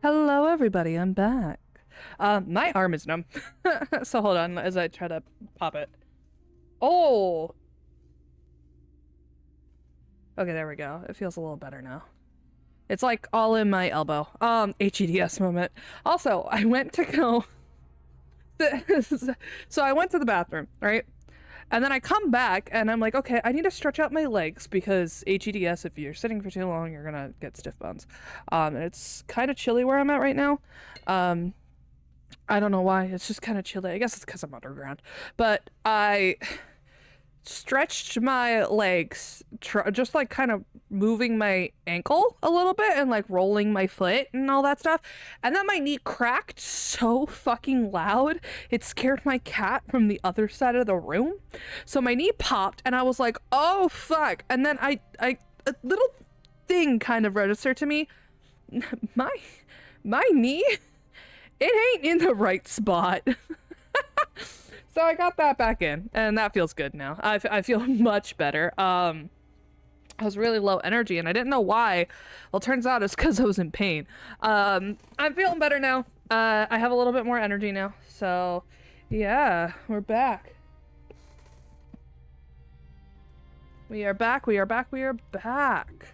Hello, everybody. I'm back. My arm is numb. So hold on as I try to pop it. Oh! Okay, there we go. It feels a little better now. It's like all in my elbow. HEDS moment. Also, I went to go... So I went to the bathroom, right? And then I come back and I'm like, okay, I need to stretch out my legs because HEDS, if you're sitting for too long, you're gonna get stiff bones. And it's kind of chilly where I'm at right now. I don't know why. It's just kind of chilly. I guess it's because I'm underground. But I stretched my legs, just like kind of moving my ankle a little bit and like rolling my foot and all that stuff. And then my knee cracked so fucking loud, it scared my cat from the other side of the room. So my knee popped and I was like, oh fuck. And then a little thing kind of registered to me. My knee, it ain't in the right spot. So I got that back in, and that feels good now. I feel much better. I was really low energy, and I didn't know why. Well, turns out it's because I was in pain. I'm feeling better now. I have a little bit more energy now. So, yeah, we're back. We are back, we are back, we are back.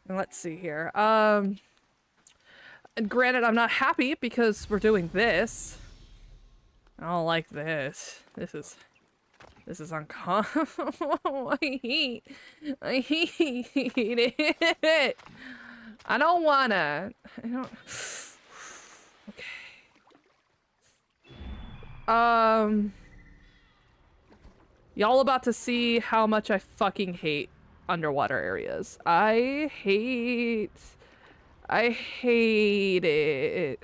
And let's see here. Granted, I'm not happy because we're doing this. I don't like this. This is uncomfortable. I hate it. I don't wanna. I don't. Okay. Y'all about to see how much I fucking hate underwater areas. I hate it.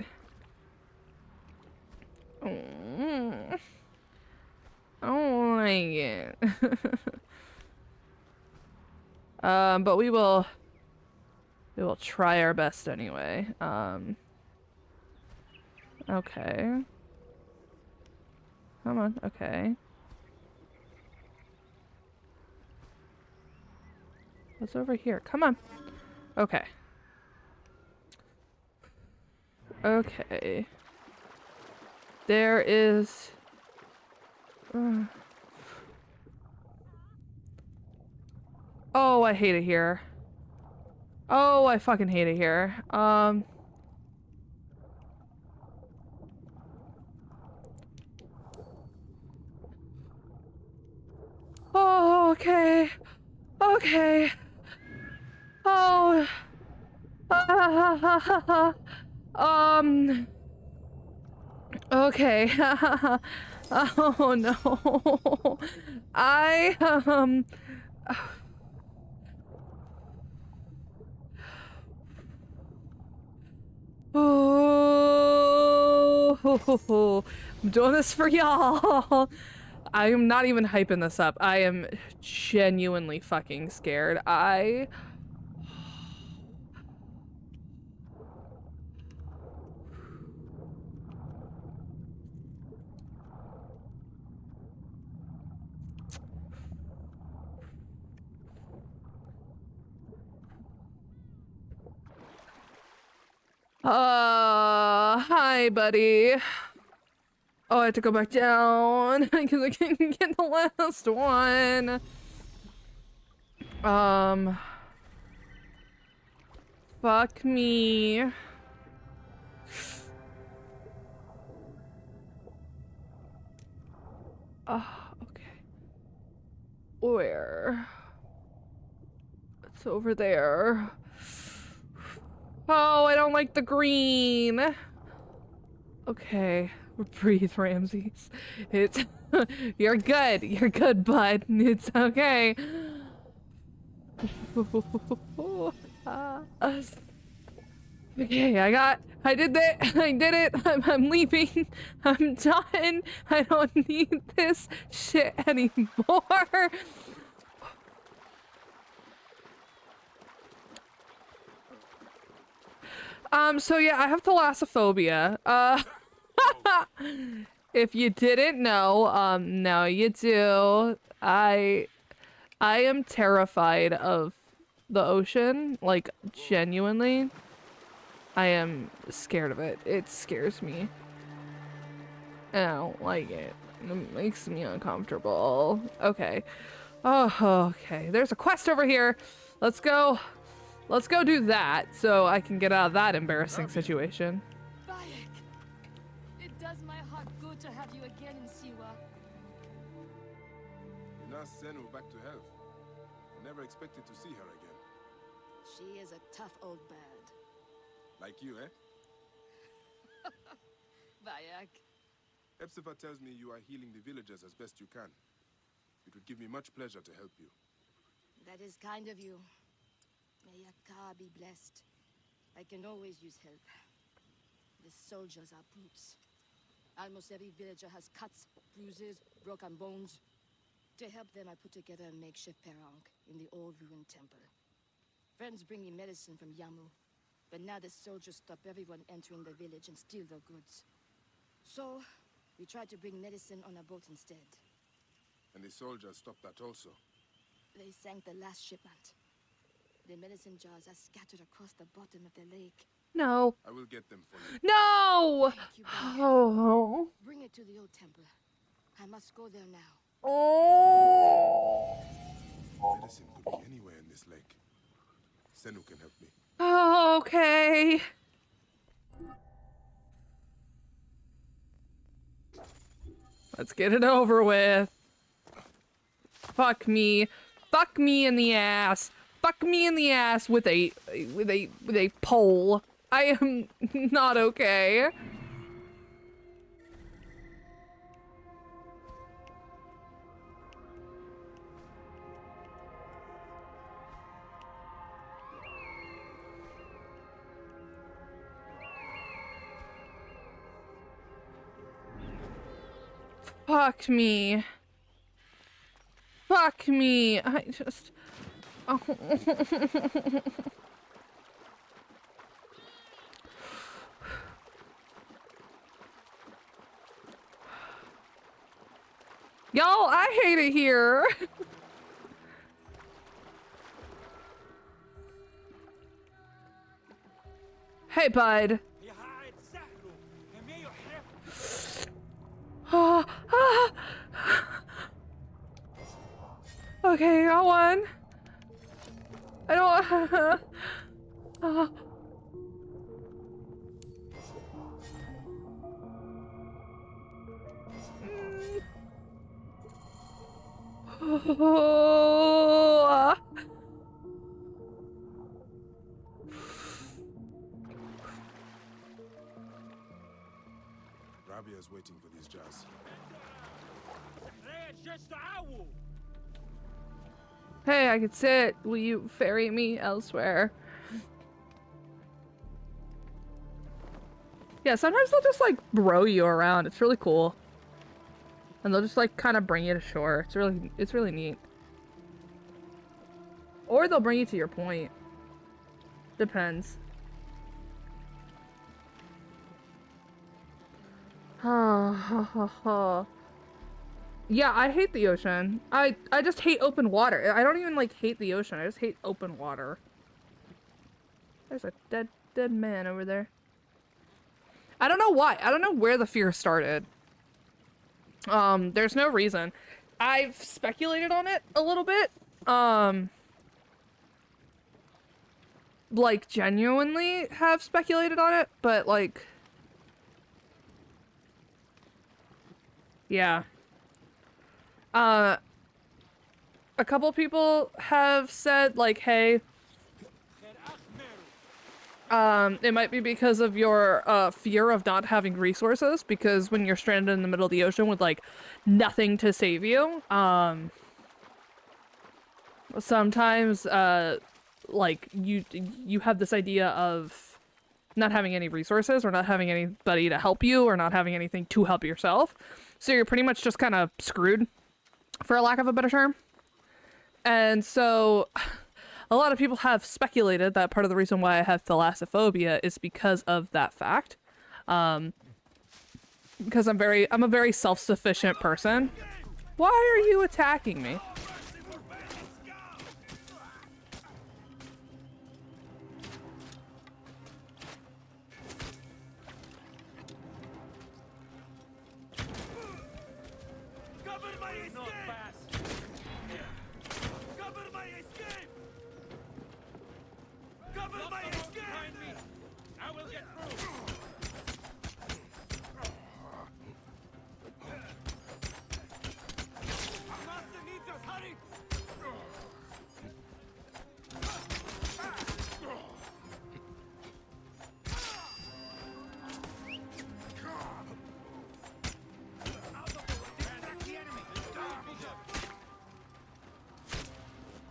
I don't like it. But we will try our best anyway. Okay. Come on, okay. What's over here? Come on. Okay. Okay. There is... Oh, I hate it here. Oh, I fucking hate it here. Oh, okay. Okay. Oh. Okay. Oh no. I'm doing this for y'all. I am not even hyping this up. I am genuinely fucking scared. Hi, buddy. Oh, I have to go back down because I can't get the last one. Fuck me. Okay. Where? It's over there. Oh, I don't like the green. Okay. Breathe, Ramses. It's... You're good. You're good, bud. It's okay. Okay, I did it. I'm leaving. I'm done. I don't need this shit anymore. So yeah, I have thalassophobia. If you didn't know, now you do. I am terrified of the ocean, like genuinely. I am scared of it. It scares me. I don't like it. It makes me uncomfortable. Okay. Oh, okay. There's a quest over here. Let's go. Let's go do that so I can get out of that embarrassing situation. Bayek! It does my heart good to have you again in Siwa. You nurse Senu back to health. I never expected to see her again. She is a tough old bird. Like you, eh? Bayek. Hepzibah tells me you are healing the villagers as best you can. It would give me much pleasure to help you. That is kind of you. May Yakar be blessed. I can always use help. The soldiers are brutes. Almost every villager has cuts, bruises, broken bones. To help them, I put together a makeshift perang in the old ruined temple. Friends bring me medicine from Yamu, but now the soldiers stop everyone entering the village and steal their goods. So, we tried to bring medicine on a boat instead. And the soldiers stopped that also. They sank the last shipment. The medicine jars are scattered across the bottom of the lake. No. I will get them for you. No! Thank you, Bayek. Oh. Bring it to the old temple. I must go there now. Oh. Medicine could be anywhere in this lake. Senu can help me. Oh, okay. Let's get it over with. Fuck me. Fuck me in the ass. Fuck me in the ass with a pole. I am not okay. Fuck me. Fuck me. I just... Oh. Y'all, I hate it here. Hey, bud. Okay, got one. I don't. Rabia is waiting for these jars. Hey, I could sit. Will you ferry me elsewhere? Yeah, sometimes they'll just like bro you around. It's really cool. And they'll just like kind of bring you to shore. It's really neat. Or they'll bring you to your point. Depends. Yeah, I hate the ocean. I just hate open water. I don't even like hate the ocean. I just hate open water. There's a dead man over there. I don't know why. I don't know where the fear started. There's no reason. I've speculated on it a little bit. Like genuinely have speculated on it, but like yeah. A couple people have said like, hey, it might be because of your fear of not having resources, because when you're stranded in the middle of the ocean with like nothing to save you, sometimes like you have this idea of not having any resources or not having anybody to help you or not having anything to help yourself. So you're pretty much just kind of screwed, for a lack of a better term. And so a lot of people have speculated that part of the reason why I have thalassophobia is because of that fact. Because I'm a very self-sufficient person. Why are you attacking me?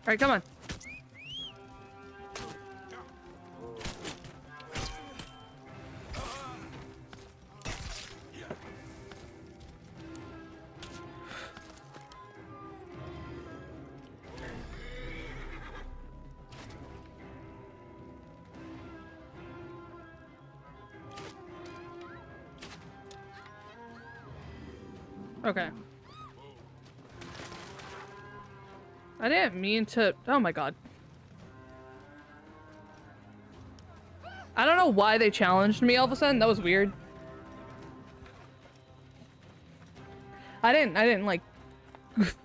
All right, come on. Okay. I didn't mean to. Oh my god. I don't know why they challenged me all of a sudden. That was weird. I didn't like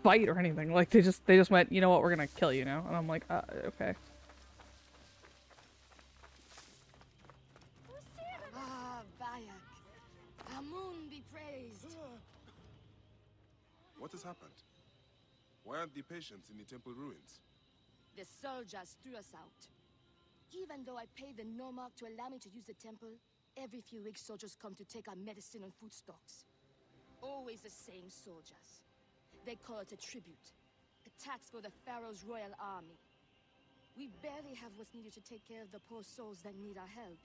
fight or anything. Like they just went, you know what, we're gonna kill you now. And I'm like, okay. Ah, Bayek. Amun be praised. What has happened? Why aren't the patients in the temple ruins? The soldiers threw us out. Even though I paid the Nomarch to allow me to use the temple, every few weeks soldiers come to take our medicine and food stocks. Always the same soldiers. They call it a tribute. A tax for the Pharaoh's royal army. We barely have what's needed to take care of the poor souls that need our help.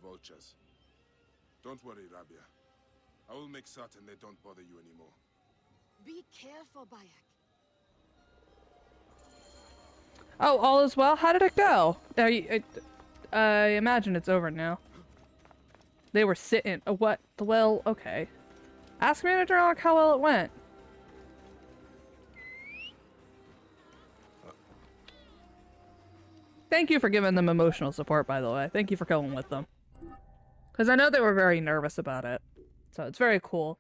Vultures. Don't worry, Rabia. I will make certain they don't bother you anymore. Be careful, Bayek. Oh, all is well? How did it go? I imagine it's over now. They were sitting. What? Well, okay. Ask Manager Alec how well it went. Thank you for giving them emotional support, by the way. Thank you for going with them. Because I know they were very nervous about it. So it's very cool.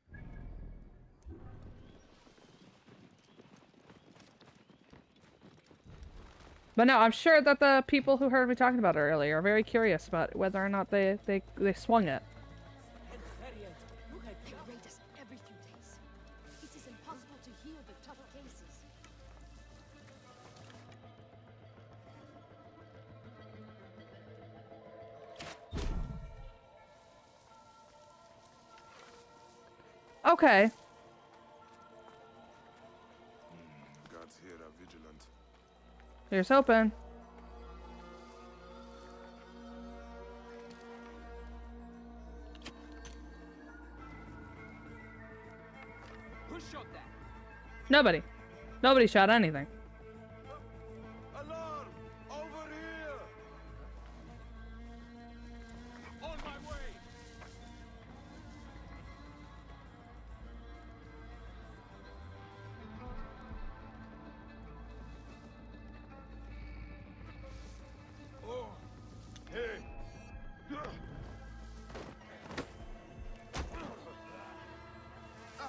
But no, I'm sure that the people who heard me talking about it earlier are very curious about whether or not they swung it. They raid us every few days. It is impossible to heal the tough cases. Okay. Guards here are vigilant. Here's hoping. Who shot that? Nobody. Nobody shot anything. Alarm! Over here! On my way! Oh, hey.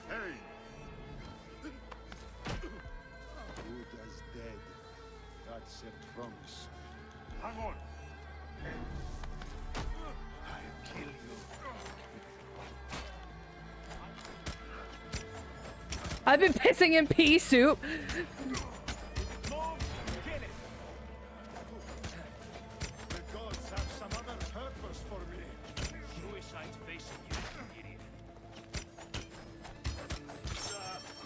Hey. Good as dead. That's a promise. Hang on. I'll kill you. I've been pissing in pea soup. Move! Kill it! The gods have some other purpose for me. Suicide's facing you, idiot.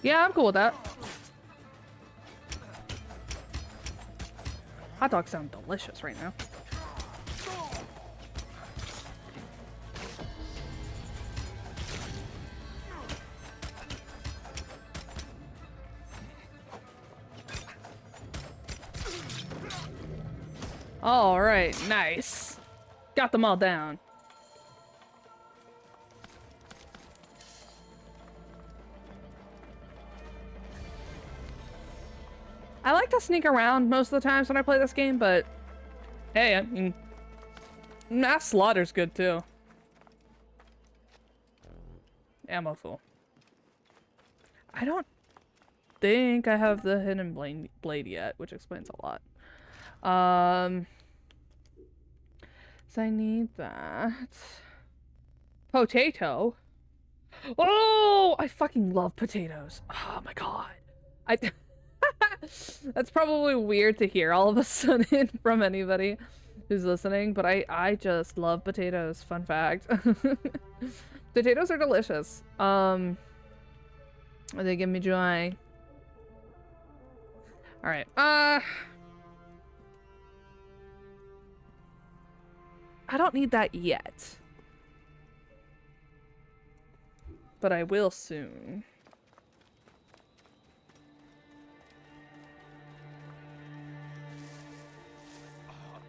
Yeah, I'm cool with that. Hot dogs sound delicious right now. All right, nice. Got them all down. I like to sneak around most of the times when I play this game, but hey, I mean, mass slaughter's good too. Ammo full. I don't think I have the hidden blade yet, which explains a lot. So I need that. Potato. Oh, I fucking love potatoes. Oh my god. That's probably weird to hear all of a sudden from anybody who's listening, but I just love potatoes. Fun fact. Potatoes are delicious. They give me joy. All right. I don't need that yet. But I will soon.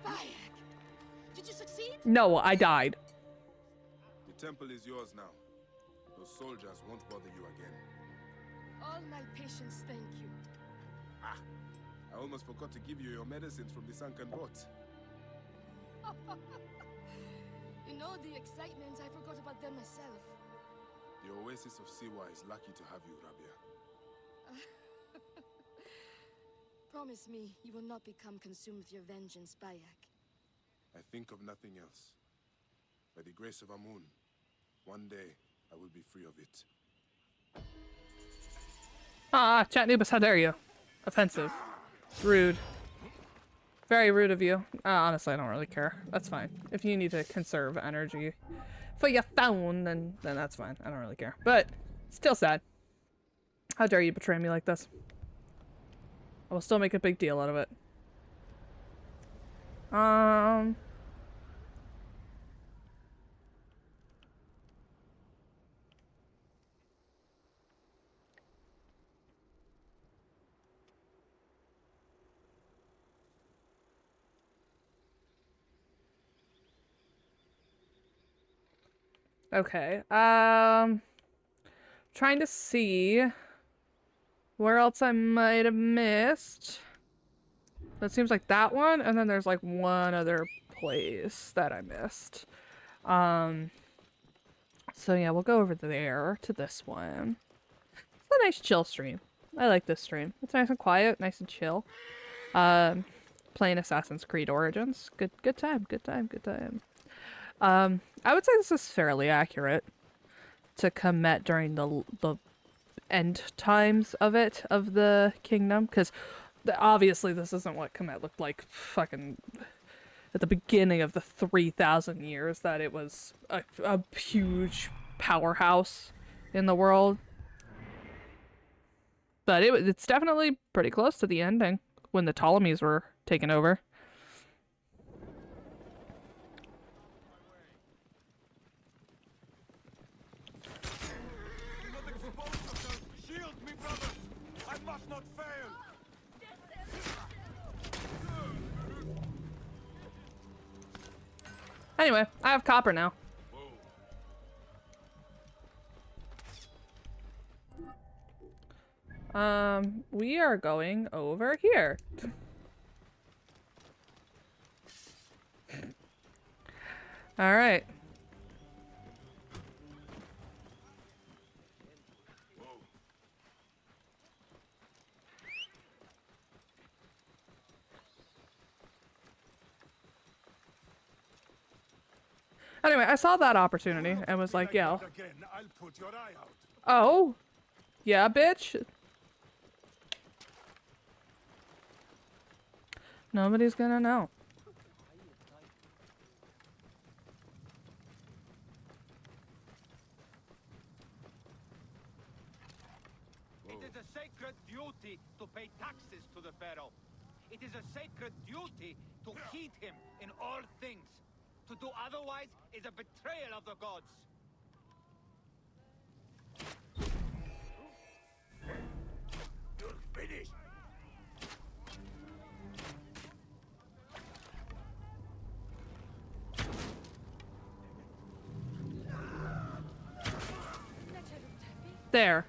Bayek! Did you succeed? No, I died. The temple is yours now. Those soldiers won't bother you again. All my patience, thank you. Ah! I almost forgot to give you your medicines from the sunken boat. You know the excitement, I forgot about them myself. The Oasis of Siwa is lucky to have you, Rabia. Promise me you will not become consumed with your vengeance, Bayek. I think of nothing else. By the grace of Amun, one day I will be free of it. Ah, Chat Nubis, how dare you? Offensive. Rude. Very rude of you. Honestly, I don't really care. That's fine. If you need to conserve energy for your phone, then that's fine. I don't really care. But, still sad. How dare you betray me like this? I will still make a big deal out of it. Okay. Trying to see where else I might have missed. That seems like that one, and then there's like one other place that I missed. So yeah, we'll go over there to this one. It's a nice chill stream. I like this stream. It's nice and quiet, nice and chill. Playing Assassin's Creed Origins. Good time, good time, good time. I would say this is fairly accurate to Kemet during the end times of the kingdom, because obviously this isn't what Kemet looked like fucking at the beginning of the 3,000 years that it was a huge powerhouse in the world. But it's definitely pretty close to the ending when the Ptolemies were taken over. Shield Anyway, I have copper now. We are going over here. All right. Anyway, I saw that opportunity and was like, yo. Again, I'll put your eye out. Oh? Yeah, bitch? Nobody's gonna know. It is a sacred duty to pay taxes to the Pharaoh. It is a sacred duty to heed him in all things. To do otherwise is a betrayal of the gods. You're finished. There.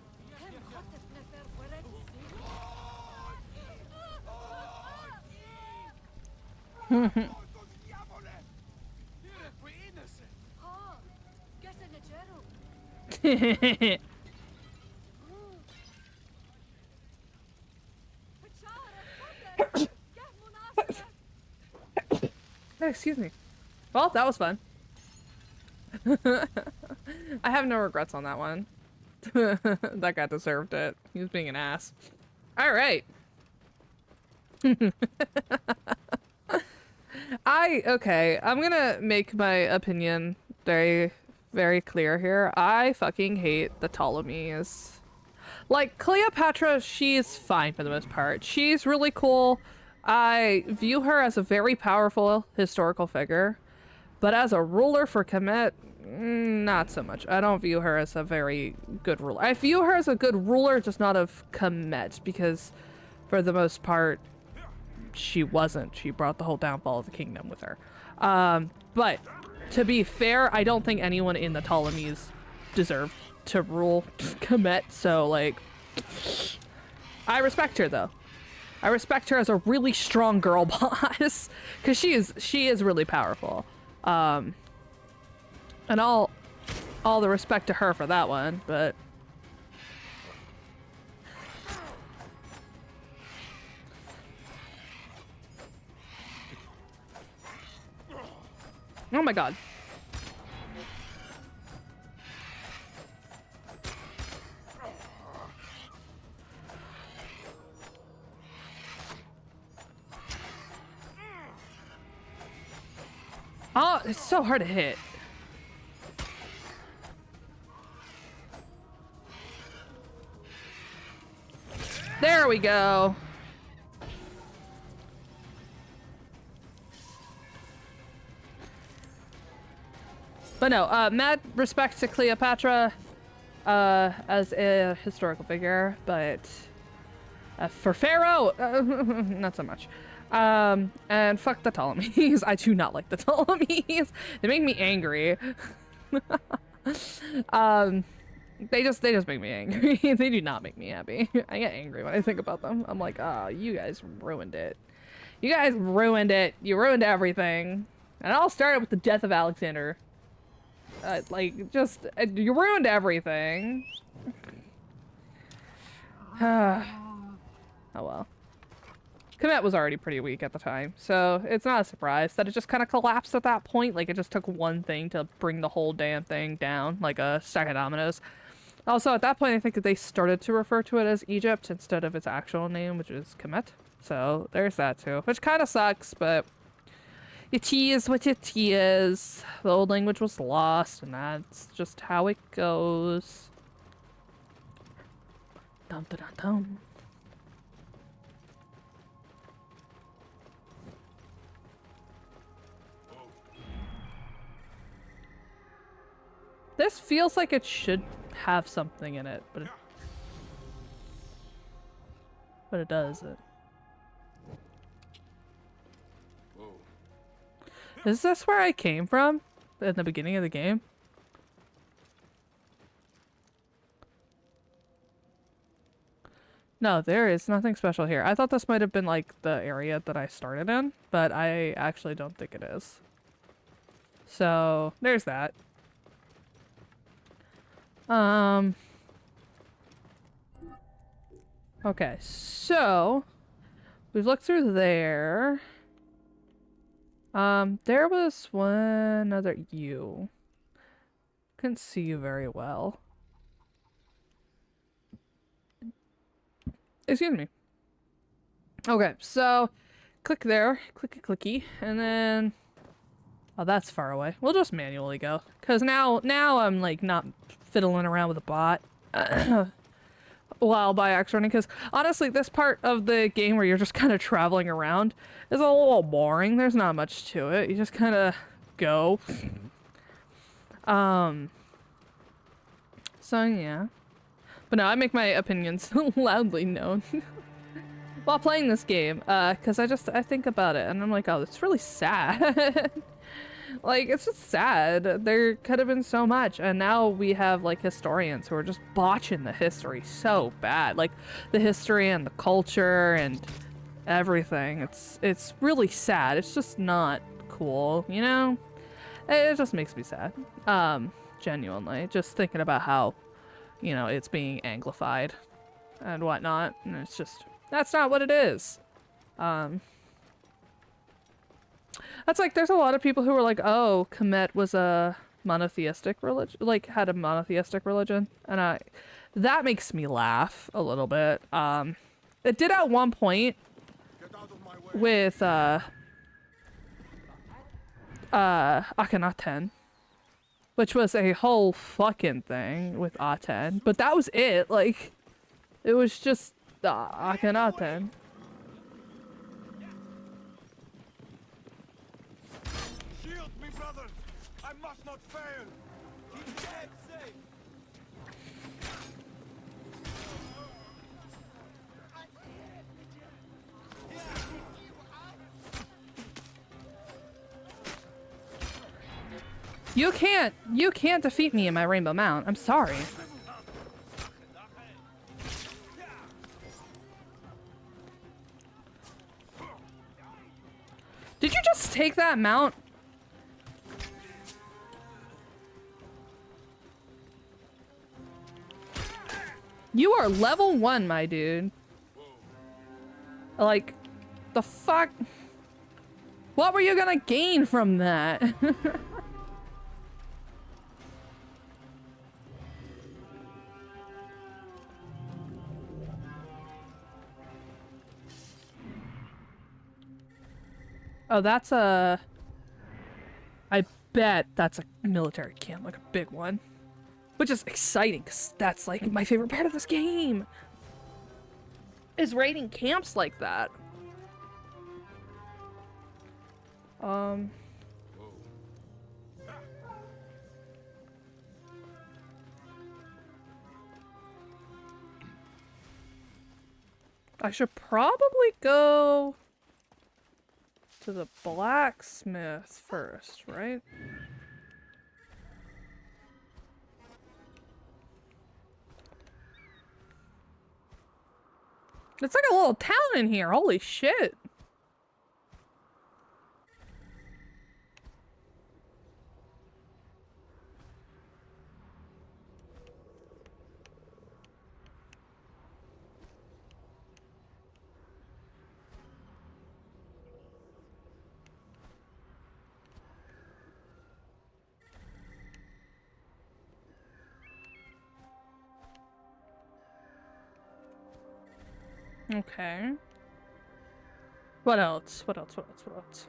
Excuse me. Well, that was fun. I have no regrets on that one. That guy deserved it. He was being an ass. All right. Okay, I'm gonna make my opinion very, very clear here. I fucking hate the Ptolemies. Like, Cleopatra, she's fine for the most part. She's really cool. I view her as a very powerful historical figure. But as a ruler for Kemet, not so much. I don't view her as a very good ruler. I view her as a good ruler, just not of Kemet, because for the most part, she wasn't. She brought the whole downfall of the kingdom with her. But to be fair, I don't think anyone in the Ptolemies deserved to rule Kemet, so like, I respect her though. I respect her as a really strong girl boss, because she is really powerful. And all the respect to her for that one, but oh my god. Oh, it's so hard to hit. There we go. But no, mad respect to Cleopatra as a historical figure, but for Pharaoh, not so much. And fuck the Ptolemies. I do not like the Ptolemies. They make me angry. They just make me angry. They do not make me happy. I get angry when I think about them. I'm like, oh, you guys ruined it. You guys ruined it. You ruined everything. And it all started with the death of Alexander. You ruined everything. Oh well. Kemet was already pretty weak at the time, so it's not a surprise that it just kind of collapsed at that point. Like, it just took one thing to bring the whole damn thing down, like a stack of dominoes. Also, at that point, I think that they started to refer to it as Egypt instead of its actual name, which is Kemet. So there's that too, which kind of sucks, but it is what it is. The old language was lost, and that's just how it goes. Dum dum dum dum. This feels like it should have something in it, but it doesn't. Is this where I came from? In the beginning of the game? No, there is nothing special here. I thought this might have been like the area that I started in, but I actually don't think it is. So, there's that. Okay, so we've looked through there. There was one other U. Couldn't see you very well. Excuse me. Okay, so click there, clicky clicky, and then oh, that's far away. We'll just manually go, cause now I'm like not fiddling around with a bot while Bayek's running. Cause honestly, this part of the game where you're just kind of traveling around is a little boring. There's not much to it. You just kind of go. So yeah. But no, I make my opinions loudly known while playing this game, because I think about it and I'm like, oh, it's really sad. Like, it's just sad. There could have been so much, and now we have, like, historians who are just botching the history so bad. Like, the history and the culture and everything. It's really sad. It's just not cool, you know? It just makes me sad. Genuinely. Just thinking about how, you know, it's being Anglified and whatnot, and it's just, that's not what it is. That's like, there's a lot of people who were like, oh, Kemet was a monotheistic religion, like, had a monotheistic religion, and that makes me laugh a little bit. It did at one point with, Akhenaten, which was a whole fucking thing with Aten, but that was it, like, it was just Akhenaten. Shield me, brothers! I must not fail! Keep dead safe! You can't defeat me in my Rainbow Mount. I'm sorry. Did you just take that mount? You are level 1, my dude. Like, the fuck? What were you gonna gain from that? Oh, that's a... I bet that's a military camp, like a big one. Which is exciting, because that's, like, my favorite part of this game. Is raiding camps like that. I should probably go to the blacksmith first, right? It's like a little town in here, holy shit. Okay. What else? What else? What else? What else?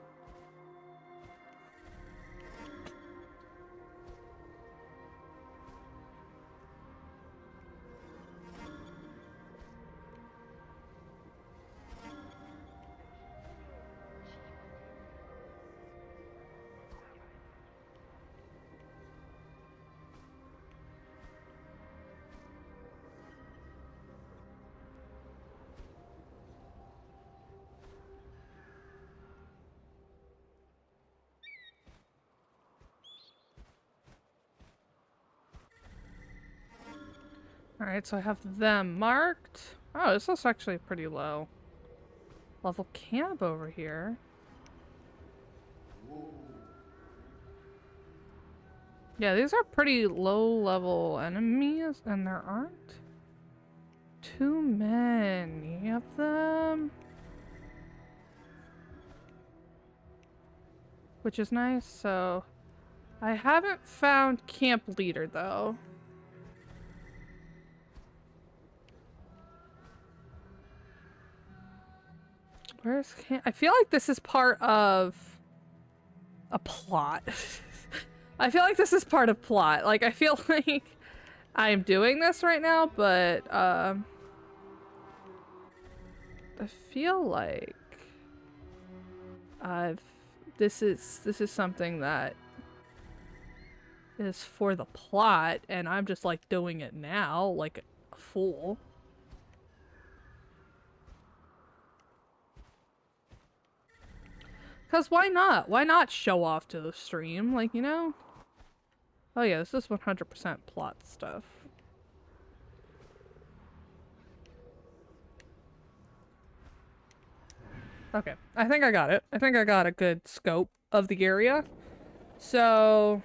Alright, so I have them marked. Oh, this is actually pretty low level camp over here. Yeah, these are pretty low level enemies, and there aren't too many of them. Which is nice, so I haven't found camp leader though. Where's camp? I feel like this is part of a plot. I feel like this is part of plot. Like, I feel like I'm doing this right now, but I feel like this is something that is for the plot, and I'm just like doing it now like a fool. Cause why not? Why not show off to the stream? Like, you know? Oh yeah, this is 100% plot stuff. Okay, I think I got it. I think I got a good scope of the area. So...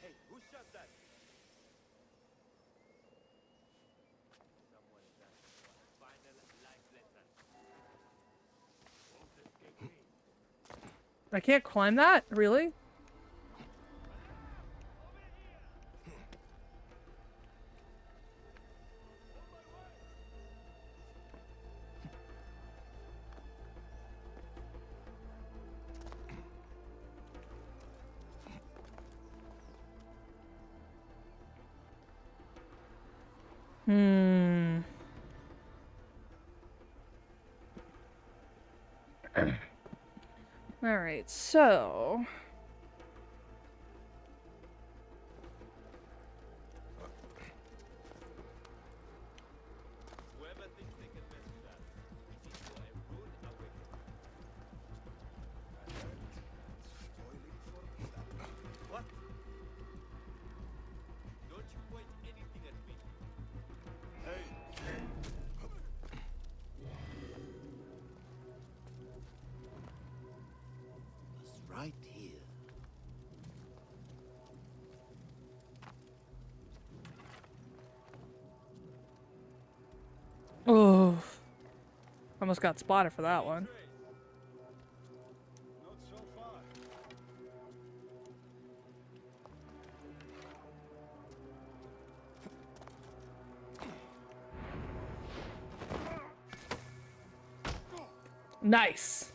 Hey, who shot that? Someone left one final life lesson. I can't climb that? Really? Alright, so... Whoever thinks they can mess with us is in for a rude awakening. What? Don't you point anything at me. It's right here. Oh, almost got spotted for that one. Not so far. Nice.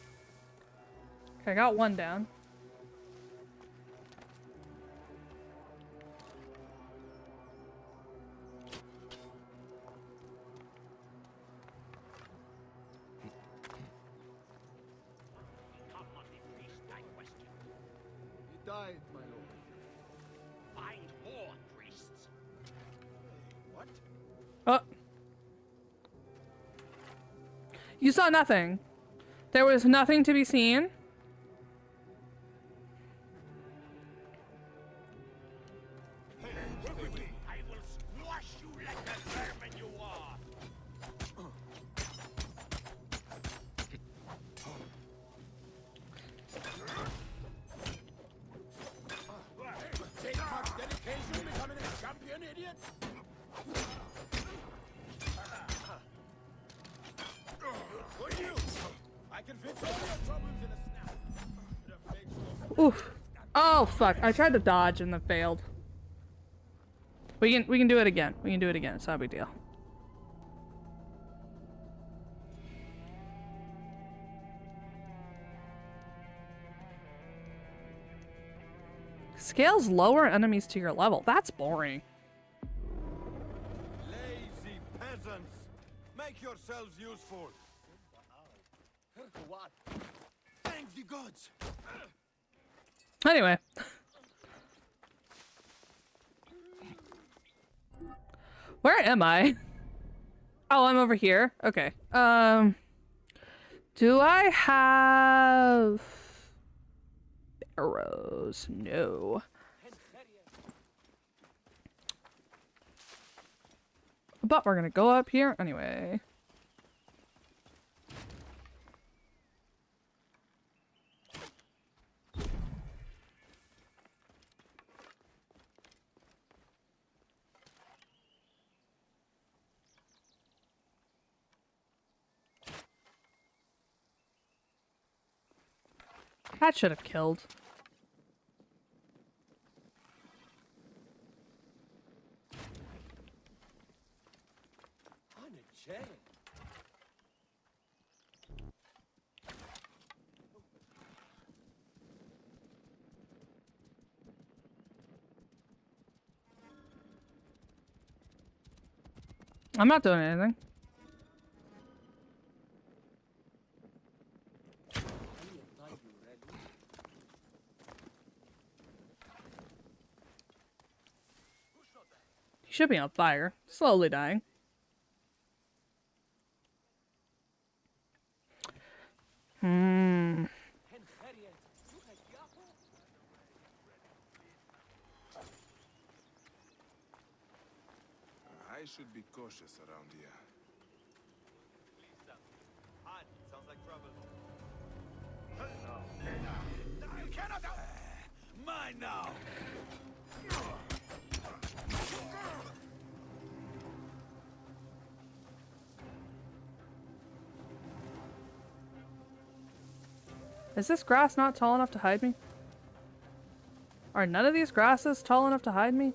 Okay, I got one down. Come on, the priest, I question. He died, my lord. Find more priests. What? Oh. You saw nothing. There was nothing to be seen. I will squash you like the vermin you are. Take much dedication becoming a champion, idiot? Look you! I can fix all your problems in a snap. Should have faked so Oof. Oh fuck! I tried to dodge and then failed. We can do it again. We can do it again. It's not a big deal. Scales lower enemies to your level. That's boring. Lazy peasants! Make yourselves useful! What? Thank the gods! Anyway. Where am I? Oh, I'm over here. Okay. Do I have arrows? No. But we're gonna go up here anyway. That should have killed. On a chain. I'm not doing anything. He should be on fire, slowly dying. I should be cautious around here. Sounds like trouble. You cannot help! Mine now! Is this grass not tall enough to hide me? Are none of these grasses tall enough to hide me?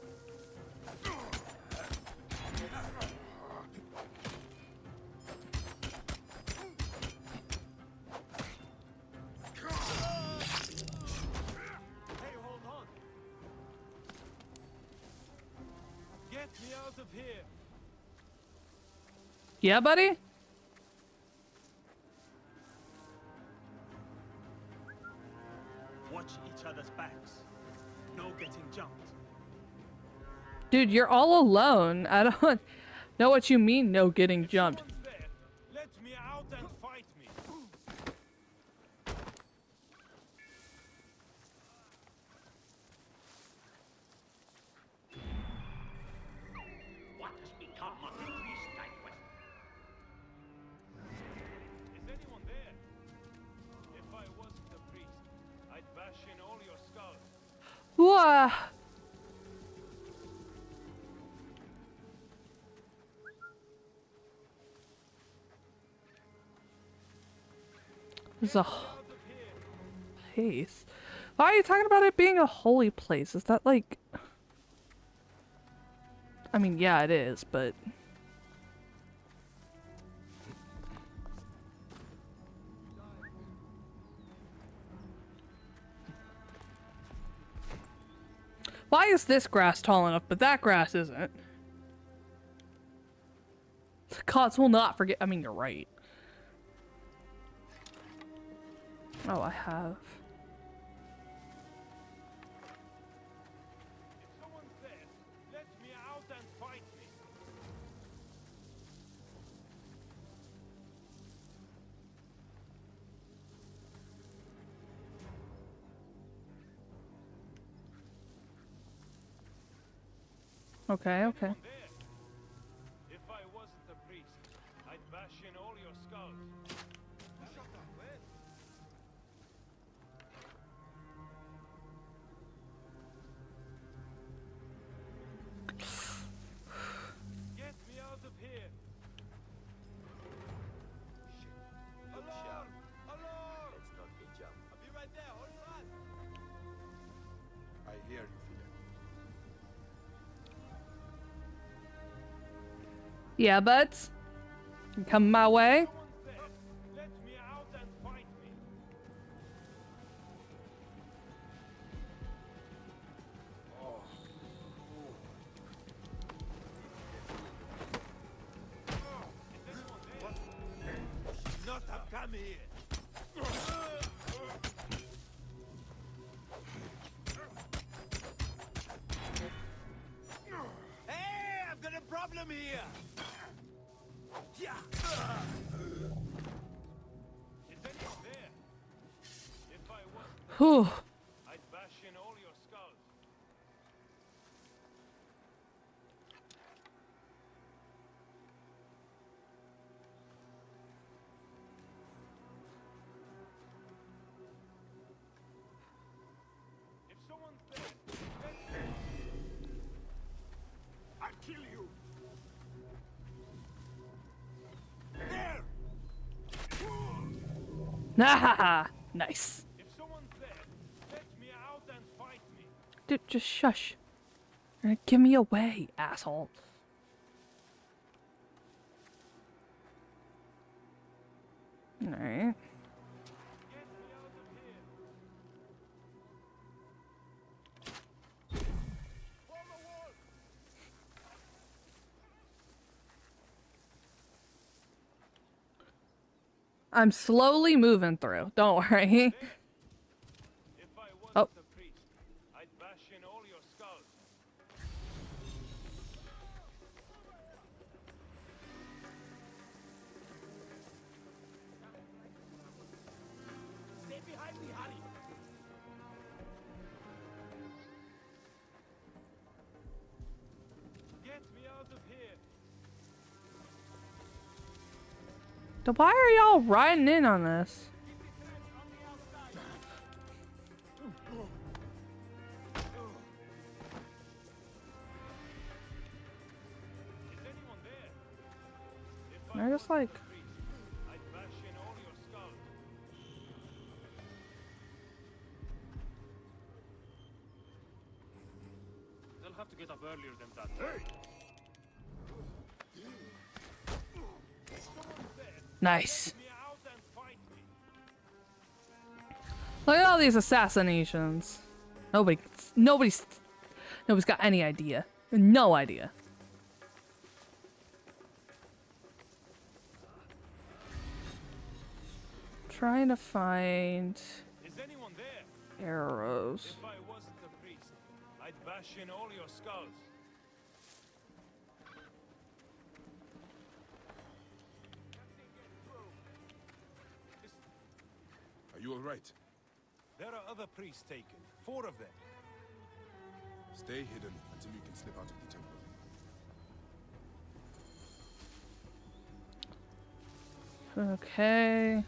Hey, hold on. Get me out of here. Yeah, buddy? Watch each other's backs. No getting jumped. Dude, you're all alone. I don't know what you mean, no getting jumped. Someone's there. Let me out and fight me. What has become of the priest, I question? Is anyone there? If I wasn't a priest, I'd bash in all your skulls. Whoa. This is a Out of here. place. Why are you talking about it being a holy place? Is that like... I mean, yeah, it is, but... Why is this grass tall enough, but that grass isn't? The gods will not forget. I mean, you're right. Oh, I have. If someone's there, let me out and fight me. Okay, okay. Anyone there? If I wasn't a priest, I'd bash in all your skulls. Shut up, man. Get me out of here. Alarm! Alarm! Let's not get jumped. I'll be right there. Hold fast. I hear you, Fia. Yeah, buds. You come my way. Someone's there. Let me out and fight me. am here. Hey, I've got a problem here. Yeah. Is anyone there? If I wasn't, Whew. I'd bash in all your skulls. If someone's there, I'll kill you. there! Nice. If someone's there, let me out and fight me. Dude, just shush. You're gonna give me away, asshole. Alright. Get me out of here. Form a wall. I'm slowly moving through. Don't worry. If I wasn't Oh. a priest, I'd bash in all your skulls. Stay behind me, Harry. Get me out of here. So why are y'all riding in on this? Is anyone there? If They're just like, priest, I'd bash in all your skulls. They'll have to get up earlier than that. nice. Me out and fight me. Look at all these assassinations. Nobody's got any idea. No idea. Trying to find Is anyone there? arrows. If I wasn't a priest, I'd bash in all your skulls. Are you all right? There are other priests taken. 4 of them. Stay hidden until you can slip out of the temple. Okay.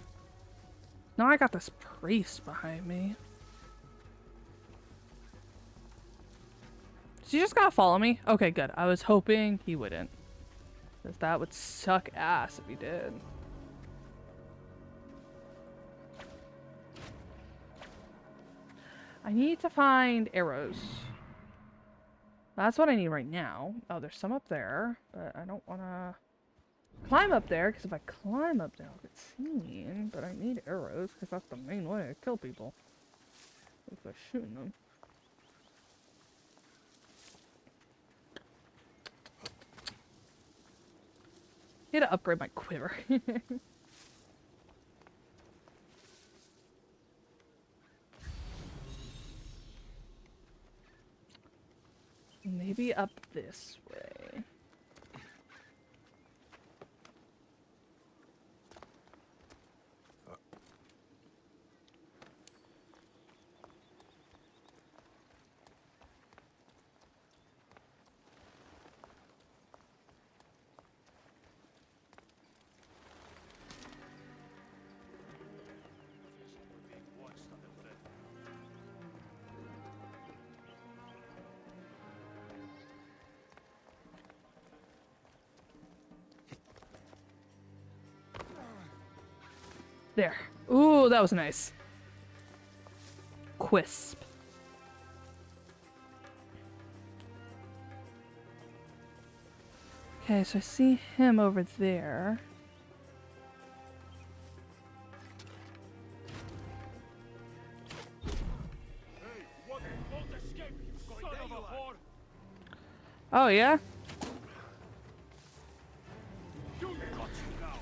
Now I got this priest behind me. Is he just gonna follow me? Okay, good. I was hoping he wouldn't. Because that would suck ass if he did. I need to find arrows. That's what I need right now. Oh, there's some up there, but I don't want to climb up there, because if I climb up there, I'll get seen. But I need arrows, because that's the main way to kill people. Is by shooting them. I need to upgrade my quiver. Maybe up this way. There. Ooh, that was nice. Quisp. Okay, so I see him over there. Hey, what? Won't escape, you son of a whore! Oh, yeah? You got you now!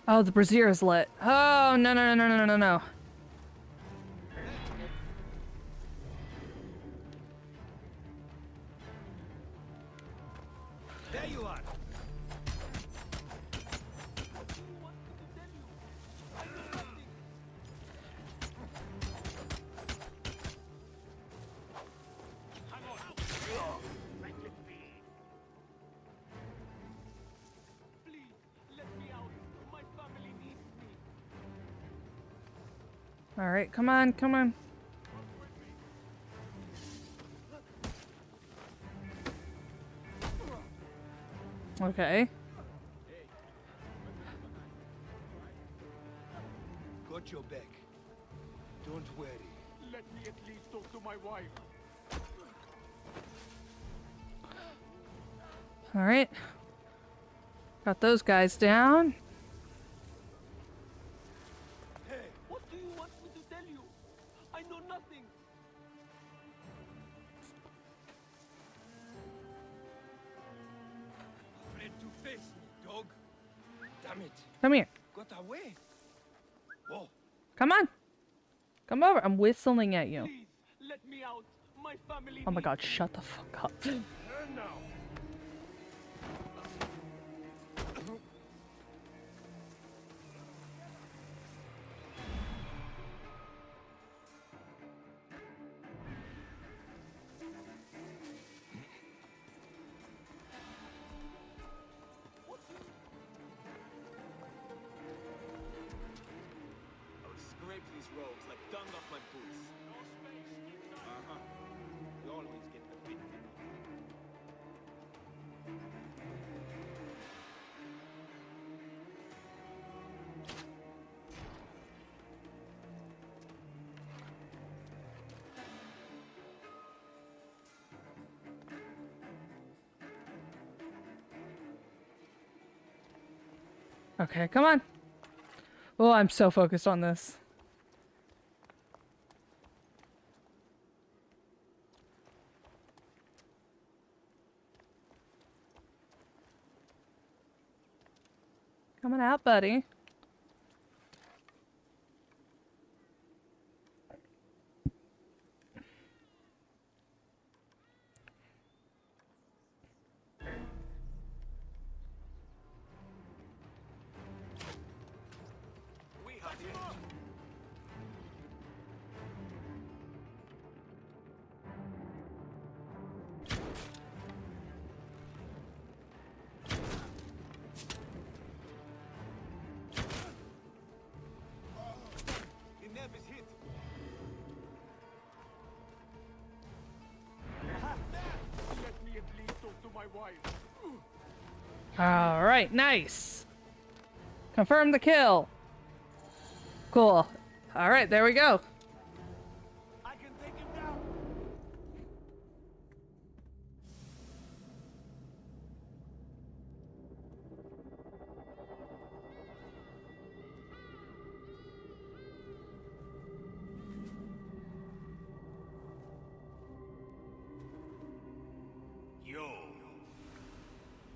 Oh, the brazier is lit. Oh, no, no, no, no, no, no, no. There you are. All right, come on, come on. Okay. Got your back. Don't worry. Let me at least talk to my wife. All right. Got those guys down. Hey, what do you want me to tell you? I know nothing. Afraid to face me, dog. Damn it. Come here. Got away. Whoa. Come on. Come over. I'm whistling at you. Please, let me out. My family Oh my needs god, me. shut the fuck up. And now. I will scrape these rogues like dung off my boots. Uh-huh. You always get the bit. Okay, come on. Oh, I'm so focused on this. Coming out, buddy. We have the edge. The neb is hit. Let me at least talk to my wife. All right, nice. Confirm the kill. Cool. All right, there we go. I can take him down.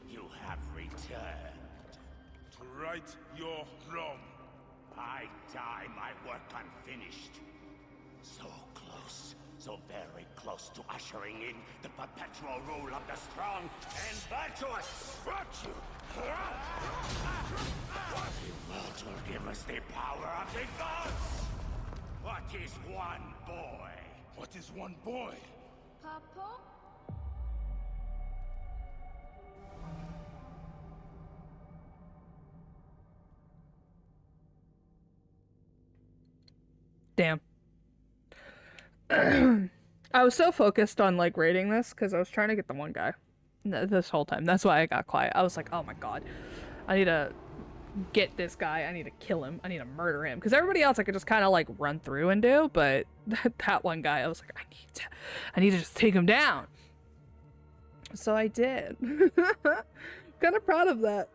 You have returned. To right your wrong. I die my work unfinished. So close, so very close to ushering in the perpetual rule of the strong and virtuous. Virtue! What will give us the power of the gods? What is one boy? What is one boy? Papa? Damn. I was so focused on like rating this because I was trying to get the one guy this whole time. That's why I got quiet. I was like, oh my god, I need to get this guy. I need to kill him. I need to murder him. Because everybody else I could just kind of like run through and do, but that one guy, I was like, I need to just take him down. So I did. Kind of proud of that.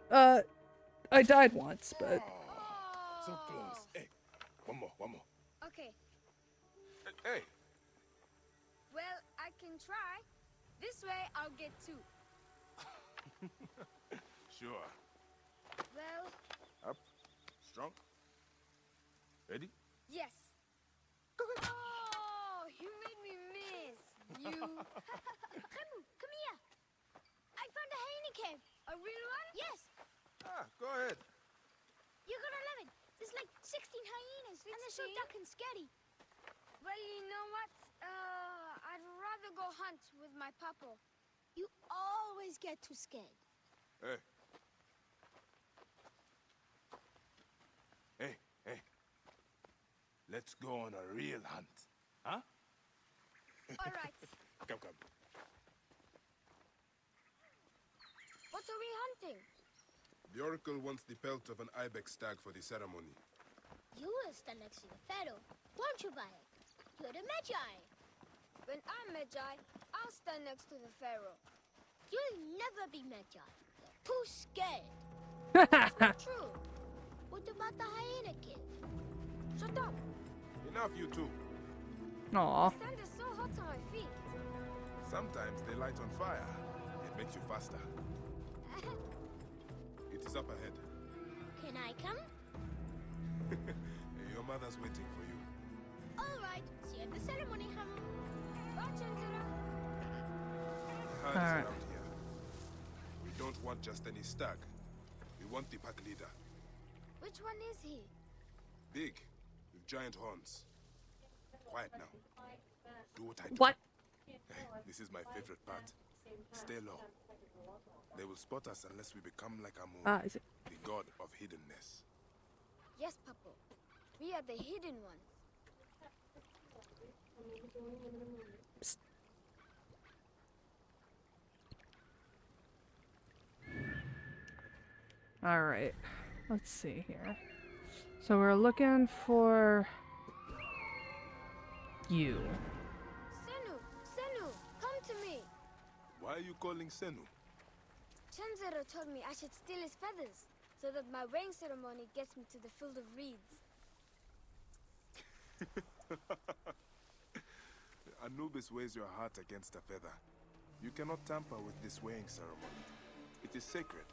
I died once, but So close. Hey, one more. Okay, Hey, well, I can try. This way, I'll get two. Sure. Well, Up. Strong? Ready? Yes. Oh, you made me miss. You. Remu, come here. I found a hyena cave. A real one? Yes. Ah, go ahead. You're gonna love it. There's like 16 hyenas, and they're so dark and scary. Well, you know what? I'd rather go hunt with my papa. You always get too scared. Hey. Hey, hey. Let's go on a real hunt. Huh? All right. Come, come. What are we hunting? The Oracle wants the pelt of an ibex stag for the ceremony. You will stand next to the pharaoh, won't you, Bayek? You're the Magi. When I'm Magi, I'll stand next to the pharaoh. You'll never be Magi. You're too scared. That's not true. What about the hyena kid? Shut up. Enough, you two. Aw. The sand is so hot on my feet. Sometimes they light on fire. It makes you faster. It is up ahead. Can I come? Your mother's waiting for you. All right. See you at the ceremony, Hamu. Bye, Chandra. Hands All right. around here. We don't want just any stag. We want the pack leader. Which one is he? Big, with giant horns. Quiet now. Do what I do. What? This is my favorite part. Stay low. They will spot us unless we become like Amun, Is it? the god of hiddenness. Yes, Papa. We are the hidden ones. All right. Let's see here. So we're looking for you. Senu, come to me. Why are you calling Senu? Chenzero told me I should steal his feathers, so that my weighing ceremony gets me to the field of reeds. Anubis weighs your heart against a feather. You cannot tamper with this weighing ceremony. It is sacred.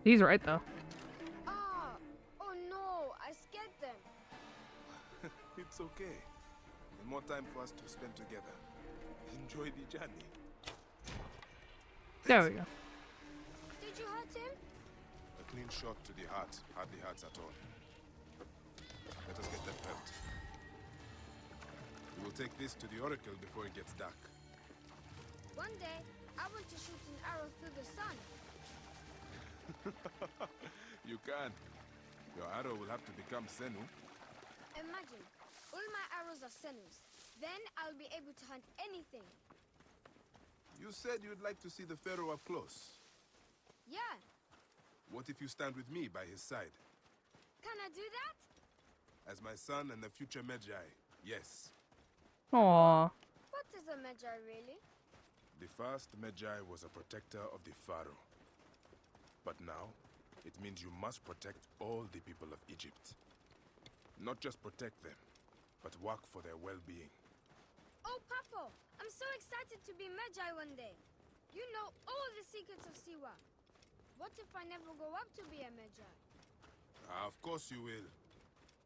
He's right though. Ah! Oh no, I scared them. It's okay. The more time for us to spend together. Enjoy the journey. There we go. Did you hurt him? A clean shot to the heart hardly hurts at all. Let us get that pelt. We will take this to the Oracle before it gets dark. One day, I want to shoot an arrow through the sun. You can. Your arrow will have to become Senu. Imagine, all my arrows are Senus. Then I'll be able to hunt anything. You said you'd like to see the Pharaoh up close. Yeah, What if you stand with me by his side? can I do that? As my son and the future Magi, yes. Aw. What is a Magi really? The first Magi was a protector of the Pharaoh. But now, it means you must protect all the people of Egypt. Not just protect them, but work for their well-being. Oh, Papa, I'm so excited to be Magi one day. You know all the secrets of Siwa. What if I never grow up to be a Magi? Of course you will.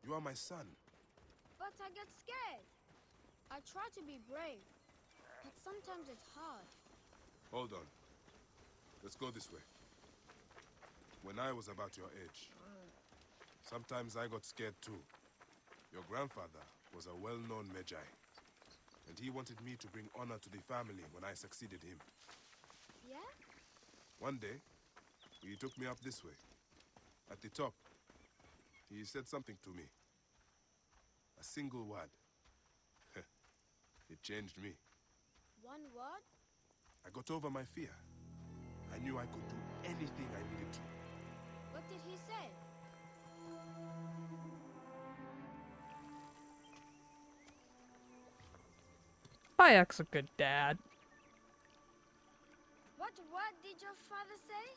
You are my son. But I get scared. I try to be brave, but sometimes it's hard. Hold on. Let's go this way. When I was about your age, sometimes I got scared too. Your grandfather was a well-known Magi, and he wanted me to bring honor to the family when I succeeded him. Yeah? One day, he took me up this way. At the top, he said something to me. A single word. It changed me. One word? I got over my fear. I knew I could do anything I needed to. What did he say? Bayek's a good dad. What word did your father say?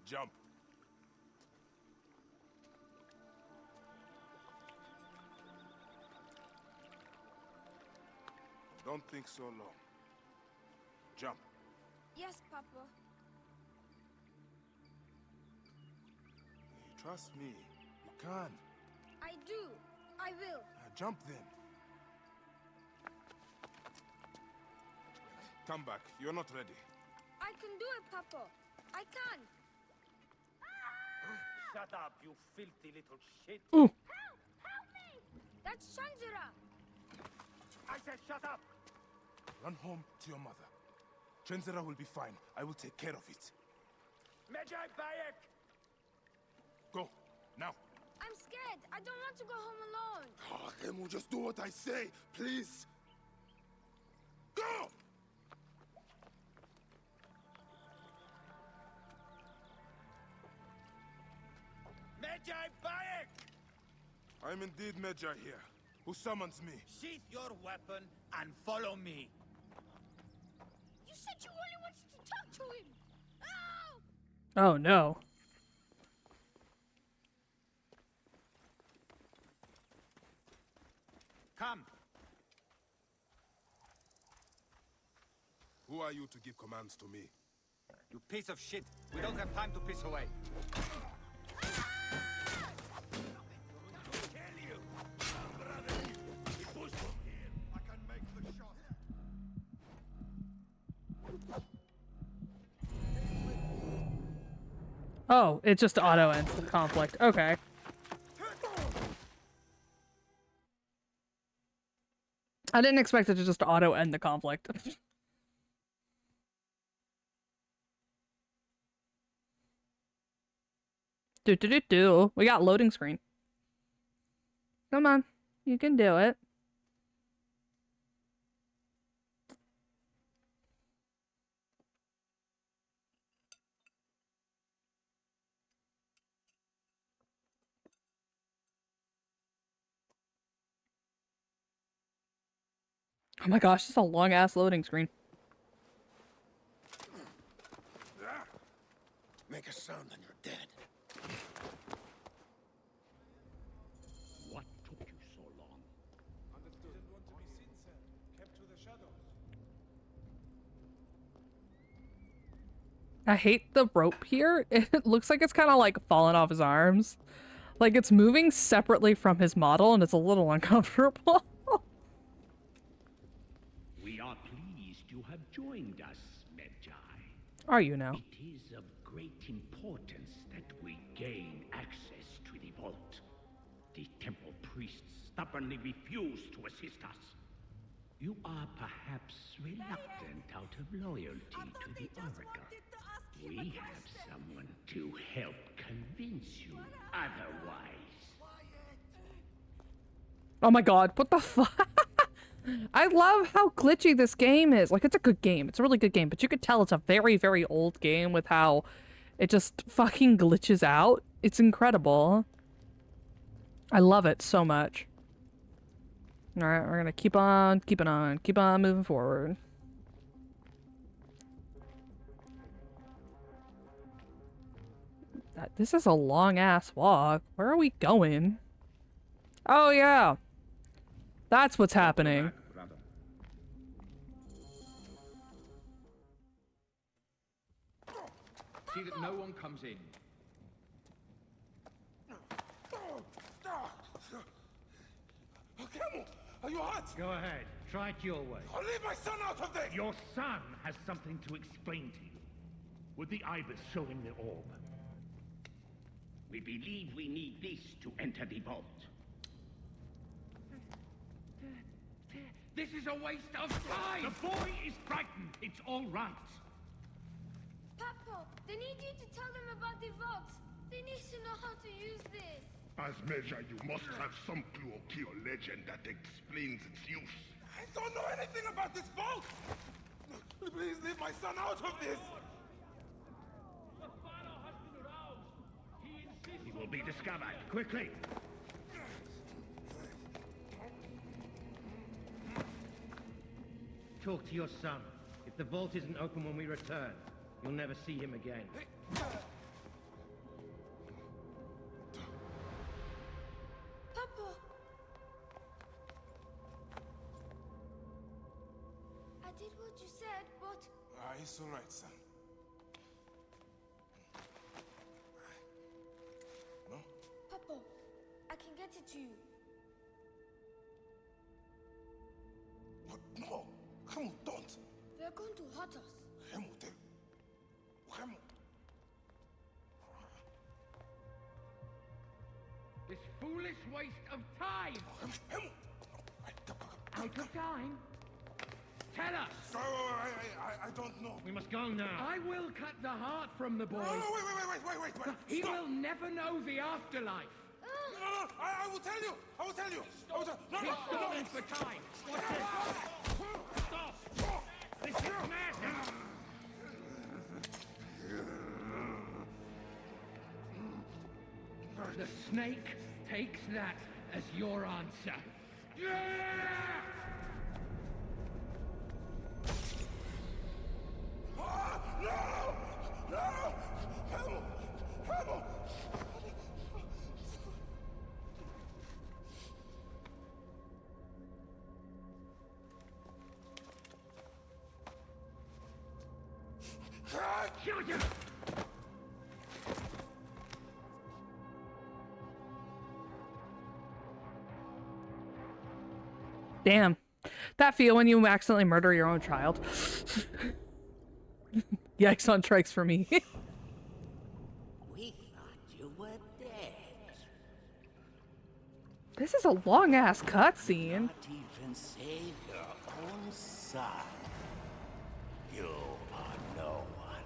Jump. Don't think so long. Jump. Yes, Papa. Trust me, you can. I do. I will. Jump then. Come back. You're not ready. I can do it, Papa. I can. Shut up, you filthy little shit. Ooh. Help! Help me! That's Shanzira. I said shut up. Run home to your mother. Trenzera will be fine. I will take care of it. Medjay Bayek! Go, now. I'm scared. I don't want to go home alone. Remu, just do what I say, please. Go! Medjay Bayek! I'm indeed Medjay here. Who summons me? Sheath your weapon and follow me. You said you only wanted to talk to him. Oh! Oh no. Come. Who are you to give commands to me? You piece of shit. We don't have time to piss away. Oh, it just auto ends the conflict. Okay. I didn't expect it to just auto end the conflict. Do. We got loading screen. Come on. You can do it. Oh my gosh, this is a long ass loading screen. Make a sound and you're dead. What took you so long? Understood. Didn't want to be seen, sir. Kept to the shadows. I hate the rope here. It looks like it's kind of like falling off his arms. Like it's moving separately from his model and it's a little uncomfortable. We are pleased you have joined us, Medjay. Are you now? It is of great importance that we gain access to the vault. The temple priests stubbornly refuse to assist us. You are perhaps reluctant out of loyalty to the Oracle. We have someone to help convince you otherwise. Oh my god, what the fuck? I love how glitchy this game is. Like, it's a good game. It's a really good game, but you could tell it's a very, very old game with how it just fucking glitches out. It's incredible. I love it so much. Alright, we're gonna keep on moving forward. This is a long-ass walk. Where are we going? Oh, yeah. That's what's happening. See that no one comes in. Remu, are you hurt? Go ahead. Try it your way. I'll leave my son out of this! Your son has something to explain to you. With the ibis showing the orb. We believe we need this to enter the vault. This is a waste of time! The boy is frightened. It's all right. Papa, they need you to tell them about the vault. They need to know how to use this. As Medjay, you must have some clue or key or legend that explains its use. I don't know anything about this vault! Please leave my son out of this! He will be discovered. Quickly! Talk to your son. If the vault isn't open when we return, you'll never see him again. Papa! I did what you said, but... It's alright, son. No get it to you. But no, Hemu, don't. They're going to hurt us. Hemu, Hemu. This foolish waste of time! Hemu! Out of time? Tell us! So, I don't know. We must go now. I will cut the heart from the boy. No, wait. He Stop. will never know the afterlife. No, I will tell you. I will tell you. He's stalling for time. What's this? Stop! This is madness! The snake takes that as your answer. No! Hemu! Shoot him! Damn. That feel when you accidentally murder your own child. Yikes on trikes for me. We thought you were dead. This is a long ass cutscene. Not even save your own son. You are no one.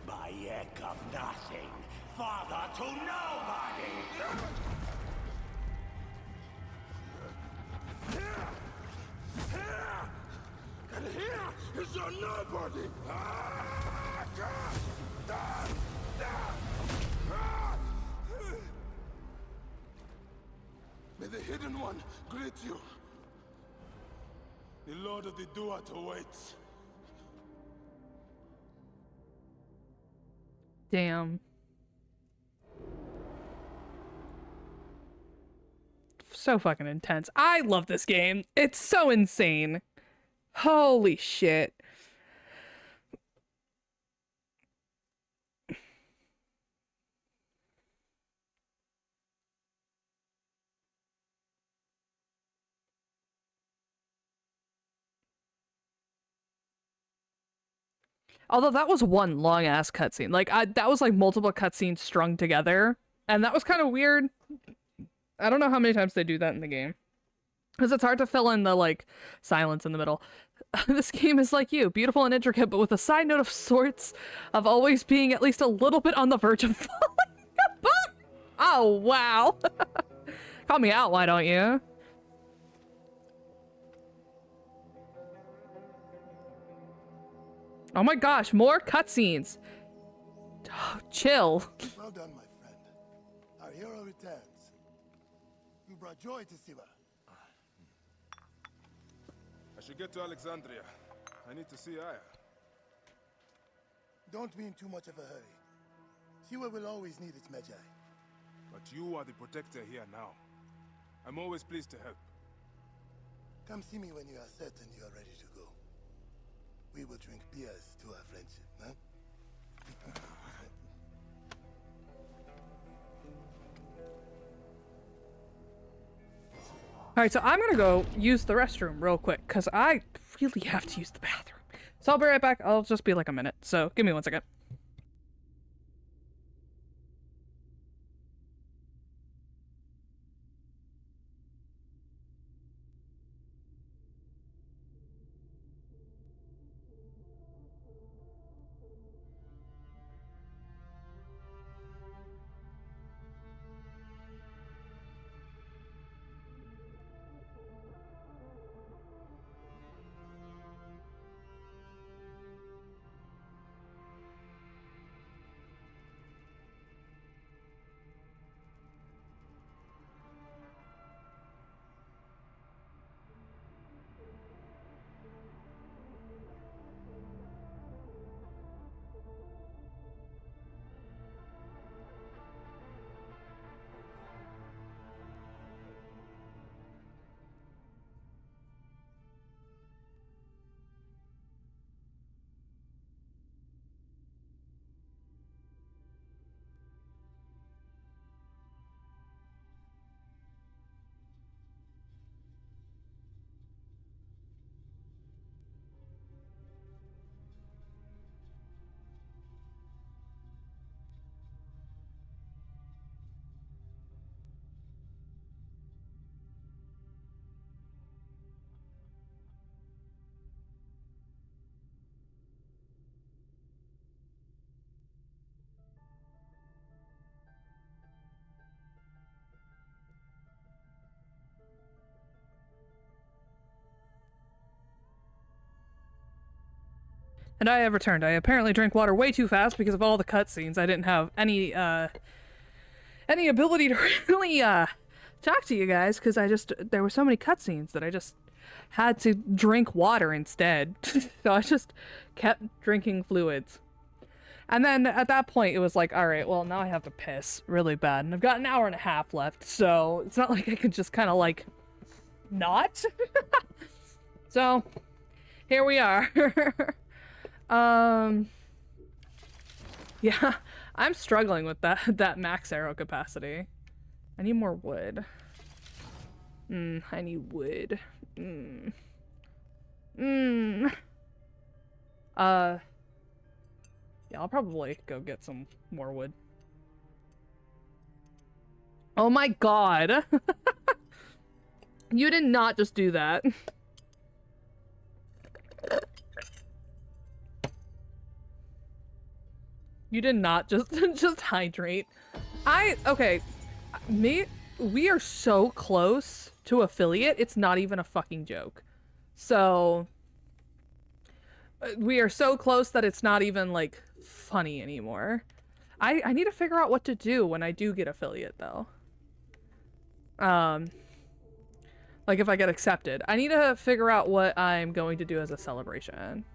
Bayek of nothing. Father to nobody. And here is your nobody! May the Hidden One greet you. The Lord of the Duat awaits. Damn. So fucking intense. I love this game. It's so insane. Holy shit. Although that was one long ass cutscene. Like that was like multiple cutscenes strung together, and that was kind of weird. I don't know how many times they do that in the game, because it's hard to fill in the like silence in the middle. This game is like you, beautiful and intricate, but with a side note of sorts of always being at least a little bit on the verge of falling apart. Oh wow. Call me out, why don't you? Oh my gosh, more cutscenes. Oh, chill. Well done, my friend. Our hero returns. You brought joy to Siwa. I should get to Alexandria. I need to see Aya. Don't be in too much of a hurry. Siwa will always need its Magi. But you are the protector here now. I'm always pleased to help. Come see me when you are certain you are ready to go. We will drink beers to our friendship, huh? Alright, so I'm gonna go use the restroom real quick, because I really have to use the bathroom. So I'll be right back. I'll just be like a minute, so give me 1 second. And I have returned. I apparently drank water way too fast because of all the cutscenes. I didn't have any ability to really talk to you guys because there were so many cutscenes that I just had to drink water instead. So I just kept drinking fluids. And then at that point it was like, all right, well now I have to piss really bad. And I've got an hour and a half left, so it's not like I could just kind of like not. So here we are. Yeah, I'm struggling with that max arrow capacity. I need more wood. I need wood. Yeah, I'll probably go get some more wood. Oh my god! You did not just do that. You did not just hydrate. Okay. We are so close to affiliate, it's not even a fucking joke. So we are so close that it's not even like funny anymore. I need to figure out what to do when I do get affiliate though. Like if I get accepted. I need to figure out what I'm going to do as a celebration.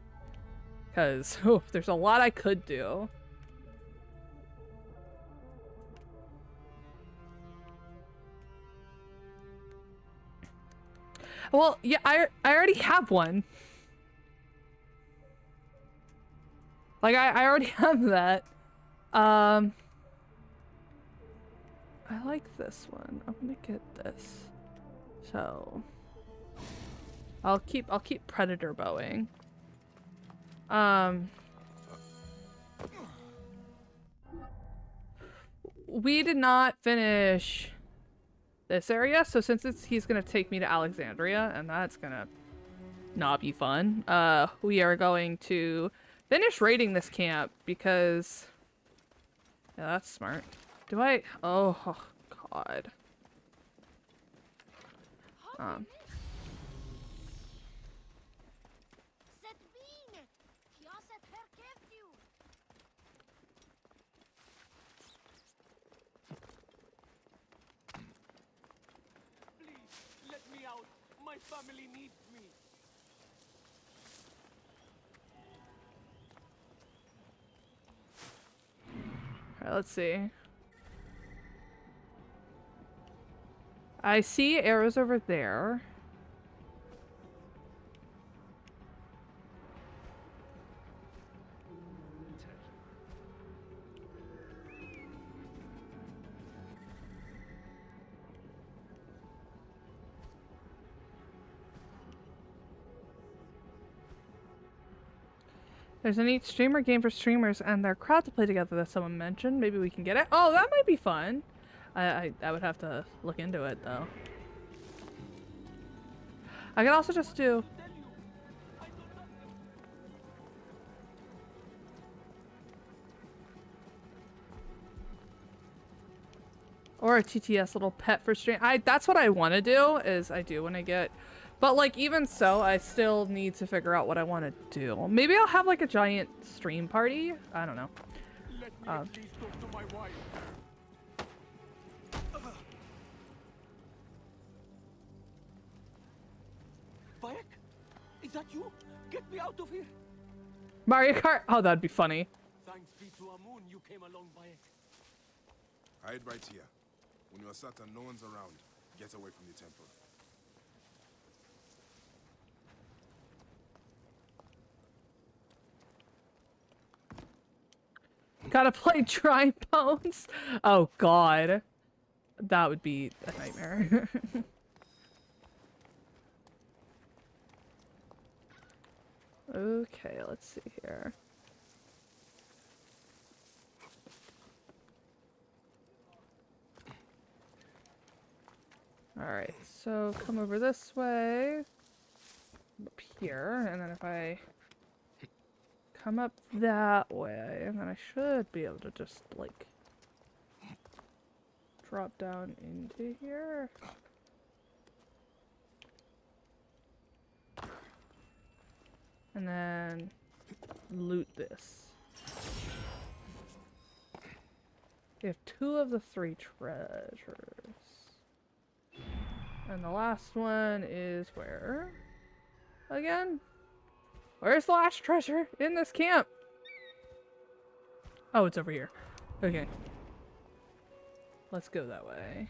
Cause there's a lot I could do. Well, yeah, I already have one. Like, I already have that. I like this one. I'm gonna get this. So I'll keep predator bowing. We did not finish this area, so since he's gonna take me to Alexandria, and that's gonna not be fun, we are going to finish raiding this camp because yeah, that's smart. Oh god. My family needs me. Alright, let's see. I see arrows over there. There's a neat streamer game for streamers and their crowd to play together that someone mentioned. Maybe we can get it. Oh, that might be fun. I would have to look into it though. I could also just do... Or a TTS little pet for stream. That's what I want to do, is I do want to get... But like, even so, I still need to figure out what I want to do. Maybe I'll have like a giant stream party? I don't know. Bayek? Is that you? Get me out of here! Mario Kart? Oh, that'd be funny. Thanks be to Amun you came along, Bayek. Hide right here. When you're certain no one's around, get away from the temple. Gotta play Dry Bones? Oh god. That would be a nightmare. Okay, let's see here. Alright, so come over this way. Up here, and then if I come up that way, and then I should be able to just, like, drop down into here. And then loot this. We have 2 of the 3 treasures. And the last one is where? Again? Where's the last treasure in this camp? Oh, it's over here. Okay. Let's go that way.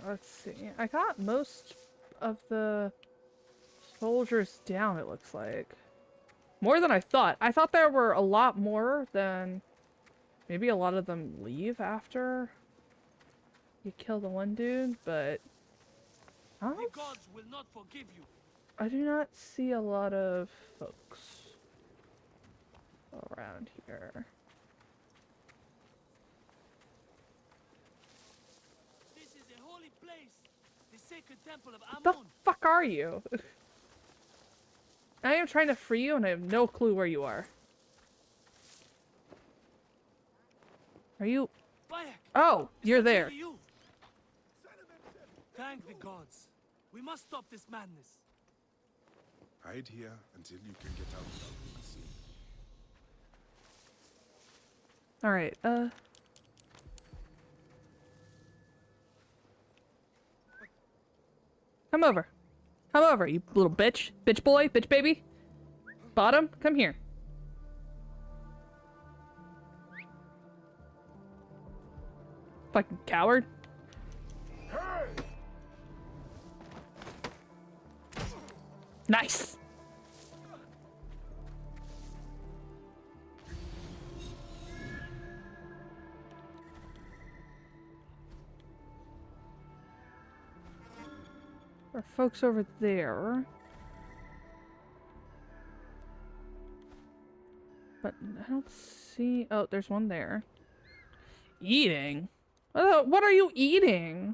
Let's see. I got most of the soldiers down, it looks like. More than I thought. I thought there were a lot more than... Maybe a lot of them leave after you kill the one dude, but... The gods will not forgive you. I do not see a lot of folks around here. Temple of What the fuck are you? I am trying to free you and I have no clue where you are. Are you? Oh, you're there. Thank the gods. We must stop this madness. Hide here until you can get out without being seen. Alright, Come over. Come over, you little bitch. Bitch boy, bitch baby. Bottom, come here. Fucking coward. Nice. There are folks over there. But I don't see... Oh, there's one there. Eating? What are you eating?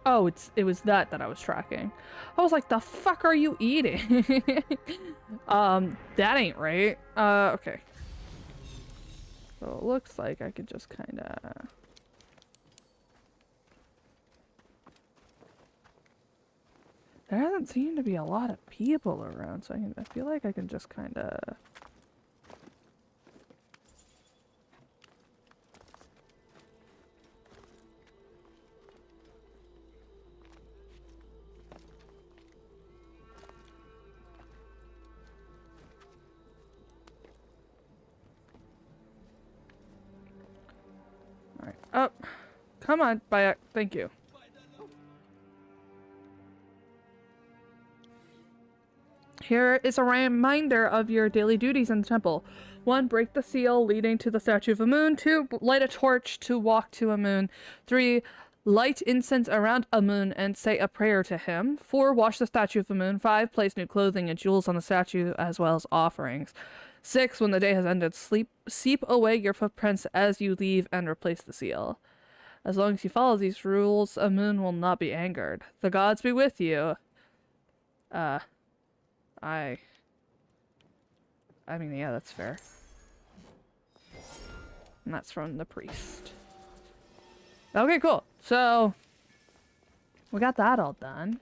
Oh, it was that I was tracking. I was like, the fuck are you eating? That ain't right. Okay. So it looks like I could just kinda... There doesn't seem to be a lot of people around, so I feel like I can just kinda... Alright, up. Come on, Bayek. Thank you. Here is a reminder of your daily duties in the temple. 1. Break the seal leading to the statue of Amun. 2. Light a torch to walk to Amun. 3. Light incense around Amun and say a prayer to him. 4. Wash the statue of Amun. 5. Place new clothing and jewels on the statue as well as offerings. 6. When the day has ended, seep away your footprints as you leave and replace the seal. As long as you follow these rules, Amun will not be angered. The gods be with you. I mean, yeah, that's fair. And that's from the priest. Okay, cool. So, we got that all done.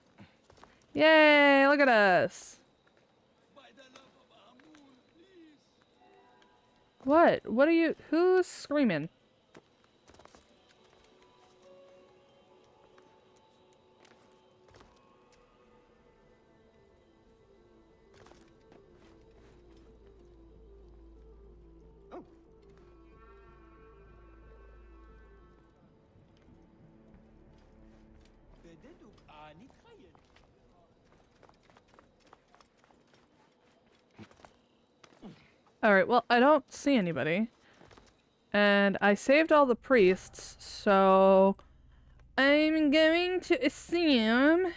Yay, look at us. What? What are you... Who's screaming? Alright, well, I don't see anybody. And I saved all the priests, so... I'm going to assume...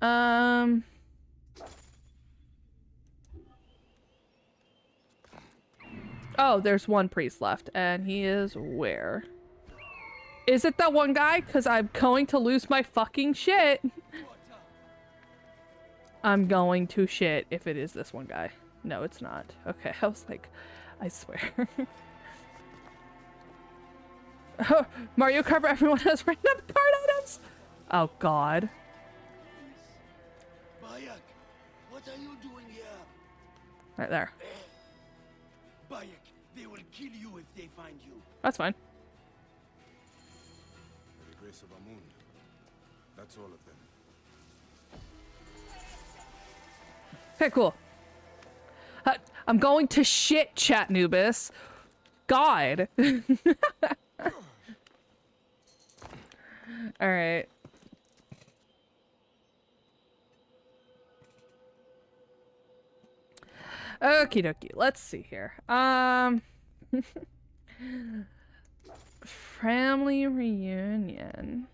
Oh, there's one priest left, and he is where? Is it that one guy? Because I'm going to lose my fucking shit. I'm going to shit if it is this one guy. No, it's not. Okay, I was like, I swear. Oh, Mario Kart, everyone has random card items. Oh God. Bayek, what are you doing here? Right there. Bayek, they will kill you if they find you. That's fine. By the grace of Amun. That's all of them. Okay, cool. I'm going to shit, chat Nubis. God. All right. Okie dokie. Let's see here. Family reunion.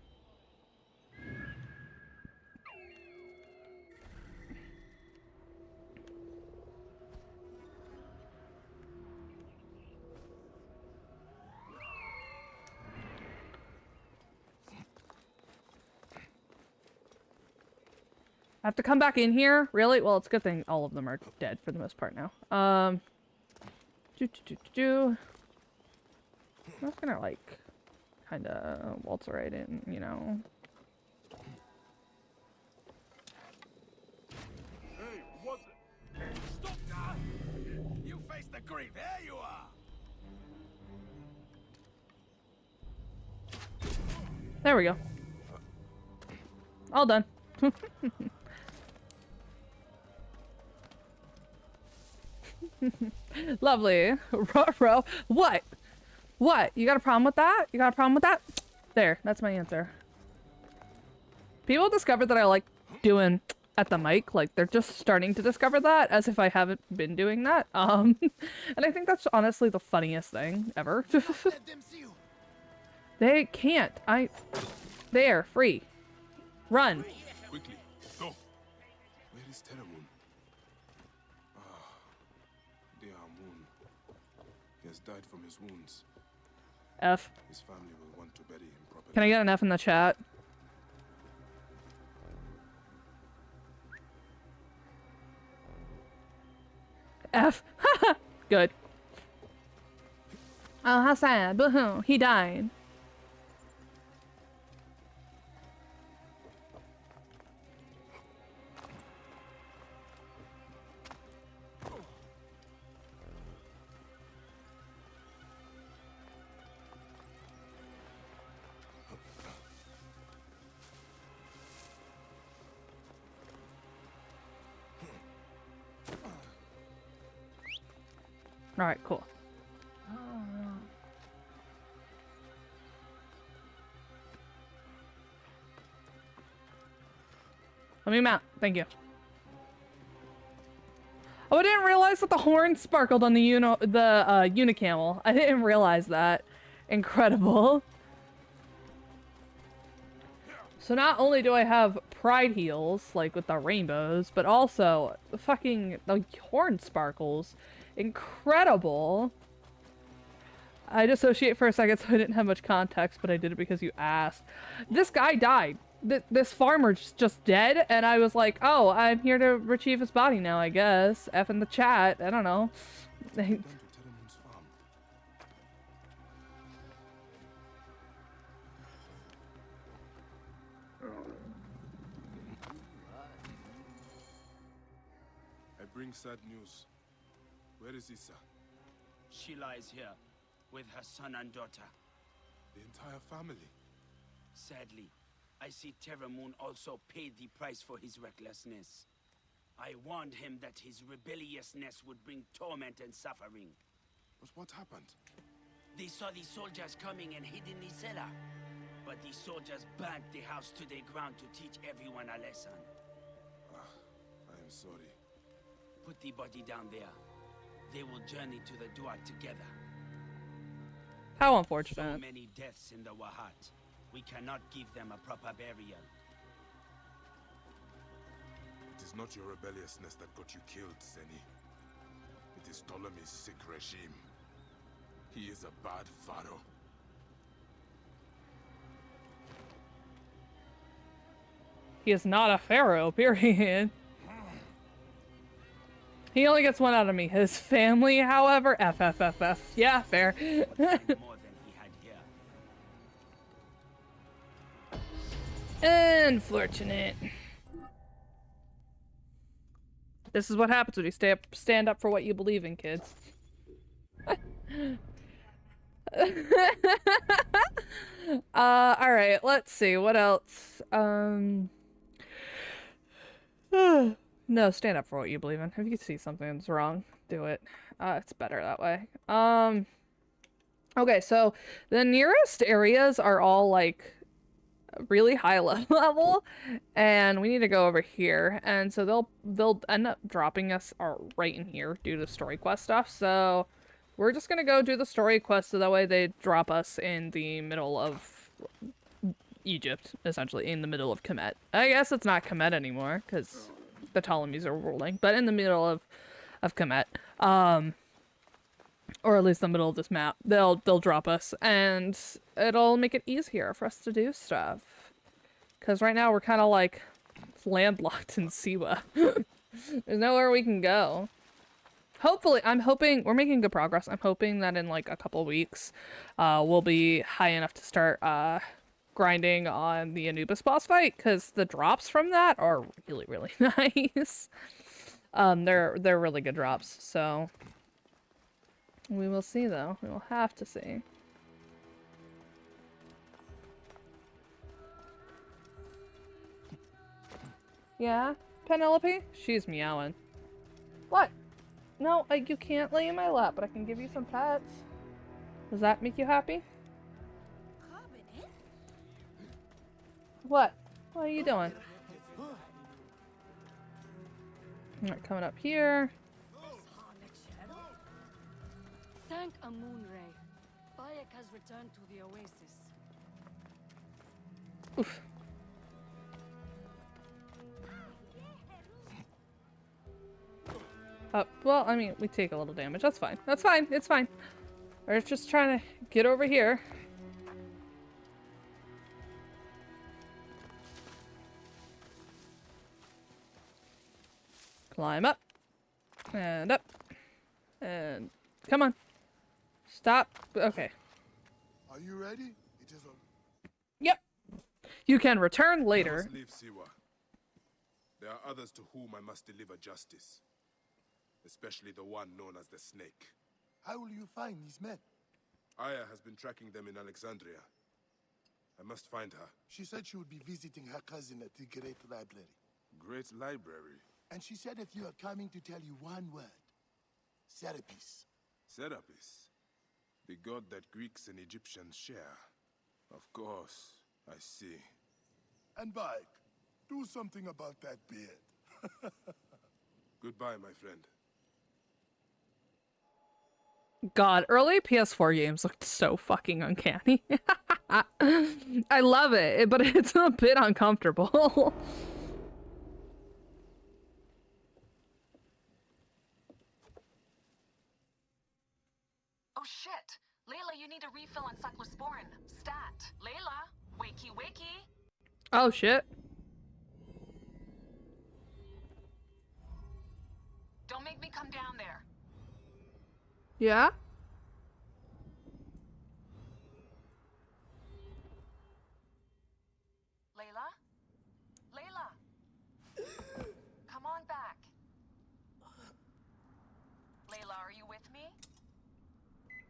I have to come back in here? Really? Well, it's a good thing all of them are dead for the most part now. I'm just gonna, like, kind of waltz right in, you know. Hey, what the... Stop now! You face the creep, there you are! There we go. All done. Lovely. Ruh-roh. What? What? You got a problem with that? You got a problem with that? There. That's my answer. People discovered that I like doing at the mic. Like, they're just starting to discover that, as if I haven't been doing that. And I think that's honestly the funniest thing ever. They can't. There. Free. Run. Quickly, go. Where is Teramun? Ah, dear Amun. He has died from his wounds. F. His family will want to bury him properly. Can I get an F in the chat? F. Good. Oh, how sad. Boo-hoo. He died. All right, cool. Let me mount. Thank you. Oh, I didn't realize that the horn sparkled on the unicamel. I didn't realize that. Incredible. So not only do I have pride heels, like with the rainbows, but also the horn sparkles. Incredible. I dissociate for a second, so I didn't have much context, but I did it because you asked. This guy died. This farmer's just dead, and I was like, oh, I'm here to retrieve his body now, I guess. F in the chat. I don't know. I bring sad news. Where is Issa? She lies here, with her son and daughter. The entire family? Sadly, I see Teramun also paid the price for his recklessness. I warned him that his rebelliousness would bring torment and suffering. But what happened? They saw the soldiers coming and hid in the cellar. But the soldiers burnt the house to the ground to teach everyone a lesson. I am sorry. Put the body down there. They will journey to the Duat together. How unfortunate. So many deaths in the Wahat. We cannot give them a proper burial. not your rebelliousness that got you killed, Seni. It is Ptolemy's sick regime. He is a bad pharaoh. He is not a pharaoh, period. He only gets one out of me. His family, however, FFFF. Yeah, fair. More than he had here. Unfortunate. This is what happens when you stand up for what you believe in, kids. Alright, let's see. What else? No, stand up for what you believe in. If you see something that's wrong, do it. It's better that way. Okay, so the nearest areas are all like really high level, and we need to go over here. And so they'll end up dropping us right in here due to story quest stuff. So we're just gonna go do the story quest so that way they drop us in the middle of Egypt, essentially in the middle of Kemet. I guess it's not Kemet anymore because the Ptolemies are ruling, but in the middle of Kemet, or at least the middle of this map, they'll drop us, and it'll make it easier for us to do stuff. Because right now we're kind of like landlocked in Siwa. There's nowhere we can go. Hopefully, I'm hoping we're making good progress. I'm hoping that in like a couple weeks, we'll be high enough to start grinding on the Anubis boss fight, because the drops from that are really, really nice. They're really good drops, so we will see though. We will have to see. Yeah, Penelope? She's meowing. What? No, you can't lay in my lap, but I can give you some pets. Does that make you happy? What? What are you doing? Alright, coming up here. Thank Amun-Re. Bayek has returned to the oasis. Oof. Well, I mean, we take a little damage. That's fine. That's fine. It's fine. We're just trying to get over here. Climb up. And up. And come on. Stop. Okay. Are you ready? It is a... Yep. You can return I later. must leave Siwa. There are others to whom I must deliver justice. Especially the one known as the Snake. How will you find these men? Aya has been tracking them in Alexandria. I must find her. She said she would be visiting her cousin at the Great Library. Great Library? And she said if you are coming to tell you one word. Serapis. Serapis? The god that Greeks and Egyptians share. Of course, I see. And Bayek, do something about that beard. Goodbye, my friend. God, early PS4 games looked so fucking uncanny. I love it, but it's a bit uncomfortable. Oh shit! Layla, you need a refill on cyclosporin. Stat. Layla, wakey wakey. Oh shit. Don't make me come down there. Yeah? Layla? Layla! Come on back. Layla, are you with me?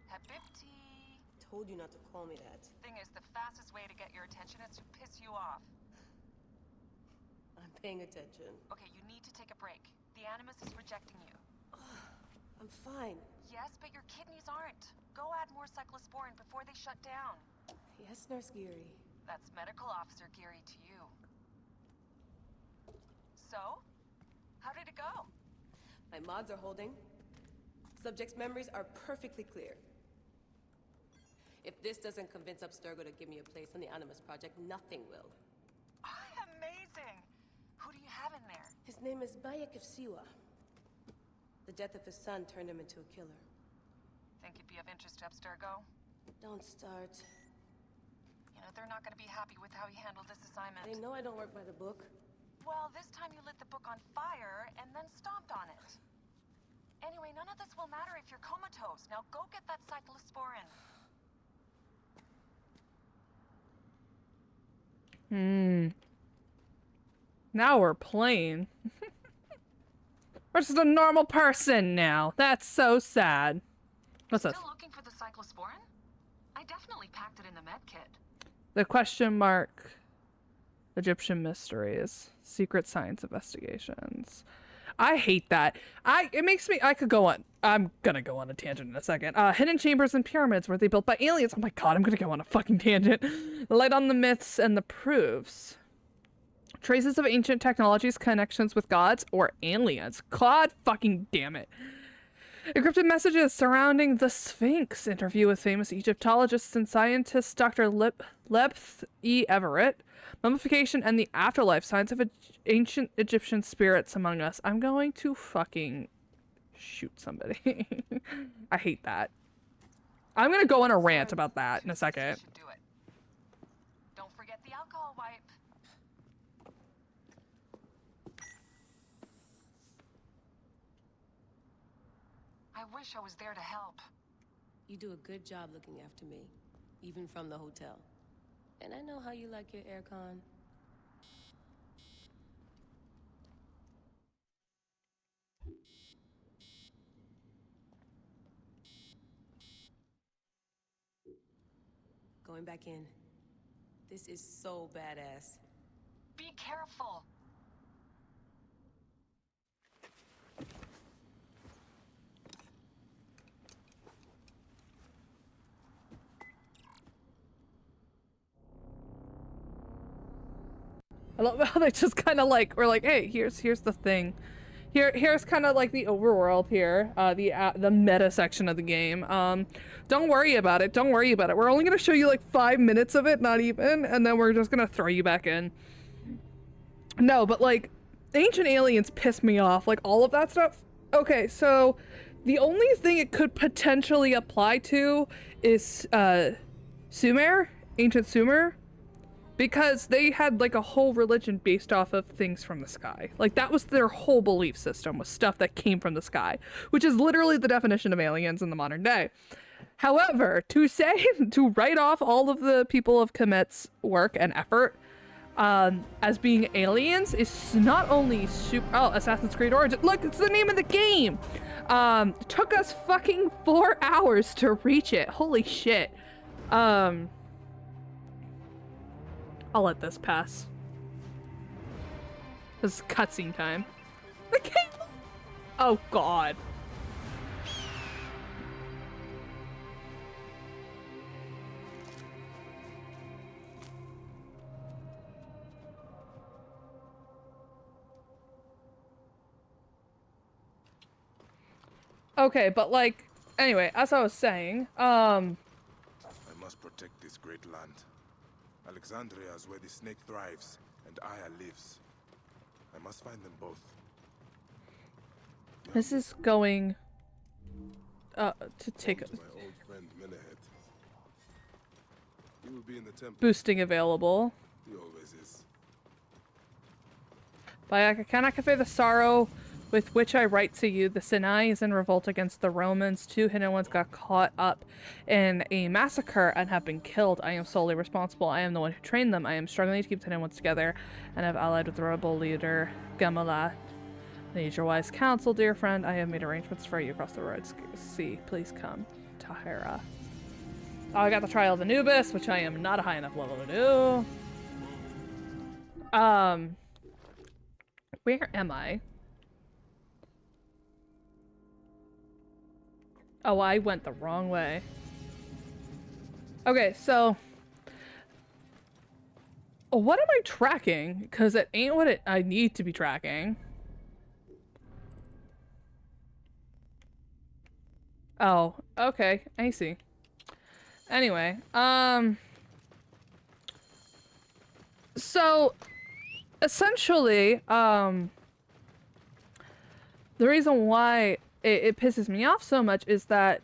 Habibti. Told you not to call me that. Thing is, the fastest way to get your attention is to piss you off. I'm paying attention. Okay, you need to take a break. The Animus is rejecting you. I'm fine. Yes, but your kidneys aren't. Go add more cyclosporin before they shut down. Yes, Nurse Geary. That's Medical Officer Geary to you. So? How did it go? My mods are holding. Subject's memories are perfectly clear. If this doesn't convince Abstergo to give me a place on the Animus Project, nothing will. Amazing! Who do you have in there? His name is Bayek of Siwa. The death of his son turned him into a killer. Think you'd be of interest to Abstergo? Don't start. You know, they're not gonna be happy with how he handled this assignment. They know I don't work by the book. Well, this time you lit the book on fire and then stomped on it. Anyway, none of this will matter if you're comatose. Now go get that cyclosporin. Now we're playing. We're just a normal person now. That's so sad. What's this? Still looking for the cyclosporin? I definitely packed it in the med kit. The question mark. Egyptian mysteries. Secret science investigations. I hate that. It makes me, I could go on. I'm gonna go on a tangent in a second. Hidden chambers and pyramids were they built by aliens? Oh my god, I'm gonna go on a fucking tangent. Light on the myths and the proofs. Traces of ancient technologies, connections with gods or aliens. God fucking damn it. Encrypted messages surrounding the Sphinx. Interview with famous Egyptologists and scientists Dr. Lepth E. Everett. Mummification and the afterlife. Signs of ancient Egyptian spirits among us. I'm going to fucking shoot somebody. I hate that. I'm gonna go on a rant about that in a second. Do it. Don't forget the alcohol wipe. I wish I was there to help. You do a good job looking after me, even from the hotel. And I know how you like your aircon. Going back in. This is so badass. Be careful. I love how they just kind of like, we're like, hey, here's the thing. Here's kind of like the overworld here, the meta section of the game. Don't worry about it. Don't worry about it. We're only gonna show you like 5 minutes of it, not even, and then we're just gonna throw you back in. No, but like, ancient aliens piss me off. Like all of that stuff. Okay, so the only thing it could potentially apply to is Sumer, ancient Sumer. Because they had like a whole religion based off of things from the sky. Like that was their whole belief system, was stuff that came from the sky, which is literally the definition of aliens in the modern day. However, to write off all of the people of Kemet's work and effort as being aliens is not only Assassin's Creed Origins. Look, it's the name of the game. Took us fucking 4 hours to reach it. Holy shit. I'll let this pass. This is cutscene time. Okay. Oh god. Okay, but like, anyway, as I was saying, I must protect this great land. Alexandria is where the snake thrives, and Aya lives. I must find them both. this is going to take a My old friend Menehet. He will be in the temple. boosting available. He always is. Bayek, I cannot convey the sorrow with which I write to you. The Sinai is in revolt against the Romans. 2 hidden ones got caught up in a massacre and have been killed. I am solely responsible. I am the one who trained them. I am struggling to keep the hidden ones together and have allied with the rebel leader Gamala. I need your wise counsel, dear friend. I have made arrangements for you across the Red Sea. Please come, Tahira. Oh, I got the Trial of Anubis, which I am not a high enough level to do. Where am I? Oh, I went the wrong way. Okay, so what am I tracking? Because it ain't what I need to be tracking. Oh, okay, I see. Anyway, so essentially, the reason why it pisses me off so much is that,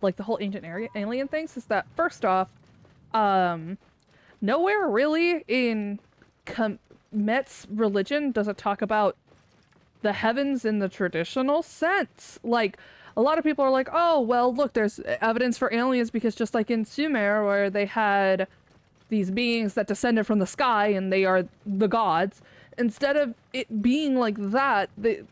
like, the whole ancient alien things is that, first off, nowhere really in Kemet's religion does it talk about the heavens in the traditional sense. Like, a lot of people are like, oh, well, look, there's evidence for aliens because just like in Sumer, where they had these beings that descended from the sky and they are the gods, instead of it being like that, the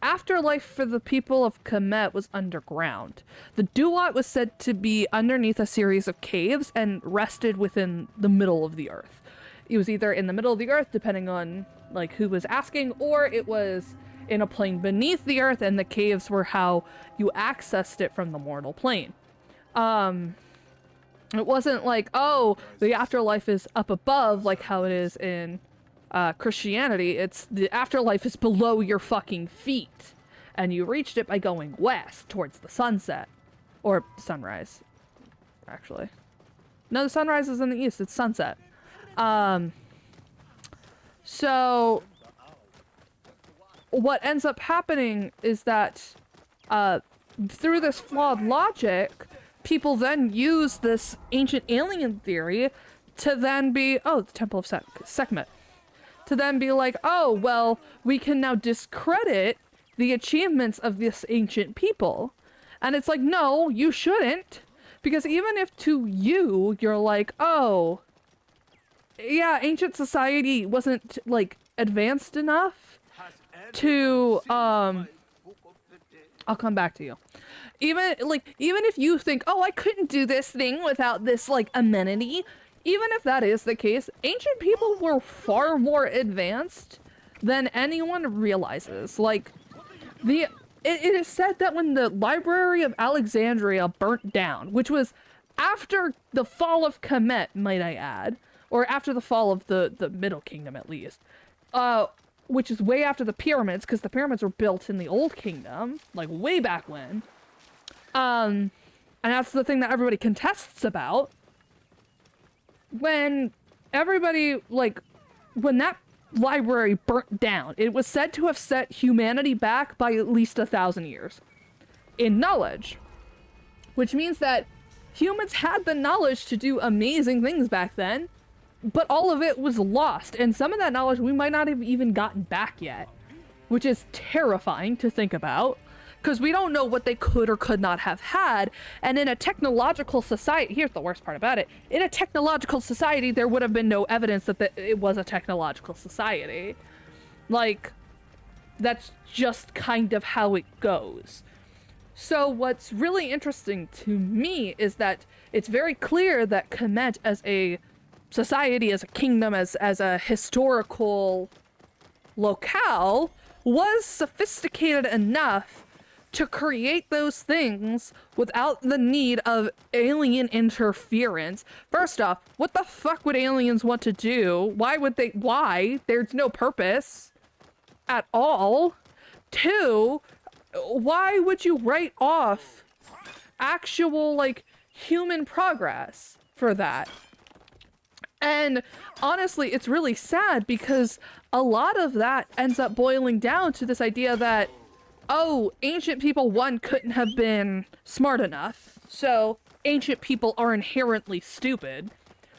afterlife for the people of Kemet was underground. The Duat was said to be underneath a series of caves and rested within the middle of the earth. It was either in the middle of the earth, depending on like who was asking, or it was in a plane beneath the earth, and the caves were how you accessed it from the mortal plane. It wasn't like, oh, the afterlife is up above like how it is in Christianity. It's the afterlife is below your fucking feet, and you reached it by going west towards the sunset or sunrise, actually. No, the sunrise is in the east. It's sunset. So what ends up happening is that through this flawed logic, people then use this ancient alien theory to then be, oh, the Temple of Sekhmet, to then be like, oh, well, we can now discredit the achievements of this ancient people. And it's like, no, you shouldn't. Because even if to you, you're like, oh, yeah, ancient society wasn't, like, advanced enough to, I'll come back to you. Even if you think, oh, I couldn't do this thing without this, like, amenity, even if that is the case, ancient people were far more advanced than anyone realizes. Like, it is said that when the Library of Alexandria burnt down, which was after the fall of Kemet, might I add, or after the fall of the Middle Kingdom at least, which is way after the pyramids, because the pyramids were built in the Old Kingdom, like way back when. And that's the thing that everybody contests about. When everybody, like, when that library burnt down, it was said to have set humanity back by at least 1,000 years in knowledge. Which means that humans had the knowledge to do amazing things back then, but all of it was lost, and some of that knowledge we might not have even gotten back yet, which is terrifying to think about, because we don't know what they could or could not have had. And in a technological society, here's the worst part about it, in a technological society, there would have been no evidence that it was a technological society. Like, that's just kind of how it goes. So what's really interesting to me is that it's very clear that Kemet as a society, as a kingdom, as a historical locale, was sophisticated enough to create those things without the need of alien interference. First off, what the fuck would aliens want to do? Why? There's no purpose at all. Two, why would you write off actual, like, human progress for that? And honestly, it's really sad because a lot of that ends up boiling down to this idea that, oh, ancient people, one, couldn't have been smart enough, so ancient people are inherently stupid,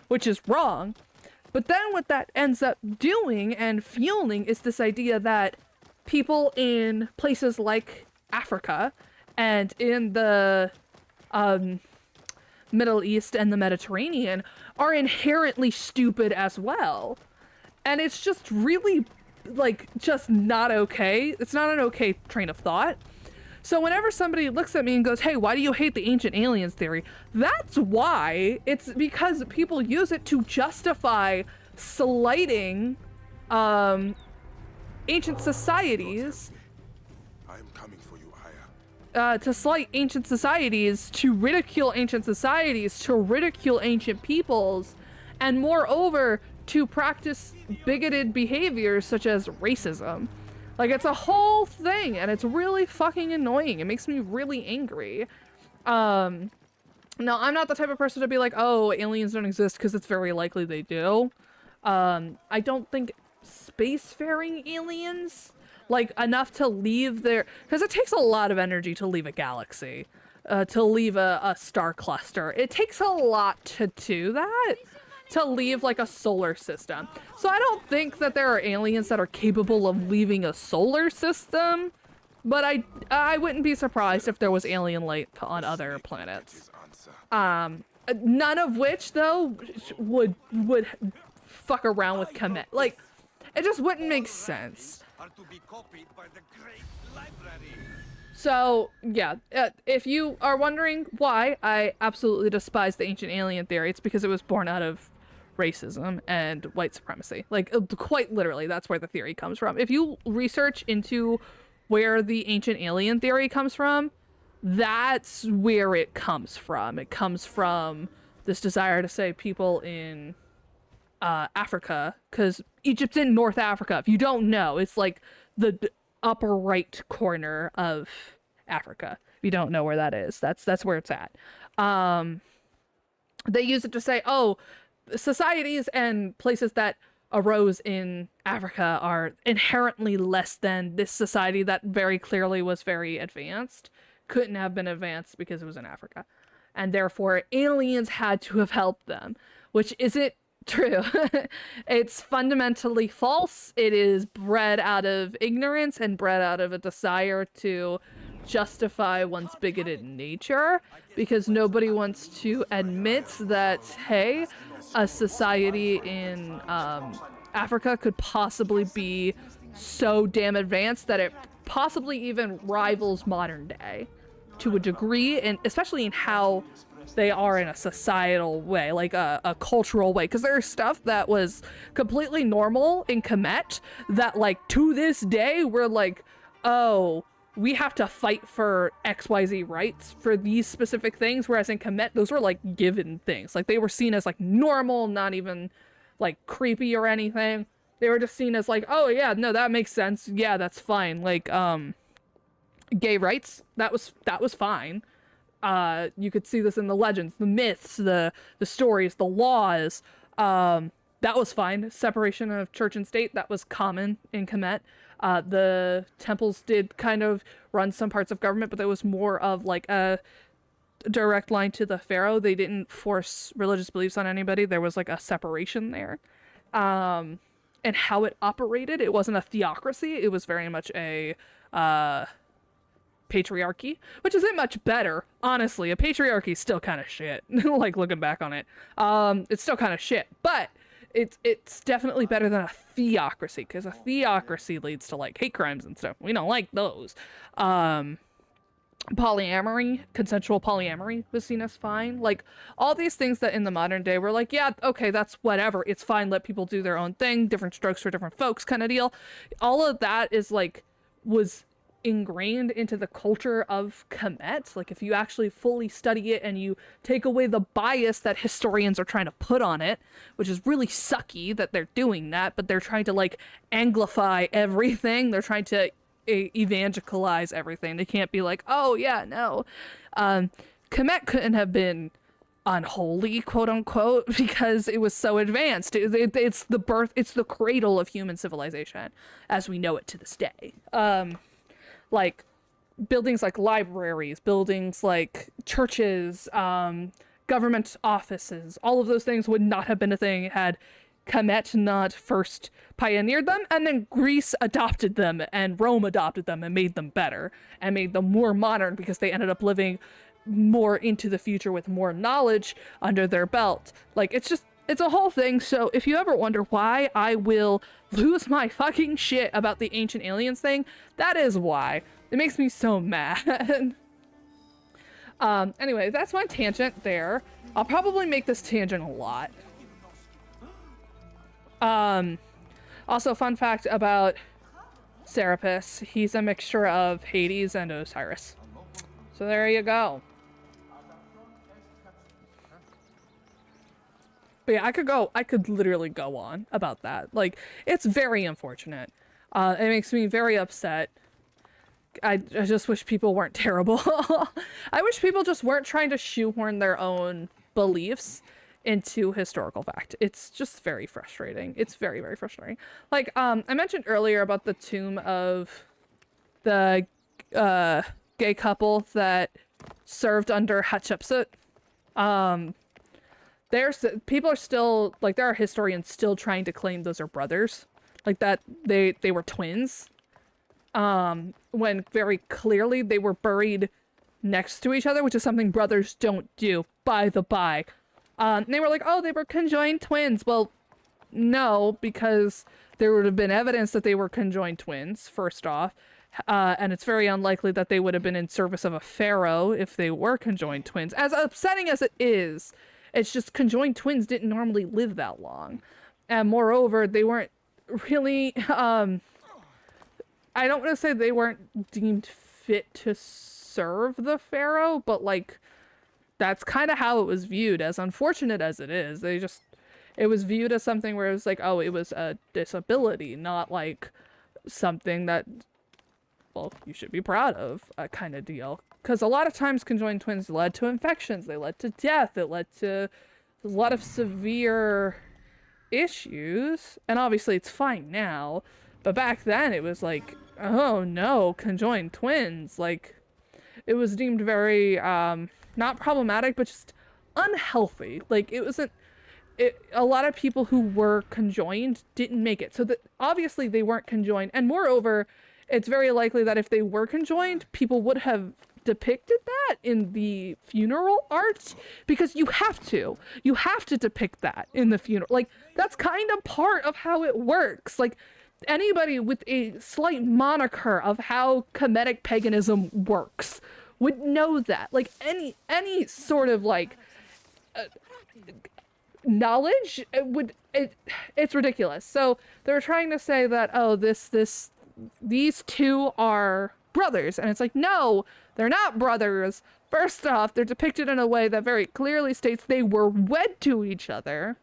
which is wrong. But then what that ends up doing and fueling is this idea that people in places like Africa and in the Middle East and the Mediterranean are inherently stupid as well. And it's just really, like, just not okay. It's not an okay train of thought. So whenever somebody looks at me and goes, hey, why do you hate the ancient aliens theory? That's why. It's because people use it to justify slighting ancient societies. I am coming for you, Aya. To slight ancient societies, to ridicule ancient societies, to ridicule ancient peoples, and moreover, to practice bigoted behaviors such as racism. Like, it's a whole thing, and it's really fucking annoying. It makes me really angry. Now, I'm not the type of person to be like, oh, aliens don't exist, because it's very likely they do. I don't think spacefaring aliens like enough to leave their, because it takes a lot of energy to leave a galaxy, to leave a star cluster. It takes a lot to do that, to leave like a solar system. So I don't think that there are aliens that are capable of leaving a solar system, but I wouldn't be surprised if there was alien life on other planets. None of which though would fuck around with Kemet. Like, it just wouldn't make sense. So yeah, if you are wondering why I absolutely despise the ancient alien theory, it's because it was born out of racism and white supremacy. Like, quite literally, that's where the theory comes from. If you research into where the ancient alien theory comes from, that's where it comes from. It comes from this desire to say people in Africa, because Egypt's in North Africa. If you don't know, it's like the upper right corner of Africa. If you don't know where that is, that's where it's at. They use it to say, oh, societies and places that arose in Africa are inherently less than this society that very clearly was very advanced. Couldn't have been advanced because it was in Africa. And therefore, aliens had to have helped them, which isn't true. It's fundamentally false. It is bred out of ignorance and bred out of a desire to justify one's bigoted nature, because nobody wants to admit that, hey, a society in Africa could possibly be so damn advanced that it possibly even rivals modern day to a degree, and especially in how they are in a societal way, like a cultural way, because there's stuff that was completely normal in Kemet that, like, to this day we're like, oh, we have to fight for XYZ rights for these specific things, whereas in Kemet those were like given things. Like, they were seen as like normal, not even like creepy or anything. They were just seen as like, oh yeah, no, that makes sense, yeah, that's fine. Like, gay rights, that was fine. You could see this in the legends, the myths, the stories, the laws. That was fine. Separation of church and state, that was common in Kemet. The temples did kind of run some parts of government, but there was more of like a direct line to the pharaoh. They didn't force religious beliefs on anybody. There was like a separation there. And how it operated, it wasn't a theocracy. It was very much a patriarchy, which isn't much better, honestly. A patriarchy is still kind of shit. Like, looking back on it, it's still kind of shit, but it's definitely better than a theocracy, because a theocracy leads to like hate crimes and stuff. We don't like those. Polyamory, consensual polyamory was seen as fine. Like, all these things that in the modern day we're like, yeah, okay, that's whatever, it's fine, let people do their own thing, different strokes for different folks kind of deal. All of that is like, was ingrained into the culture of Kemet. Like, if you actually fully study it and you take away the bias that historians are trying to put on it, which is really sucky that they're doing that, but they're trying to like anglify everything. They're trying to evangelize everything. They can't be like, oh yeah, no, Kemet couldn't have been unholy, quote unquote, because it was so advanced. It's the birth, it's the cradle of human civilization as we know it to this day. Like, buildings like libraries, buildings like churches, government offices, all of those things would not have been a thing had Kemet not first pioneered them, and then Greece adopted them, and Rome adopted them and made them better, and made them more modern, because they ended up living more into the future with more knowledge under their belt. Like, it's a whole thing. So if you ever wonder why I will lose my fucking shit about the ancient aliens thing, that is why. It makes me so mad. Anyway, that's my tangent there. I'll probably make this tangent a lot. Also, fun fact about Serapis, he's a mixture of Hades and Osiris. So there you go. But yeah, I could literally go on about that. Like, it's very unfortunate. It makes me very upset. I just wish people weren't terrible. I wish people just weren't trying to shoehorn their own beliefs into historical fact. It's just very frustrating. It's very, very frustrating. Like, I mentioned earlier about the tomb of the gay couple that served under Hatshepsut. People are still, like, there are historians still trying to claim those are brothers. Like, that they were twins. When very clearly they were buried next to each other, which is something brothers don't do, by the by. They were like, oh, they were conjoined twins. Well, no, because there would have been evidence that they were conjoined twins, first off. And it's very unlikely that they would have been in service of a pharaoh if they were conjoined twins. As upsetting as it is, it's just conjoined twins didn't normally live that long. And moreover, they weren't really, I don't want to say they weren't deemed fit to serve the pharaoh, but like, that's kind of how it was viewed, as unfortunate as it is. It was viewed as something where it was like, oh, it was a disability, not like something that, well, you should be proud of, kind of deal. Because a lot of times conjoined twins led to infections, they led to death, it led to a lot of severe issues. And obviously it's fine now, but back then it was like, oh no, conjoined twins. Like, it was deemed very, not problematic, but just unhealthy. Like, a lot of people who were conjoined didn't make it. So that obviously they weren't conjoined. And moreover, it's very likely that if they were conjoined, people would have depicted that in the funeral art, because you have to depict that in the funeral. Like, that's kind of part of how it works. Like, anybody with a slight moniker of how Kemetic paganism works would know that. Like, any sort of like knowledge it's ridiculous. So they're trying to say that, oh, these two are brothers, and it's like, no, they're not brothers. First off, they're depicted in a way that very clearly states they were wed to each other.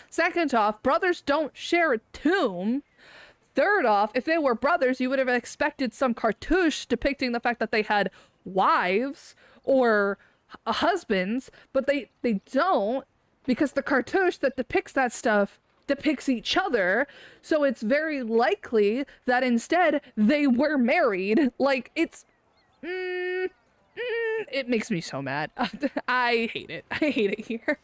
Second off, brothers don't share a tomb. Third off, if they were brothers, you would have expected some cartouche depicting the fact that they had wives or husbands, but they don't, because the cartouche that depicts that stuff depicts each other. So it's very likely that instead they were married. Like, it's it makes me so mad. I hate it here.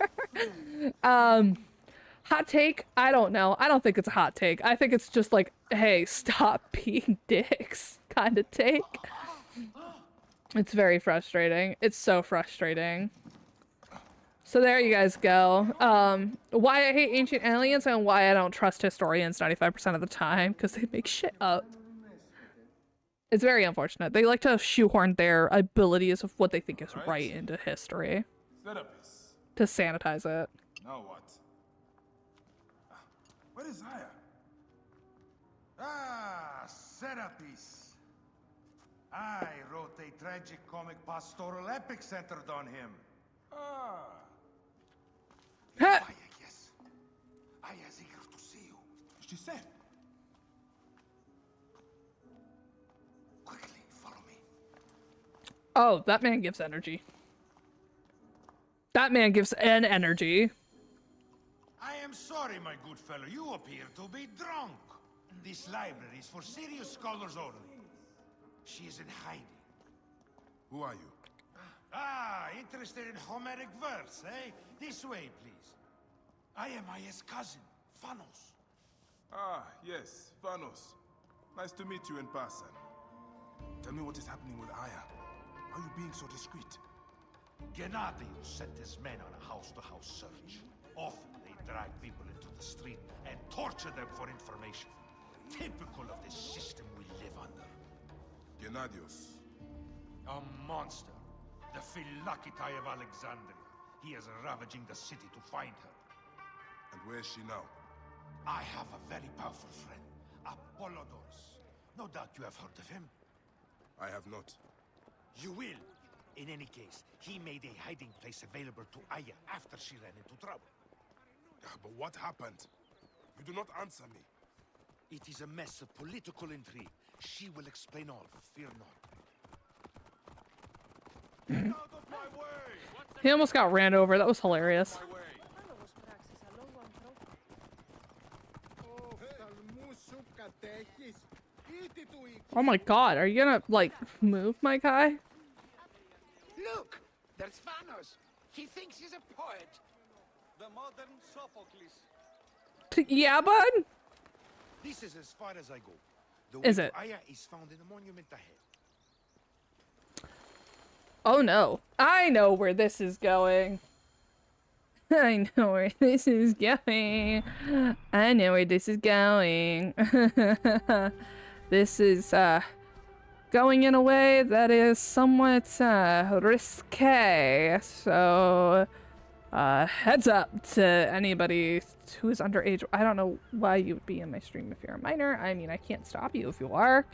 Hot take? I don't know. I don't think it's a hot take. I think it's just like, hey, stop being dicks kind of take. It's very frustrating. It's so frustrating. So there you guys go. Why I hate Ancient Aliens and why I don't trust historians 95% of the time, because they make shit up. It's very unfortunate. They like to shoehorn their abilities of what they think is right into history to sanitize it. Now what? Where is Aya? Ah, Serapis. I wrote a tragic comic pastoral epic centered on him. Ah. Aya, yes. Aya's eager to see you. She said. Quickly, follow me. Oh, that man gives energy. That man gives an energy. I am sorry, my good fellow. You appear to be drunk. This library is for serious scholars only. She is in hiding. Who are you? Ah, interested in Homeric verse, eh? This way, please. I am Aya's cousin, Phanos. Ah, yes, Phanos. Nice to meet you in person. Tell me what is happening with Aya. Why are you being so discreet? Gennadius sent his men on a house-to-house search. Often they drag people into the street and torture them for information. Typical of the system we live under. Gennadius. A monster. The Phylakitai of Alexandria. He is ravaging the city to find her. And where is she now? I have a very powerful friend, Apollodorus. No doubt you have heard of him. I have not. You will. In any case, he made a hiding place available to Aya after she ran into trouble. But what happened? You do not answer me. It is a mess of political intrigue. She will explain all, fear not. He almost got ran over. That was hilarious. Oh my god, are you gonna, like, move my guy? Look! There's Vanos! He thinks he's a poet! The modern Sophocles. Yeah, bud? This is as far as I go. The Is way it? to Aya is found in the monument ahead. Oh no. I know where this is going. I know where this is going. I know where this is going. This is, going in a way that is somewhat, risque. So, heads up to anybody who's underage. I don't know why you would be in my stream if you're a minor. I mean, I can't stop you if you are.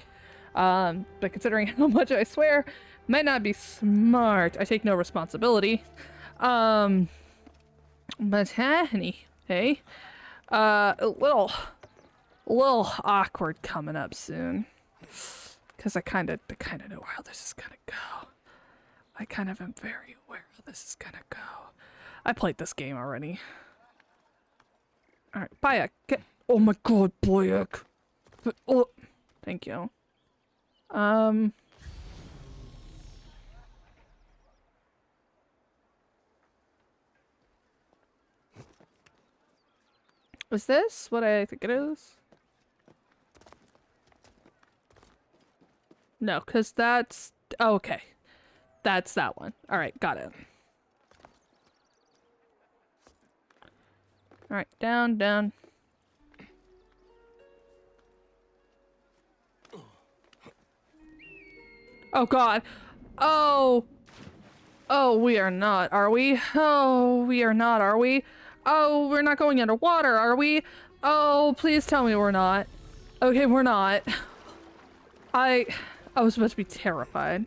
But considering how much I swear, might not be smart. I take no responsibility. But anyway, a little awkward coming up soon. Cause I kinda know how this is gonna go. I kind of am very aware how this is gonna go. I played this game already. Alright, Bayek, get— oh my god, Bayek! Oh, thank you. Is this what I think it is? No, because that's— oh, okay. That's that one. Alright, got it. Alright, down, down. Oh god. Oh! Oh, we are not, are we? Oh, we are not, are we? Oh, we're not going underwater, are we? Oh, please tell me we're not. Okay, we're not. I was supposed to be terrified.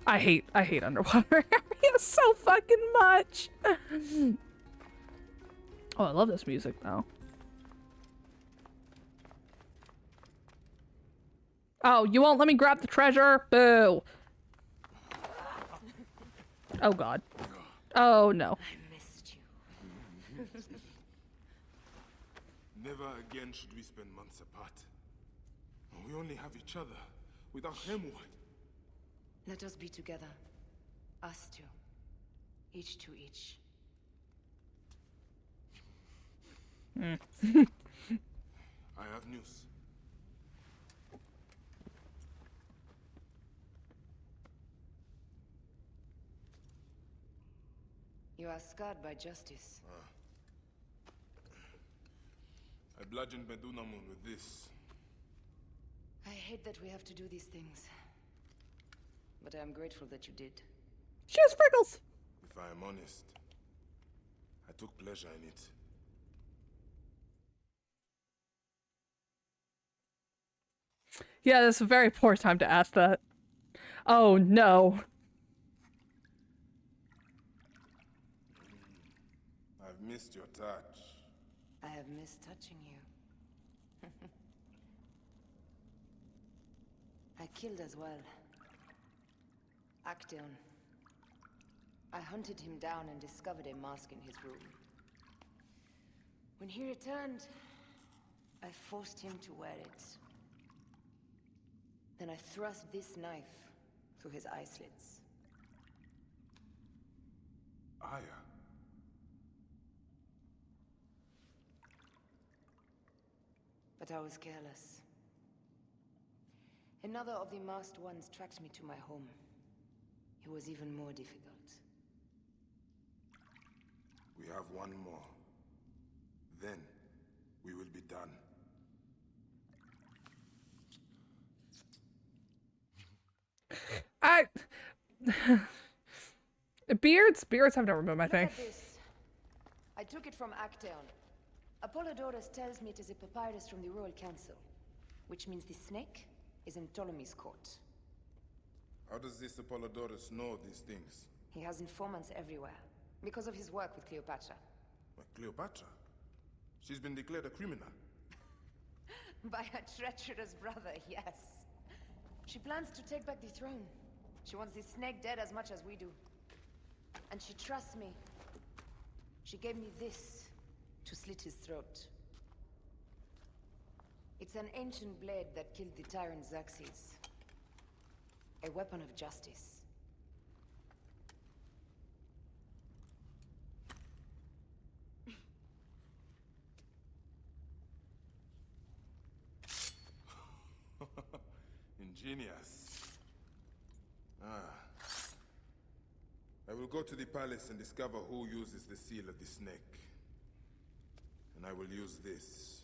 I hate underwater areas so fucking much. Oh, I love this music though. Oh, you won't let me grab the treasure? Boo. Oh god. Oh no. I missed you. Never again should we spend months apart. We only have each other. Without him, what? Let us be together. Us two. Each to each. I have news. You are scarred by justice. I bludgeoned Medunamun with this. I hate that we have to do these things. But I am grateful that you did. She has freckles! If I am honest, I took pleasure in it. Yeah, this is a very poor time to ask that. Oh no. I've missed your touch. I have missed touching you. I killed as well. Actaeon. I hunted him down and discovered a mask in his room. When he returned, I forced him to wear it. Then I thrust this knife through his eye slits. Aya. But I was careless. Another of the masked ones tracked me to my home. It was even more difficult. We have one more. Then, we will be done. Beards have never been my thing. Look at this. I took it from Actaeon. Apollodorus tells me it is a papyrus from the Royal Council, which means the snake is in Ptolemy's court. How does this Apollodorus know these things? He has informants everywhere, because of his work with Cleopatra. But Cleopatra? She's been declared a criminal. By her treacherous brother, yes. She plans to take back the throne. She wants the snake dead as much as we do. And she trusts me. She gave me this to slit his throat. It's an ancient blade that killed the tyrant Xerxes. A weapon of justice. Ingenious. I will go to the palace and discover who uses the seal of the snake. And I will use this.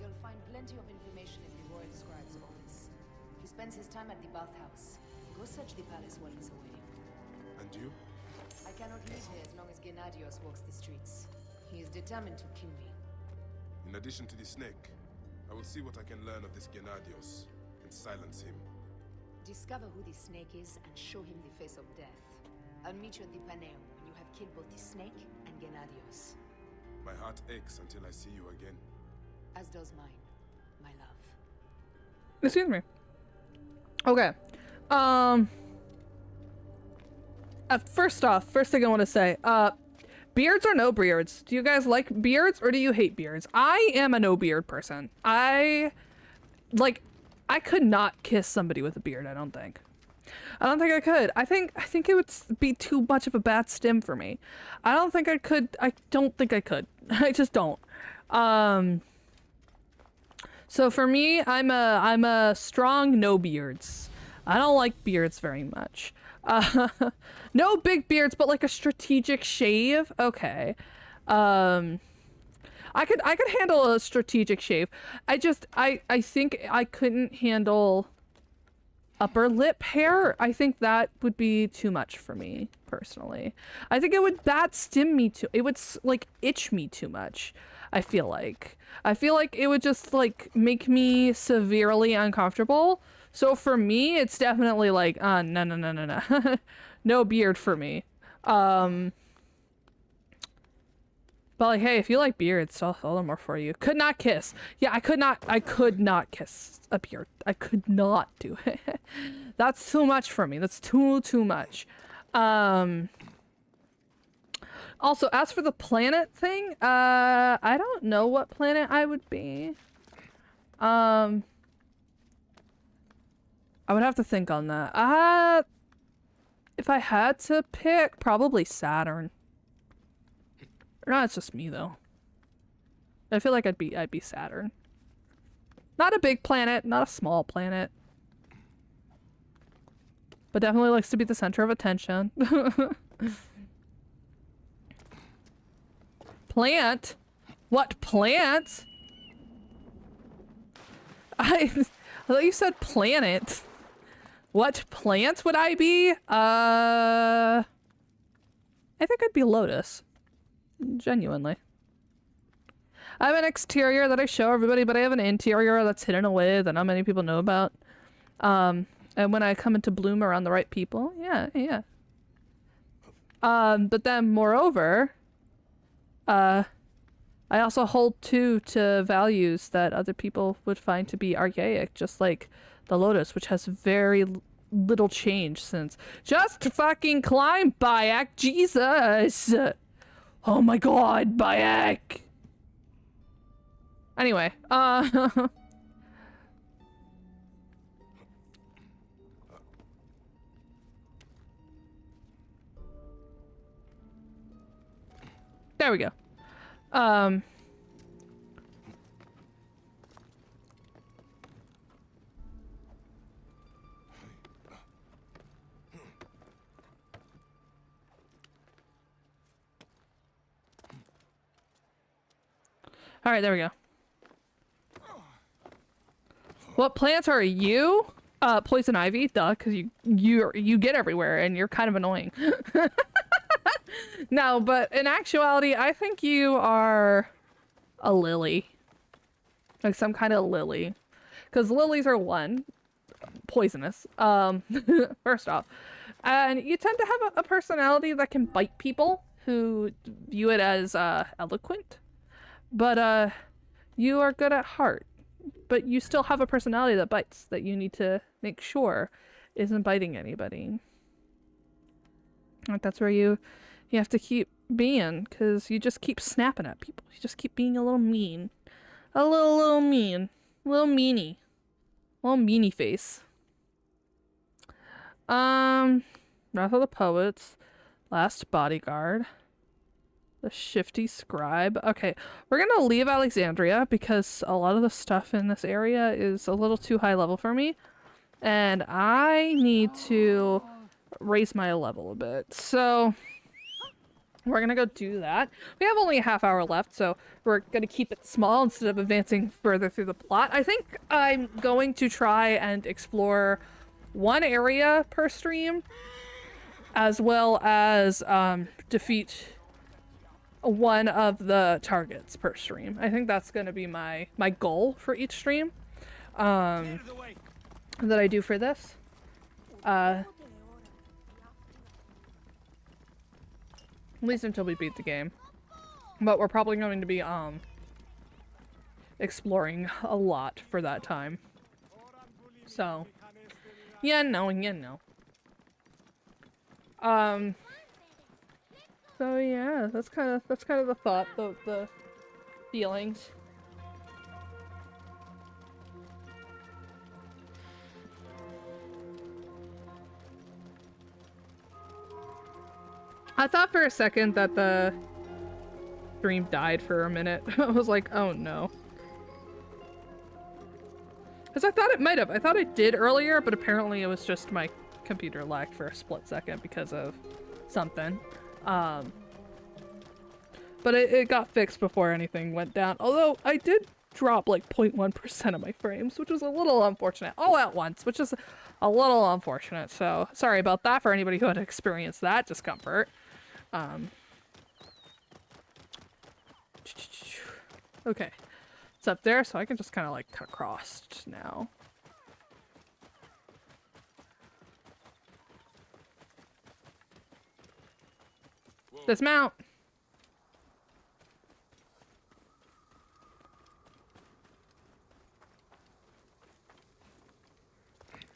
You'll find plenty of information in the Royal Scribe's office. He spends his time at the bathhouse. Go search the palace while he's away. And you? I cannot live here as long as Gennadios walks the streets. He is determined to kill me. In addition to the snake, I will see what I can learn of this Gennadios and silence him. Discover who the snake is and show him the face of death. I'll meet you at the Paneum when you have killed both the snake and Gennadios. My heart aches until I see you again. As does mine, my love. Excuse me. Okay. First thing I want to say, beards or no beards? Do you guys like beards or do you hate beards? I am a no beard person. I could not kiss somebody with a beard, I don't think. I could. I think it would be too much of a bad stim for me. I don't think I could. I just don't. So for me, I'm a strong no beards. I don't like beards very much. No big beards, but like a strategic shave. Okay. I could handle a strategic shave. I think I couldn't handle upper lip hair. I think that would be too much for me personally. I think it would stim me too. It would like itch me too much. I feel like it would just like make me severely uncomfortable. So for me, it's definitely like, no. No beard for me. But like, hey, if you like beards, I'll hold them more for you. Could not kiss. Yeah, I could not kiss a beard. I could not do it. That's too much for me. That's too much. Also, as for the planet thing, I don't know what planet I would be. I would have to think on that. If I had to pick, probably Saturn. Or no, it's just me though. I feel like I'd be Saturn. Not a big planet, not a small planet. But definitely likes to be the center of attention. Plant? What plant? I thought you said planet. What plant would I be? I think I'd be Lotus. Genuinely. I have an exterior that I show everybody, but I have an interior that's hidden away that not many people know about. And when I come into bloom around the right people, yeah. But then moreover, I also hold to values that other people would find to be archaic, just like the Lotus, which has very little change since. Just fucking climb, Bayek! Jesus! Oh my god, Bayek! Anyway, there we go. All right, there we go. What plants are you? Poison ivy, duh, because you get everywhere and you're kind of annoying. No, but in actuality, I think you are a lily. Like some kind of lily. Because lilies are poisonous. First off. And you tend to have a personality that can bite people who view it as eloquent. But you are good at heart. But you still have a personality that bites, that you need to make sure isn't biting anybody. Like that's where you have to keep being, because you just keep snapping at people. You just keep being a little mean. A little mean. Little meanie. Little meanie face. Wrath of the Poets. Last Bodyguard. The Shifty Scribe. Okay, we're gonna leave Alexandria because a lot of the stuff in this area is a little too high level for me. And I need to raise my level a bit. So we're gonna go do that. We have only a half hour left, so we're gonna keep it small instead of advancing further through the plot. I think I'm going to try and explore one area per stream, as well as defeat one of the targets per stream. I think that's gonna be my goal for each stream that I do for this. At least until we beat the game. But we're probably going to be exploring a lot for that time. So yeah, no. So yeah, that's kind of the thought, the feelings. I thought for a second that the stream died for a minute. I was like, oh no. Because I thought it might have. I thought it did earlier, but apparently it was just my computer lagged for a split second because of something. But it got fixed before anything went down. Although I did drop like 0.1% of my frames, which was a little unfortunate. All at once, which is a little unfortunate. So sorry about that for anybody who had experienced that discomfort. Okay. It's up there, so I can just kind of like cut across now. Whoa. Dismount!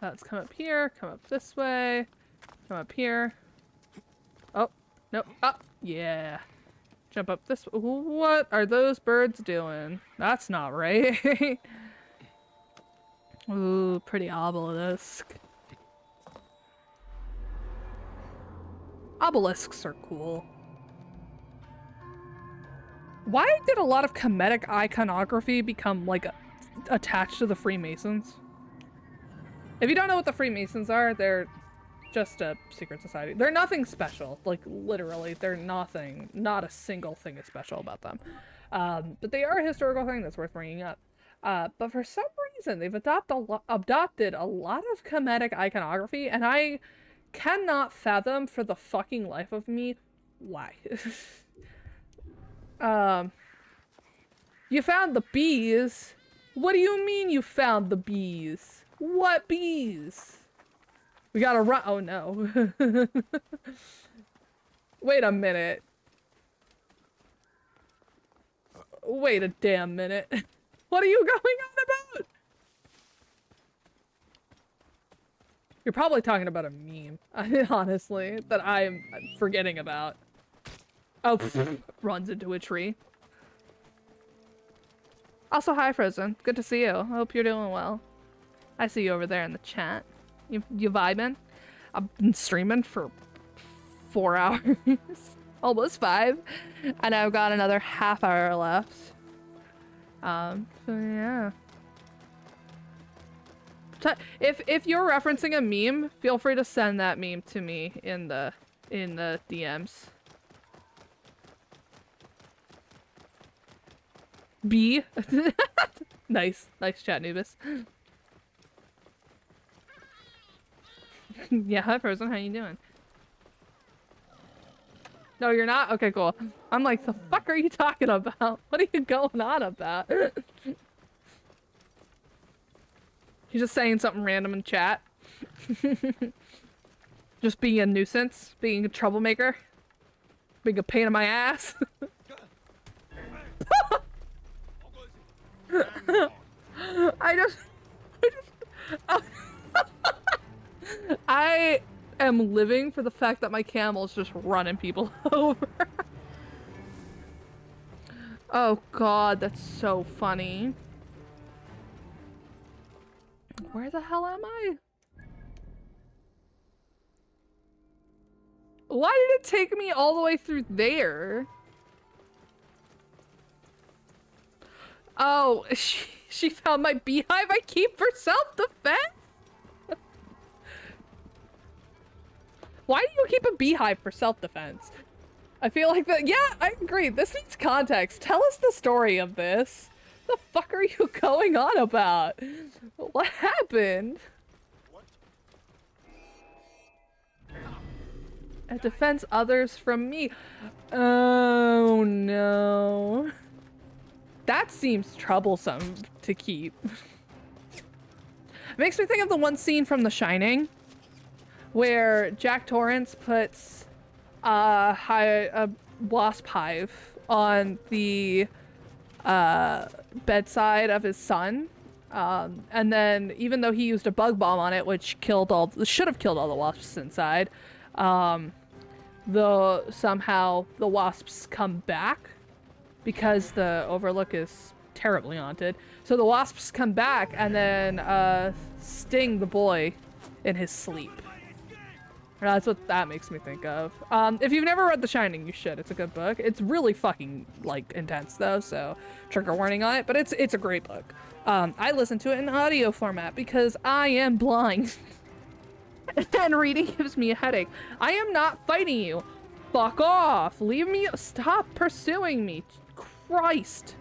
Let's come up here, come up this way, come up here. Oh, no, up, yeah. Jump up this way. What are those birds doing? That's not right. Ooh, pretty obelisk. Obelisks are cool. Why did a lot of Kemetic iconography become, like, attached to the Freemasons? If you don't know what the Freemasons are, they're just a secret society. They're nothing special. Like, literally, they're nothing. Not a single thing is special about them. But they are a historical thing that's worth bringing up. But for some reason, they've adopted a lot of Kemetic iconography, and I cannot fathom for the fucking life of me why. You found the bees? What do you mean you found the bees? What bees? We gotta run. Oh no. Wait a minute. Wait a damn minute. What are you going on about? You're probably talking about a meme, honestly, that I'm forgetting about. Oh, runs into a tree. Also, hi Frozen. Good to see you. I hope you're doing well. I see you over there in the chat. You vibing? I've been streaming for 4 hours. Almost 5. And I've got another half hour left. So yeah. If you're referencing a meme, feel free to send that meme to me in the DMs. B. Nice chat, Nubis. Yeah, hi Frozen, how you doing? No, you're not? Okay, cool. I'm like, the fuck are you talking about? What are you going on about? He's just saying something random in chat. Just being a nuisance, being a troublemaker, being a pain in my ass. I am living for the fact that my camel's just running people over. Oh god, that's so funny. Where the hell am I? Why did it take me all the way through there? Oh, she found my beehive I keep for self-defense? Why do you keep a beehive for self-defense? I feel like that. Yeah, I agree. This needs context. Tell us the story of this. What the fuck are you going on about? What happened? It defends others from me. Oh no. That seems troublesome to keep. It makes me think of the one scene from The Shining where Jack Torrance puts a wasp hive on the bedside of his son. And then even though he used a bug bomb on it, which should have killed all the wasps inside, somehow the wasps come back because the Overlook is terribly haunted. So the wasps come back and then sting the boy in his sleep. That's what that makes me think of. If you've never read The Shining, you should. It's a good book. It's really fucking, like, intense, though, so trigger warning on it, but it's a great book. I listen to it in audio format because I am blind. And reading gives me a headache. I am not fighting you. Fuck off. Leave me. Stop pursuing me. Christ.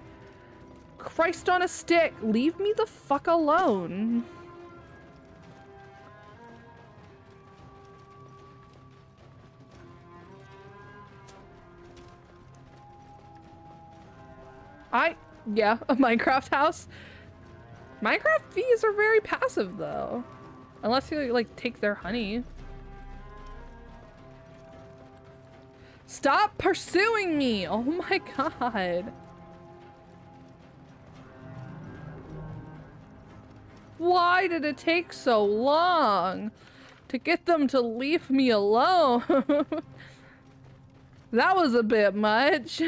Christ on a stick. Leave me the fuck alone. Yeah, a Minecraft house. Minecraft bees are very passive though. Unless you like take their honey. Stop pursuing me! Oh my god. Why did it take so long to get them to leave me alone? That was a bit much.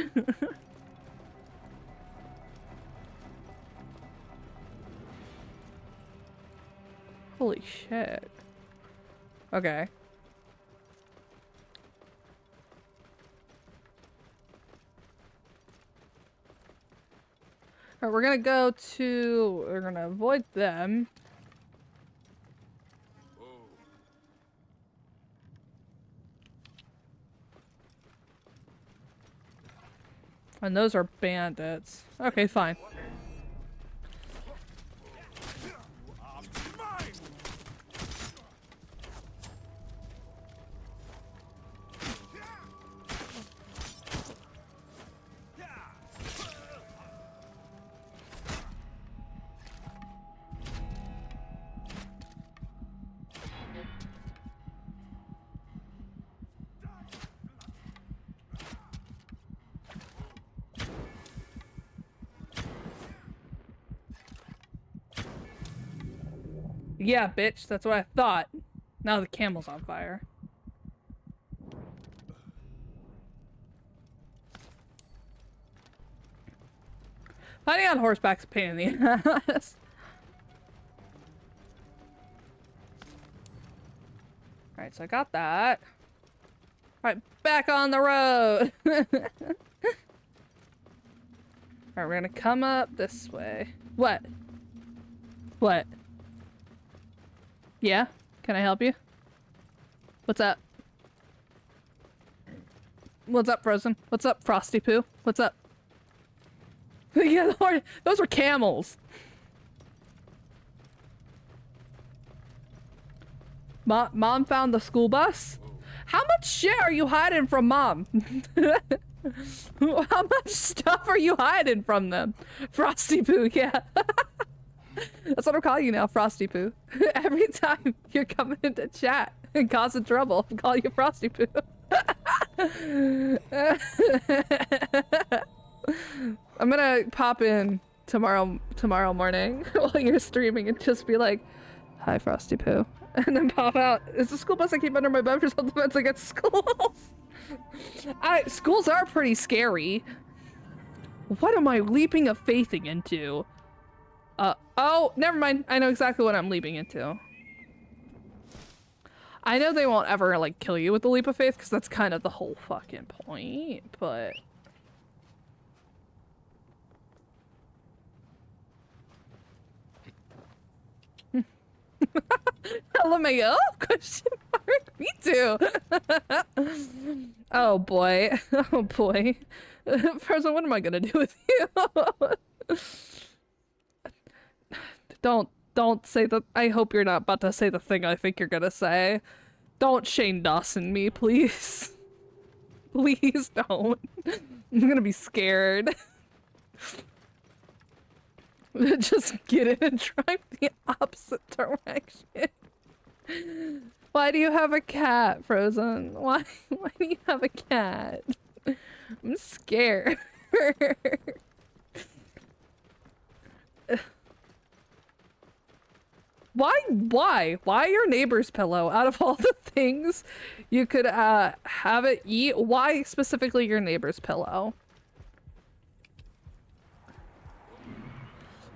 Holy shit. Okay. Alright, we're gonna avoid them. And those are bandits. Okay, fine. Yeah, bitch, that's what I thought. Now the camel's on fire. Fighting on horseback's a pain in the ass. Alright, so I got that. Alright, back on the road! Alright, we're gonna come up this way. What? What? Yeah? Can I help you? What's up? What's up, Frozen? What's up, Frosty Poo? What's up? Yeah, those were camels. Mom found the school bus? How much shit are you hiding from Mom? How much stuff are you hiding from them? Frosty Poo, yeah. That's what I'm calling you now, Frosty Poo. Every time you're coming into chat and causing trouble, I'm calling you Frosty Poo. I'm gonna pop in tomorrow morning while you're streaming and just be like, "Hi, Frosty Poo," and then pop out. It's the school bus I keep under my bed for self-defense against schools. Schools are pretty scary. What am I leaping of faithing into? Oh, never mind. I know exactly what I'm leaping into. I know they won't ever, like, kill you with the leap of faith, because that's kind of the whole fucking point, but... LMAO? Question mark? Me too. Oh boy. Oh boy. Frozen, what am I gonna do with you? Don't say that. I hope you're not about to say the thing I think you're gonna say. Don't Shane Dawson me, please. Please don't. I'm gonna be scared. Just get in and drive the opposite direction. Why do you have a cat, Frozen? Why do you have a cat? I'm scared. Why your neighbor's pillow? Out of all the things you could have it eat, why specifically your neighbor's pillow?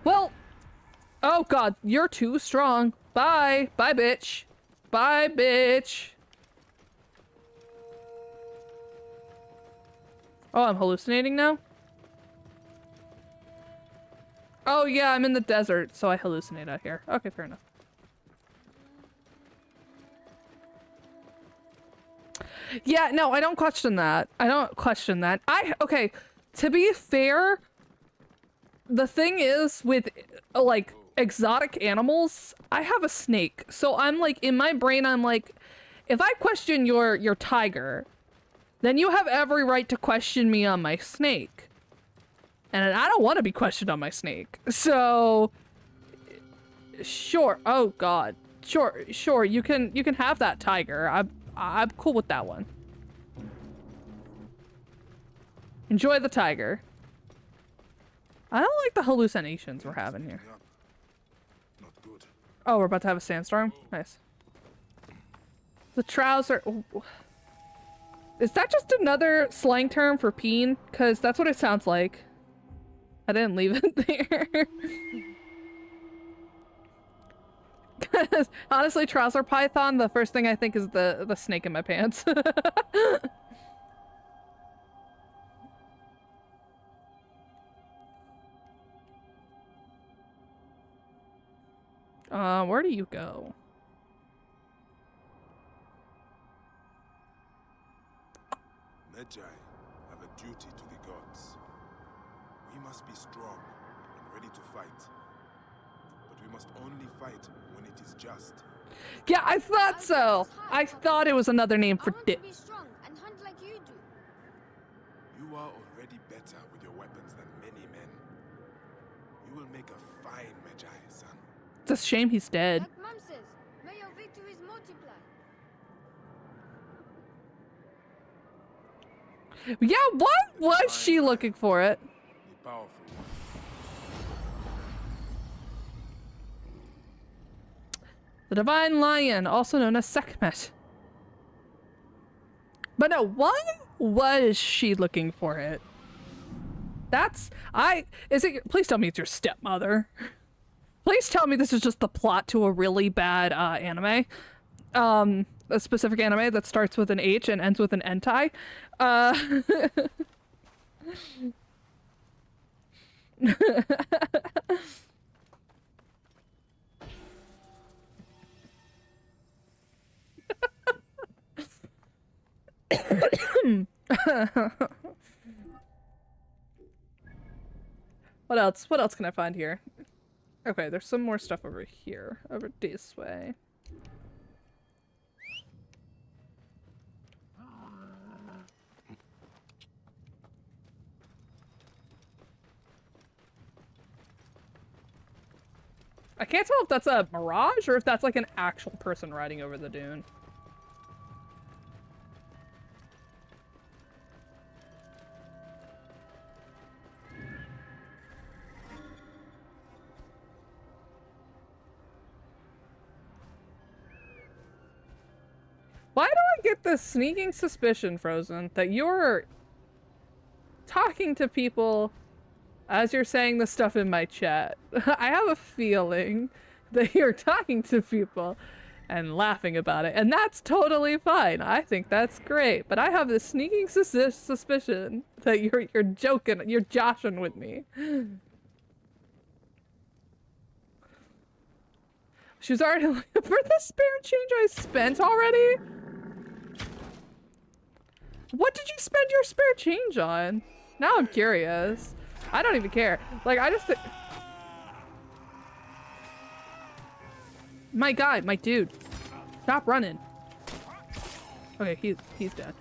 Well, oh god, you're too strong. Bye. Bye, bitch. Bye, bitch. Oh, I'm hallucinating now? Oh yeah, I'm in the desert, so I hallucinate out here. Okay, fair enough. Yeah, no, I don't question that. I don't question that. Okay, to be fair, the thing is with, like, exotic animals, I have a snake. So I'm like, in my brain, I'm like, if I question your tiger, then you have every right to question me on my snake. And I don't want to be questioned on my snake. So, sure. Oh god. Sure, you can have that tiger. I'm cool with that one. Enjoy the tiger. I don't like the hallucinations we're having here. Oh, we're about to have a sandstorm? Nice. The trouser... Is that just another slang term for peen? Because that's what it sounds like. I didn't leave it there. Because honestly, trouser python, the first thing I think is the snake in my pants. Where do you go? Medjay have a duty to the gods. We must be strong and ready to fight. But we must only fight when it is just. Yeah, I thought so. I thought it was another name for dick. Be strong and hunt like you do. You are already better with your weapons than many men. You will make a fine Medjay, son. It's a shame he's dead. Like Mom says, may your victories multiply. Yeah, why was she looking for it? The powerful one. The Divine Lion, also known as Sekhmet. But no, why was she looking for it? Please tell me it's your stepmother. Please tell me this is just the plot to a really bad anime. A specific anime that starts with an H and ends with an hentai. What else? What else can I find here? Okay, there's some more stuff over here. Over this way. I can't tell if that's a mirage or if that's like an actual person riding over the dune. Why do I get this sneaking suspicion, Frozen, that you're talking to people As you're saying the stuff in my chat, I have a feeling that you're talking to people and laughing about it, and that's totally fine. I think that's great, but I have this sneaking suspicion that you're joking, you're joshing with me. She was already like, for the spare change I spent already? What did you spend your spare change on? Now I'm curious. I don't even care. Like, I just think... My guy, my dude. Stop running. Okay, he's dead.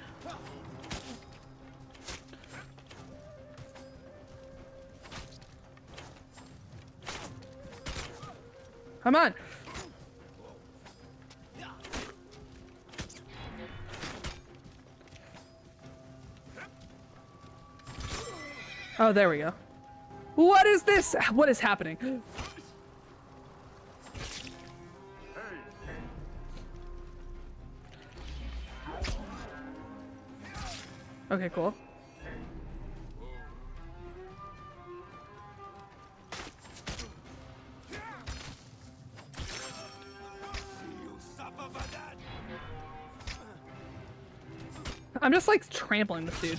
Come on. Oh, there we go. What is this? What is happening? Okay, cool. I'm just like trampling this dude.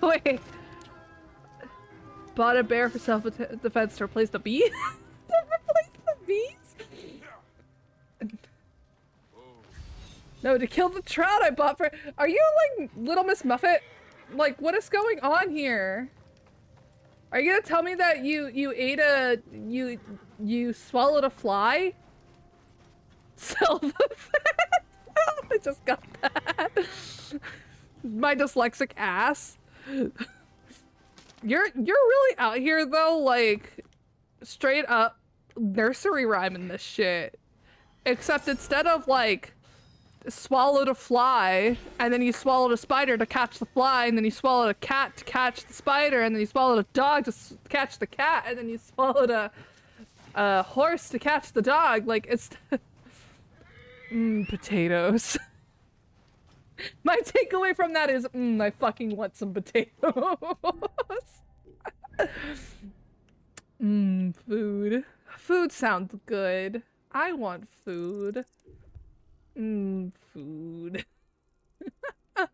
Wait. Bought a bear for self-defense to replace the bees? To replace the bees? No, to kill the trout I bought for- Are you like Little Miss Muffet? Like, what is going on here? Are you gonna tell me that you ate a- you swallowed a fly? Self-defense? I just got that. My dyslexic ass. You're really out here though, like straight up nursery rhyming this shit. Except instead of like swallowed a fly and then you swallowed a spider to catch the fly and then you swallowed a cat to catch the spider and then you swallowed a dog to catch the cat and then you swallowed a horse to catch the dog. Like it's potatoes. My takeaway from that is, I fucking want some potatoes. Food. Food sounds good. I want food. Food.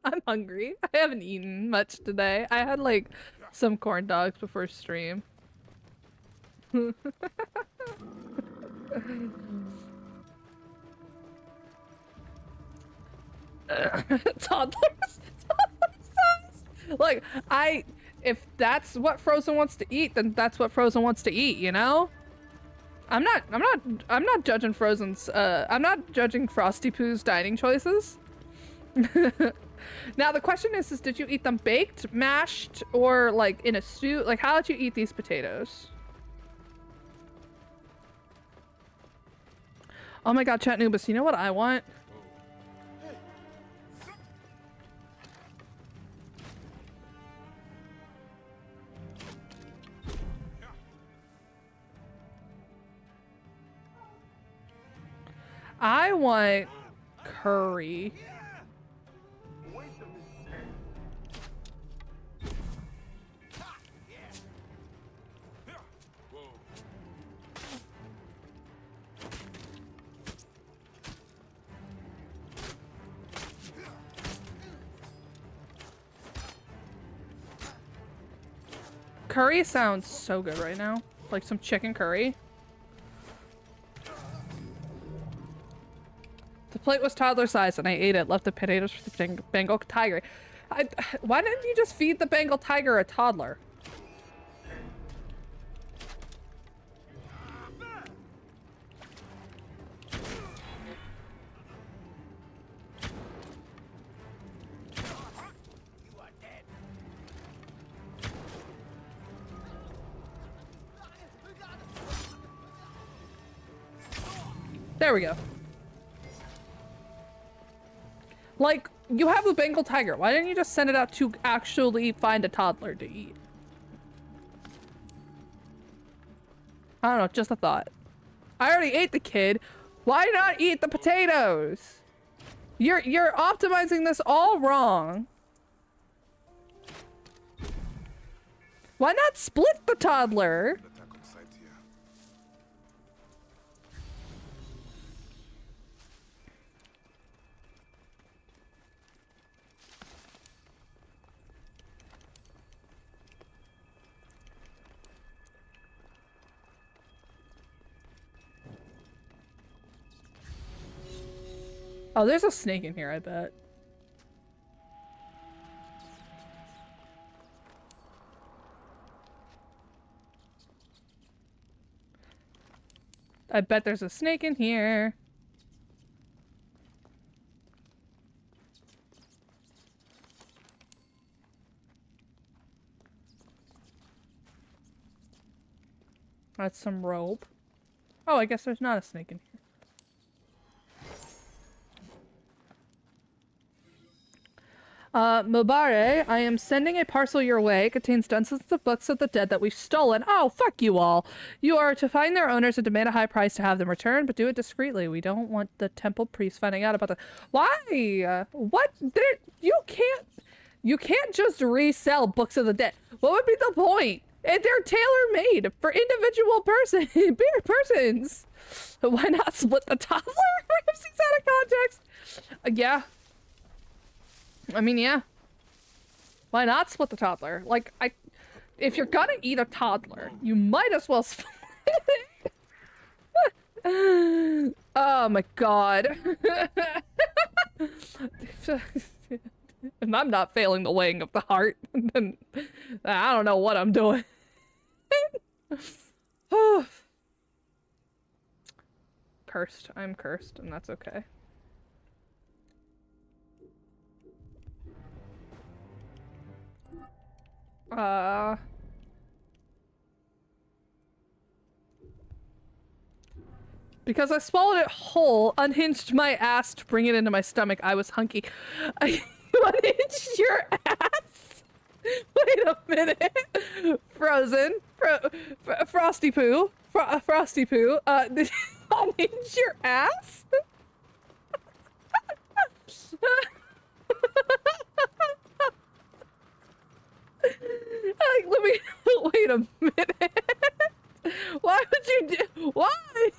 I'm hungry. I haven't eaten much today. I had like some corn dogs before stream. Toddlers size. Like, if that's what Frozen wants to eat, then that's what Frozen wants to eat, you know? I'm not judging Frozen's, I'm not judging Frosty Poo's dining choices. Now the question is did you eat them baked, mashed, or like in a stew? Like, how did you eat these potatoes? Oh my god, Chat Noobus, you know what I want? I want curry. Curry sounds so good right now. Like some chicken curry. The plate was toddler sized and I ate it. Left the potatoes for the Bengal tiger. Why didn't you just feed the Bengal tiger a toddler? There we go. Like, you have a Bengal tiger. Why didn't you just send it out to actually find a toddler to eat? I don't know, just a thought. I already ate the kid. Why not eat the potatoes? You're optimizing this all wrong. Why not split the toddler? Attack on sight here. Oh, there's a snake in here, I bet. I bet there's a snake in here. That's some rope. Oh, I guess there's not a snake in here. Mobare, I am sending a parcel your way. It contains dozens of books of the dead that we've stolen. Oh, fuck you all. You are to find their owners and demand a high price to have them returned, but do it discreetly. We don't want the temple priest finding out about the— Why? What? You can't just resell books of the dead. What would be the point? They're tailor-made for individual persons. Why not split the toddler? Ramsey's out of context. Yeah. I mean, yeah. Why not split the toddler? Like, if you're gonna eat a toddler, you might as well split it. Oh my god. If I'm not failing the weighing of the heart, then I don't know what I'm doing. Cursed. I'm cursed, and that's okay. Because I swallowed it whole, unhinged my ass to bring it into my stomach. I was hunky. You unhinged your ass? Wait a minute. Frozen. Frosty Poo. Frosty Poo. Did you unhinge your ass? Like, let me wait a minute. Why would you do? Why?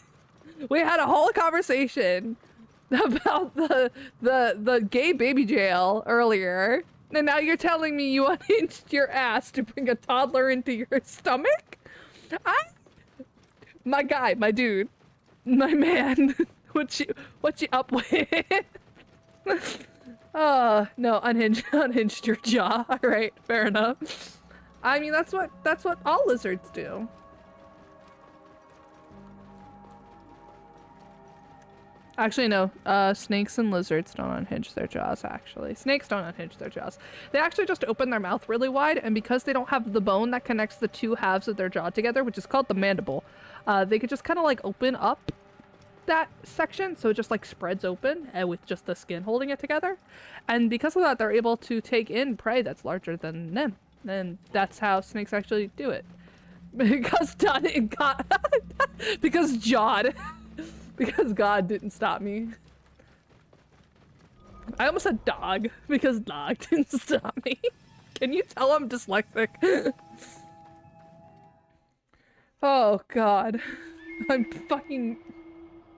We had a whole conversation about the gay baby jail earlier, and now you're telling me you unhinged your ass to bring a toddler into your stomach? My guy, my dude, my man. What you up with? Oh no, unhinged your jaw. All right, fair enough. I mean, that's what all lizards do. Actually, no. Snakes and lizards don't unhinge their jaws, actually. Snakes don't unhinge their jaws. They actually just open their mouth really wide, and because they don't have the bone that connects the two halves of their jaw together, which is called the mandible, they could just kind of like open up that section, so it just like spreads open with just the skin holding it together. And because of that, they're able to take in prey that's larger than them. And that's how snakes actually do it. Because because God didn't stop me. I almost said dog, because dog didn't stop me. Can you tell I'm dyslexic? Oh god. I'm fucking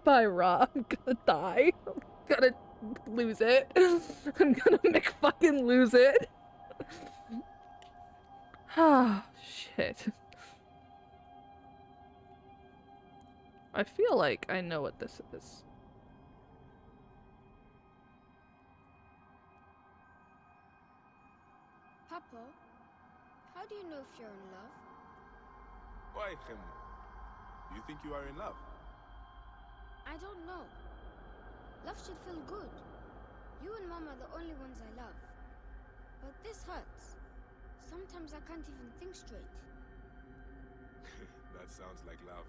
Pyra. I'm gonna die. I'm gonna lose it. I'm gonna fucking lose it. Ah, shit. I feel like I know what this is. Papa, how do you know if you're in love? Why, Khemu? You think you are in love? I don't know. Love should feel good. You and Mom are the only ones I love. But this hurts. Sometimes I can't even think straight. That sounds like love.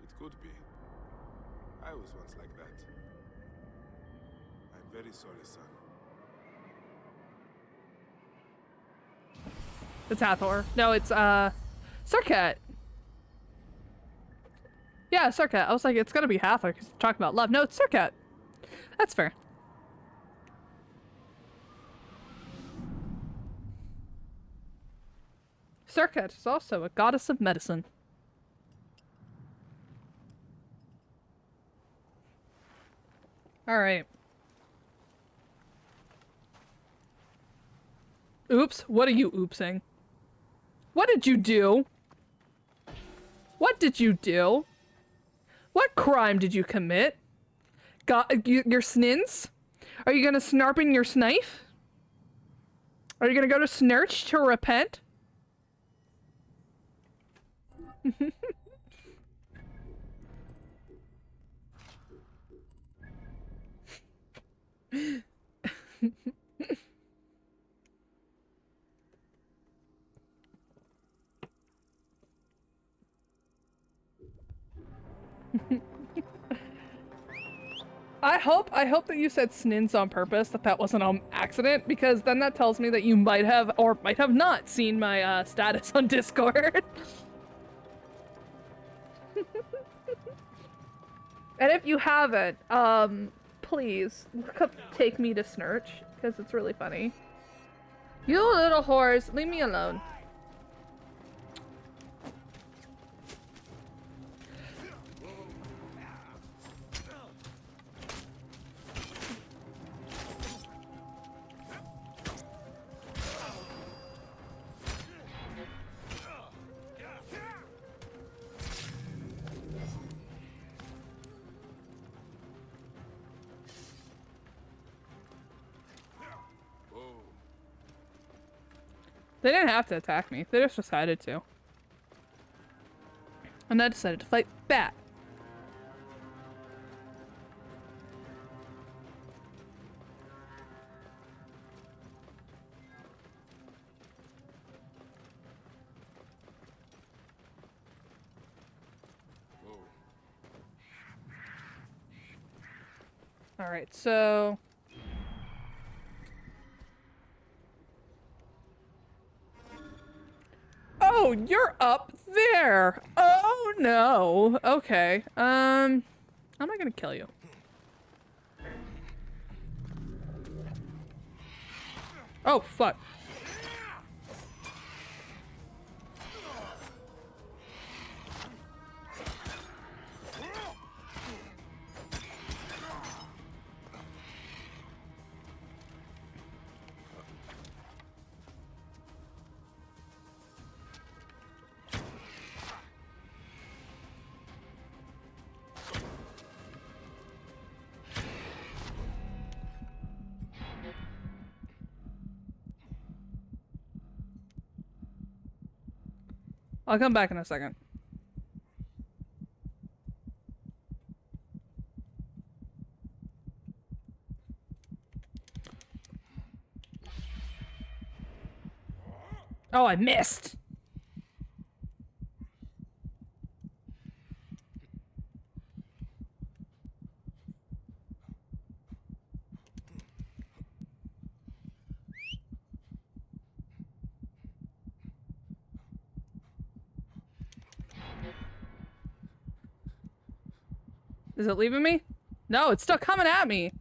It could be. I was once like that. I'm very sorry, son. It's Hathor. No, it's Serket. Yeah, Serket. I was like, it's gonna be Hathor because we're talking about love. No, it's Serket. That's fair. Serket is also a goddess of medicine. Alright. Oops, what are you oopsing? What did you do? What did you do? What crime did you commit? Your snins? Are you gonna snarpen your snife? Are you gonna go to Snurch to repent? I hope that you said snins on purpose, that wasn't an accident, because then that tells me that you might have or might have not seen my status on Discord. And if you haven't, please look up Take Me to Snurch, because it's really funny. You little whores, leave me alone. They didn't have to attack me. They just decided to. And I decided to fight back. Alright, so... Oh, you're up there! Oh no! Okay, how am I gonna kill you? Oh, fuck. I'll come back in a second. Oh, I missed! Is it leaving me? No, it's still coming at me.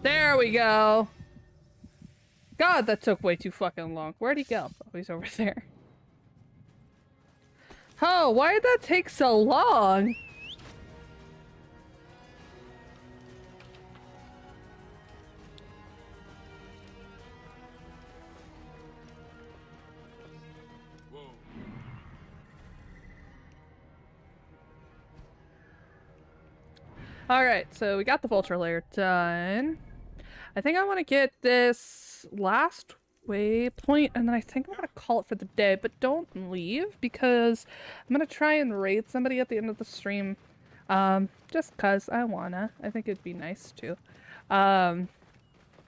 There we go. God, that took way too fucking long. Where'd he go? Oh, he's over there. Oh, why did that take so long? Alright, so we got the vulture layer done. I think I want to get this last waypoint, and then I think I'm gonna call it for the day, but don't leave, because I'm gonna try and raid somebody at the end of the stream, just cause I wanna. I think it'd be nice to.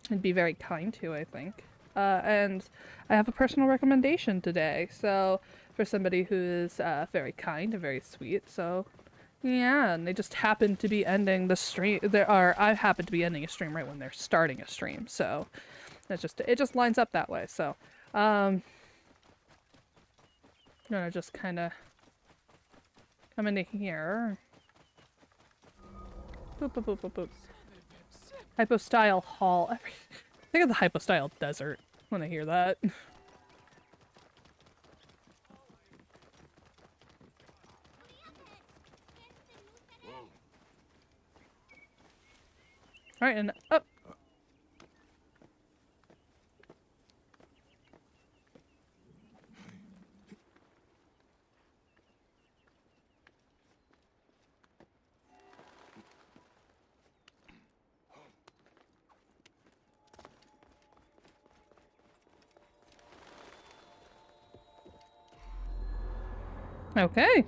It'd be very kind to, I think. And I have a personal recommendation today, so for somebody who is very kind and very sweet, so yeah, and they just happen to be ending the stream. I happen to be ending a stream right when they're starting a stream, so it just lines up that way. So I'm gonna just kind of come into here. Boop boop boop boop boop. Hypostyle Hall. I think of the Hypostyle Desert when I hear that. Alright, and up. Okay.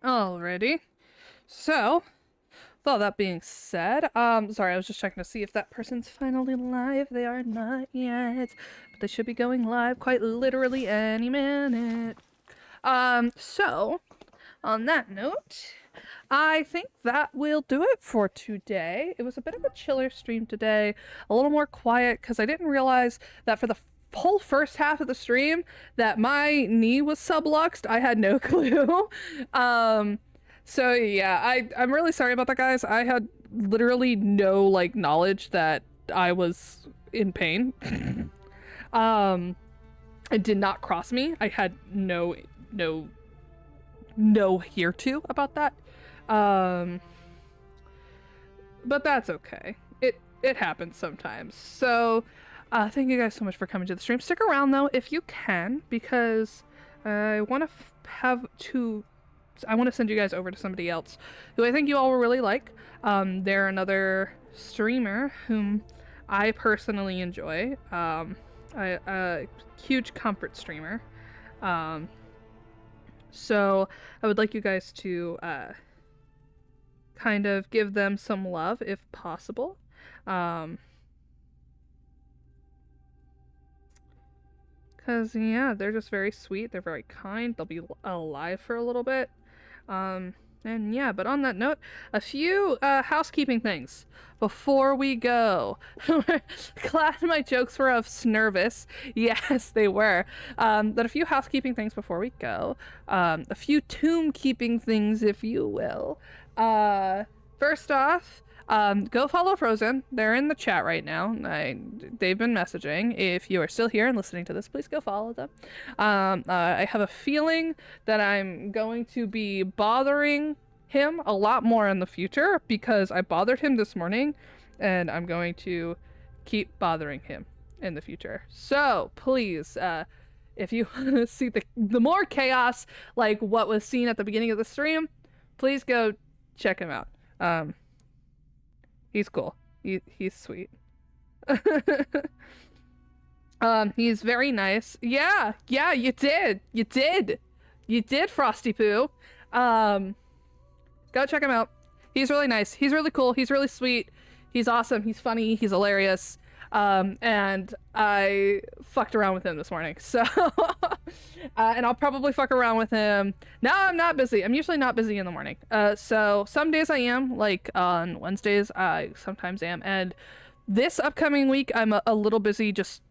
Alrighty. So, with all that being said, sorry, I was just checking to see if that person's finally live. They are not yet, but they should be going live quite literally any minute. So, on that note, I think that will do it for today. It was a bit of a chiller stream today, a little more quiet, because I didn't realize that for the whole first half of the stream that my knee was subluxed. I had no clue. So yeah, I'm really sorry about that, guys. I had literally no like knowledge that I was in pain. It did not cross me. I had no hear to about that. But that's okay. It happens sometimes. So thank you guys so much for coming to the stream. Stick around though if you can, because I want to send you guys over to somebody else who I think you all will really like. They're another streamer whom I personally enjoy. A huge comfort streamer. So I would like you guys to kind of give them some love if possible. Because, yeah, they're just very sweet. They're very kind. They'll be alive for a little bit. And yeah, but on that note, a few housekeeping things before we go. Glad my jokes were of Snervous. Yes, they were. But a few housekeeping things before we go. A few tomb-keeping things, if you will. First off, go follow Frozen. They're in the chat right now. They've been messaging. If you are still here and listening to this, please go follow them. I have a feeling that I'm going to be bothering him a lot more in the future because I bothered him this morning, and I'm going to keep bothering him in the future. So please, if you want to see the more chaos like what was seen at the beginning of the stream, please go check him out. He's cool. He's sweet. He's very nice. Yeah, you did. You did, Frosty Poo. Go check him out. He's really nice. He's really cool. He's really sweet. He's awesome. He's funny. He's hilarious. And I fucked around with him this morning. So, and I'll probably fuck around with him. Now I'm not busy. I'm usually not busy in the morning. So some days I am, like on Wednesdays, I sometimes am. And this upcoming week, I'm a little busy just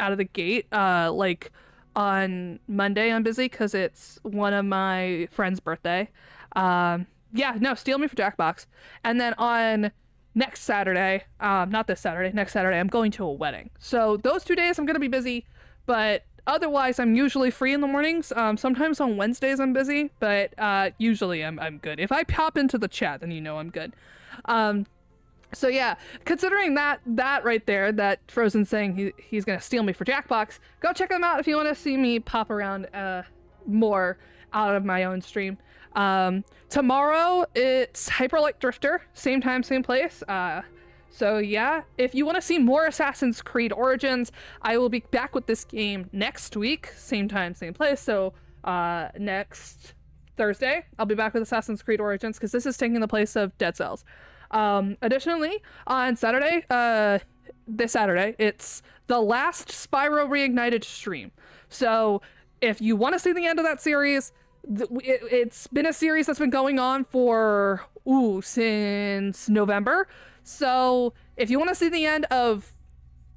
out of the gate. Like on Monday I'm busy because it's one of my friend's birthday. Yeah, no, steal me for Jackbox. And then on next Saturday, not this Saturday, next Saturday, I'm going to a wedding. So those 2 days I'm going to be busy, but otherwise I'm usually free in the mornings. Sometimes on Wednesdays I'm busy, but usually I'm good. If I pop into the chat, then you know I'm good. So yeah, considering that right there, that Frozen saying he's going to steal me for Jackbox, go check them out if you want to see me pop around more out of my own stream. Tomorrow it's Hyperlight Drifter, same time, same place. So yeah, if you want to see more Assassin's Creed Origins, I will be back with this game next week, same time, same place. So next Thursday, I'll be back with Assassin's Creed Origins because this is taking the place of Dead Cells. Additionally, on Saturday, this Saturday, it's the last Spyro Reignited stream. So if you want to see the end of that series, it's been a series that's been going on for since November. So if you want to see the end of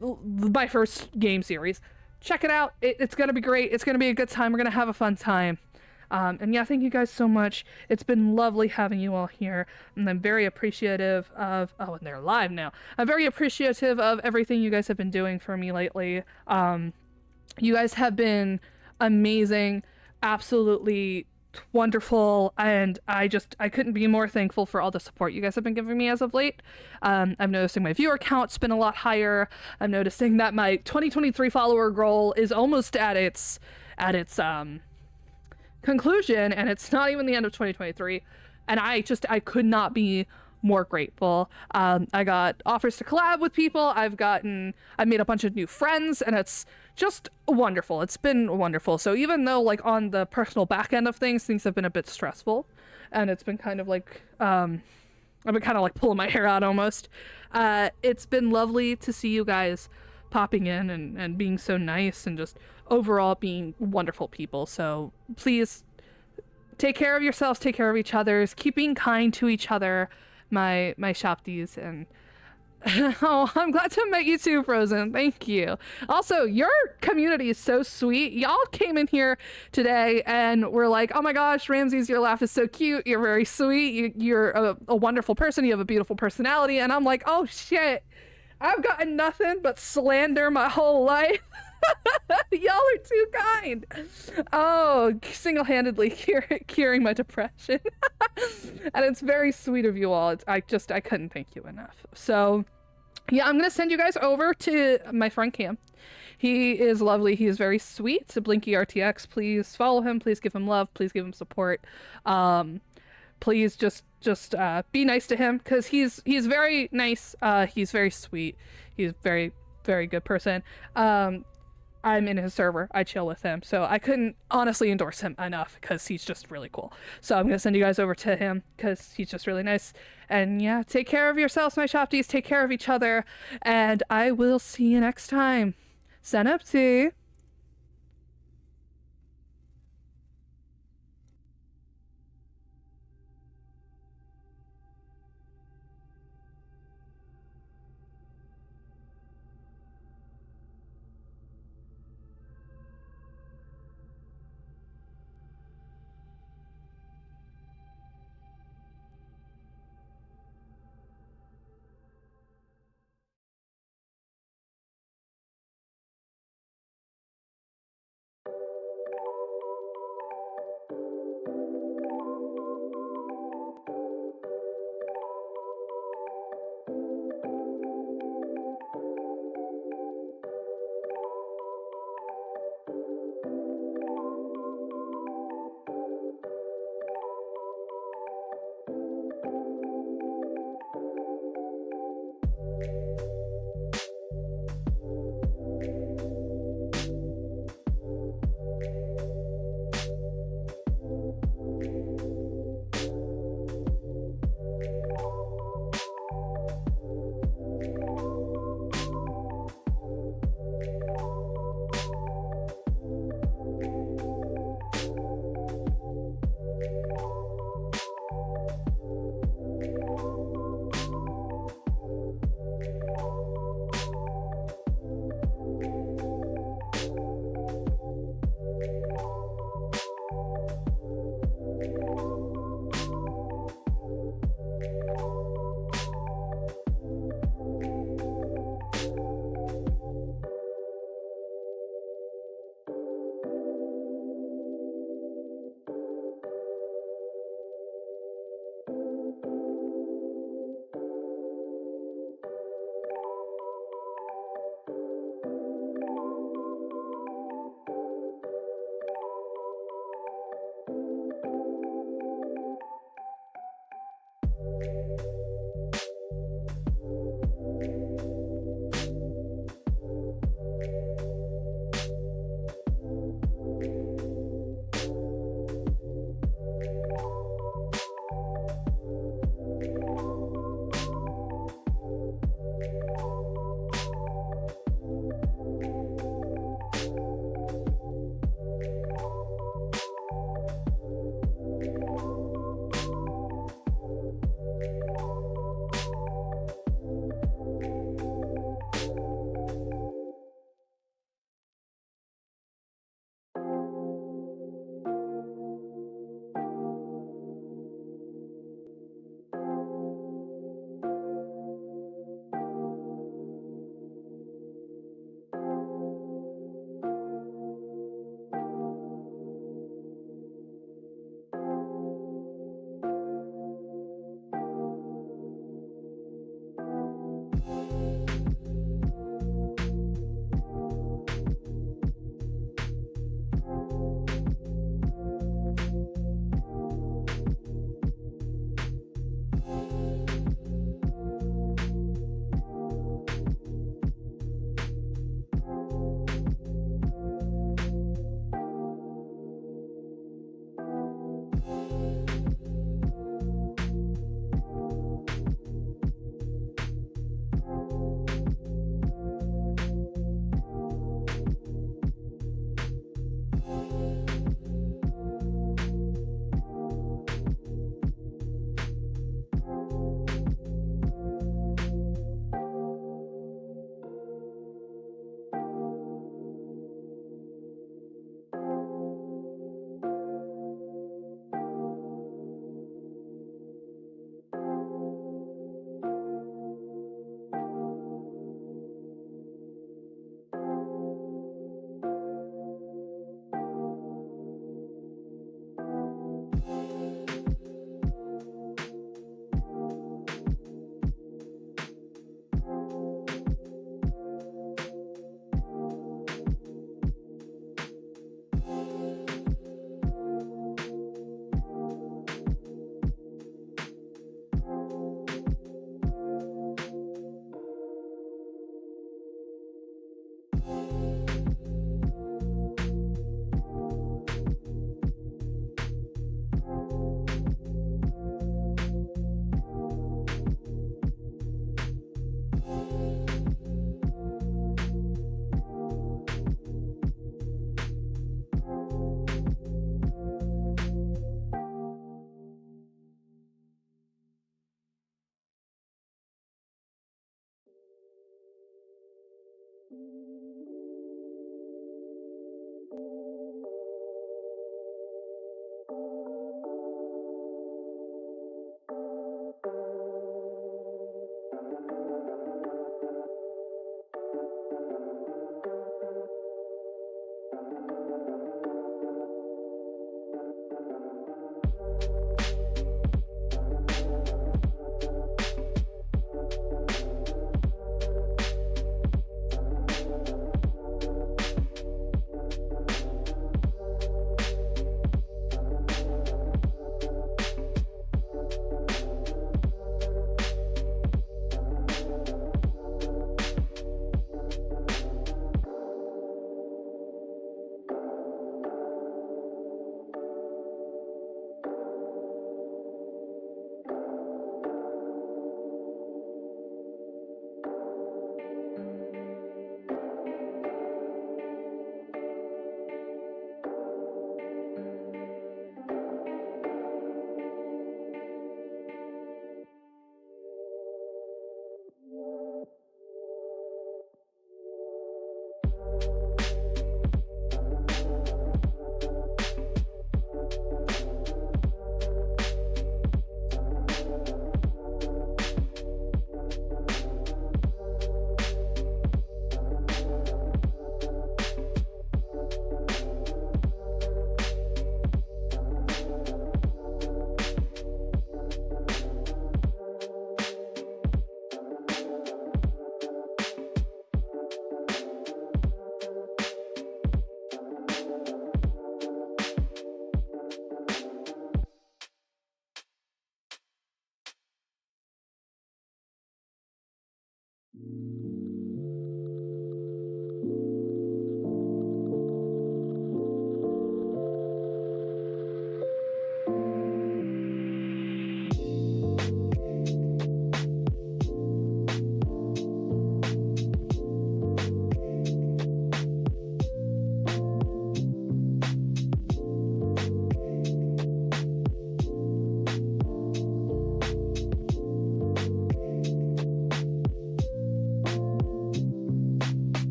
my first game series, check it out. It's gonna be great. It's gonna be a good time. We're gonna have a fun time. And yeah, thank you guys so much. It's been lovely having you all here, and I'm very appreciative of and they're live now. I'm very appreciative of everything you guys have been doing for me lately. You guys have been amazing, absolutely wonderful, and I couldn't be more thankful for all the support you guys have been giving me as of late. I'm noticing my viewer count's been a lot higher. I'm noticing that my 2023 follower goal is almost at its conclusion, and it's not even the end of 2023, and I could not be more grateful. I got offers to collab with people. I made a bunch of new friends, and it's just wonderful. It's been wonderful. So even though like on the personal back end of things have been a bit stressful, and it's been kind of like I've been kind of like pulling my hair out almost, it's been lovely to see you guys popping in and being so nice and just overall being wonderful people. So please take care of yourselves, take care of each other's, keep being kind to each other, my shopties, and oh, I'm glad to have met you too, Frozen. Thank you. Also, your community is so sweet. Y'all came in here today and were like, oh my gosh, Ramses, your laugh is so cute. You're very sweet. You're a wonderful person. You have a beautiful personality. And I'm like, oh shit, I've gotten nothing but slander my whole life. Y'all are too kind. Oh, single-handedly curing my depression. And it's very sweet of you all. I couldn't thank you enough. So yeah, I'm gonna send you guys over to my friend Cam. He is lovely. He is very sweet. So Blinky RTX, please follow him. Please give him love. Please give him support. Please just be nice to him because he's very nice. He's very sweet. He's very, very good person. I'm in his server. I chill with him. So I couldn't honestly endorse him enough because he's just really cool. So I'm going to send you guys over to him because he's just really nice. And yeah, take care of yourselves, my shopties. Take care of each other. And I will see you next time. Senapti.